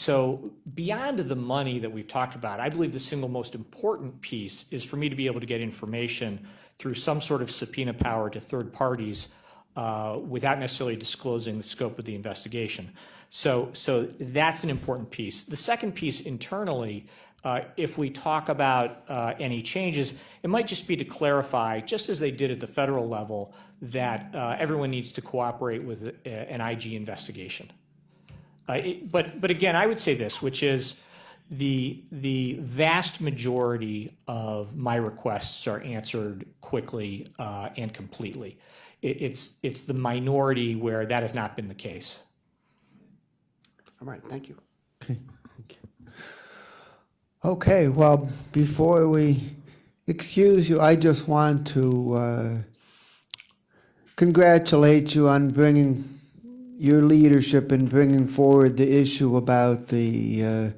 beyond the money that we've talked about, I believe the single most important piece is for me to be able to get information through some sort of subpoena power to third parties without necessarily disclosing the scope of the investigation. So that's an important piece. The second piece internally, if we talk about any changes, it might just be to clarify, just as they did at the federal level, that everyone needs to cooperate with an IG investigation. But again, I would say this, which is the vast majority of my requests are answered quickly and completely. It's the minority where that has not been the case. All right, thank you. Okay, well, before we excuse you, I just want to congratulate you on bringing your leadership in bringing forward the issue about the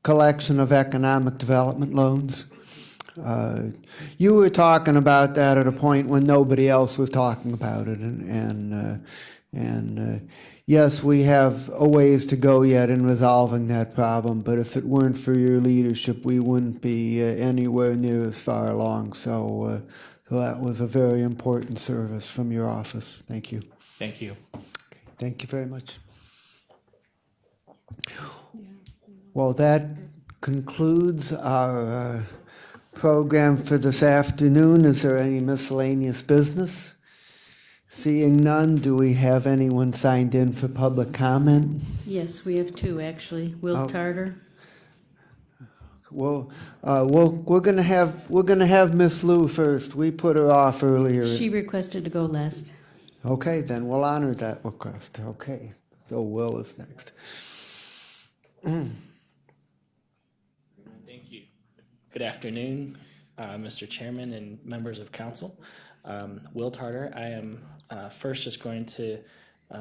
collection of economic development loans. You were talking about that at a point when nobody else was talking about it, and yes, we have a ways to go yet in resolving that problem, but if it weren't for your leadership, we wouldn't be anywhere near as far along. So that was a very important service from your office. Thank you. Thank you. Thank you very much. Well, that concludes our program for this afternoon. Is there any miscellaneous business? Seeing none, do we have anyone signed in for public comment? Yes, we have two, actually. Will Tarter. Well, we're gonna have Miss Lou first. We put her off earlier. She requested to go last. Okay, then we'll honor that request. Okay, so Will is next. Thank you. Good afternoon, Mr. Chairman and members of council. Will Tarter. I am first just going to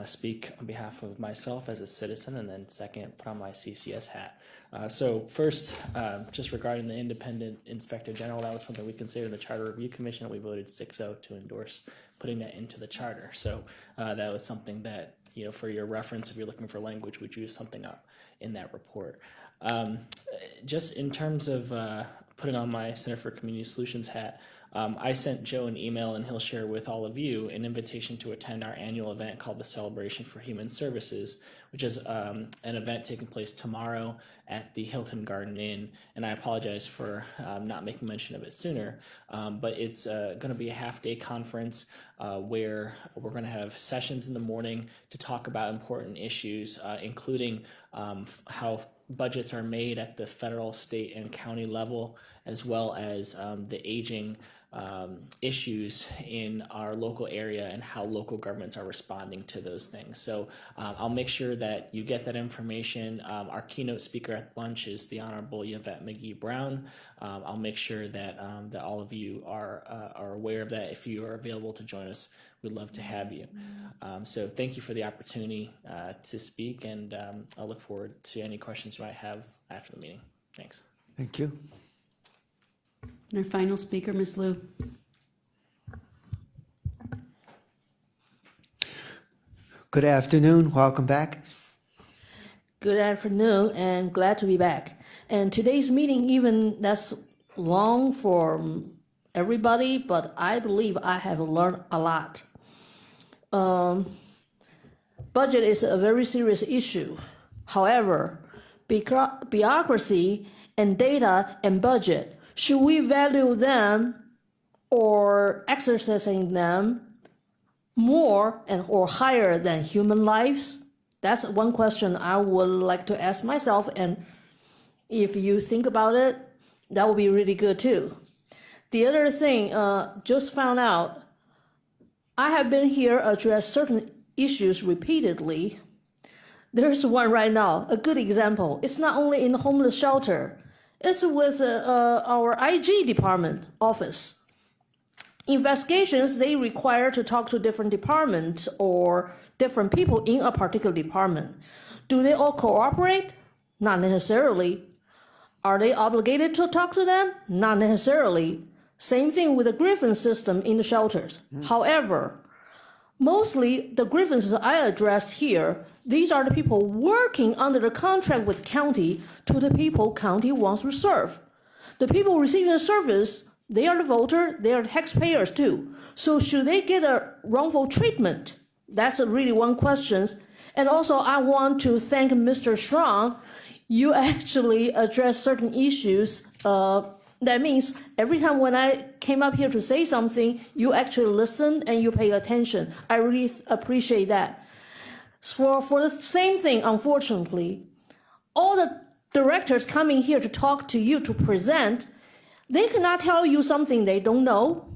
speak on behalf of myself as a citizen, and then second, put on my CCS hat. So first, just regarding the independent inspector general, that was something we considered in the Charter Review Commission. We voted 6-0 to endorse putting that into the charter. So that was something that, you know, for your reference, if you're looking for language, we drew something up in that report. Just in terms of putting on my Center for Community Solutions hat, I sent Joe an email, and he'll share with all of you an invitation to attend our annual event called the Celebration for Human Services, which is an event taking place tomorrow at the Hilton Garden Inn. And I apologize for not making mention of it sooner, but it's going to be a half-day conference where we're going to have sessions in the morning to talk about important issues, including how budgets are made at the federal, state, and county level, as well as the aging issues in our local area and how local governments are responding to those things. So I'll make sure that you get that information. Our keynote speaker at lunch is the Honorable Yvette McGee Brown. I'll make sure that that all of you are aware of that. If you are available to join us, we'd love to have you. So thank you for the opportunity to speak, and I'll look forward to any questions you might have after the meeting. Thanks. Thank you. And our final speaker, Ms. Lou. Good afternoon. Welcome back. Good afternoon, and glad to be back. And today's meeting, even that's long for everybody, but I believe I have learned a lot. Budget is a very serious issue. However, bureaucracy and data and budget, should we value them or exercising them more and or higher than human lives? That's one question I would like to ask myself, and if you think about it, that would be really good too. The other thing, just found out, I have been here address certain issues repeatedly. There's one right now, a good example. It's not only in the homeless shelter, it's with our IG department office. Investigations, they require to talk to different departments or different people in a particular department. Do they all cooperate, Not necessarily. Are they obligated to talk to them? Not necessarily. Same thing with the grievance system in the shelters. However, mostly the grievances I addressed here, these are the people working under the contract with county to the people county wants to serve. The people receiving the service, they are the voter, they are taxpayers too. So should they get a wrongful treatment? That's really one question. And also I want to thank Mr. Strong. You actually address certain issues. That means every time when I came up here to say something, you actually listen and you pay attention. I really appreciate that. For the same thing, unfortunately, all the directors coming here to talk to you, to present, they cannot tell you something they don't know.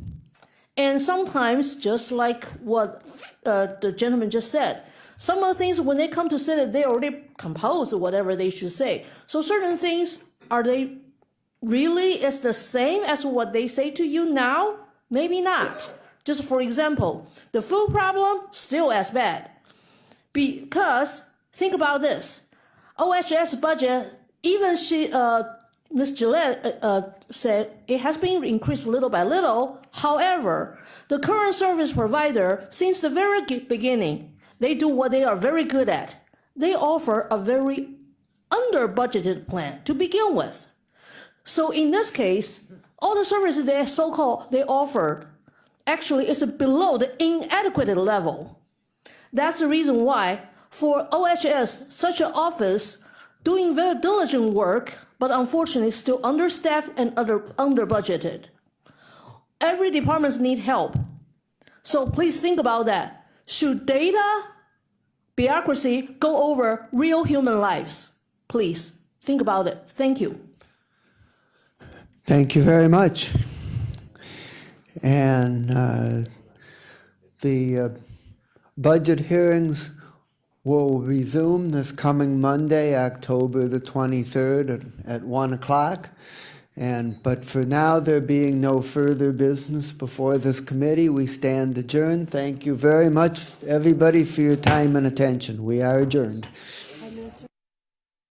And sometimes, just like what the gentleman just said, some of the things, when they come to say it, they already composed whatever they should say. So certain things, are they really is the same as what they say to you now? Maybe not. Just for example, the food problem, still as bad. Because, think about this, OHS budget, even Ms. Gillette said it has been increased little by little. However, the current service provider, since the very beginning, they do what they are very good at. They offer a very under-budgeted plan to begin with. So in this case, all the services they so-called they offer actually is below the inadequate level. That's the reason why for OHS, such an office doing very diligent work, but unfortunately still understaffed and under-budgeted. Every department needs help. So please think about that. Should data, bureaucracy go over real human lives? Please think about it. Thank you. Thank you very much. And the budget hearings will resume this coming Monday, October the 23rd at 1 o'clock. But for now, there being no further business before this committee, we stand adjourned. Thank you very much, everybody, for your time and attention. We are adjourned.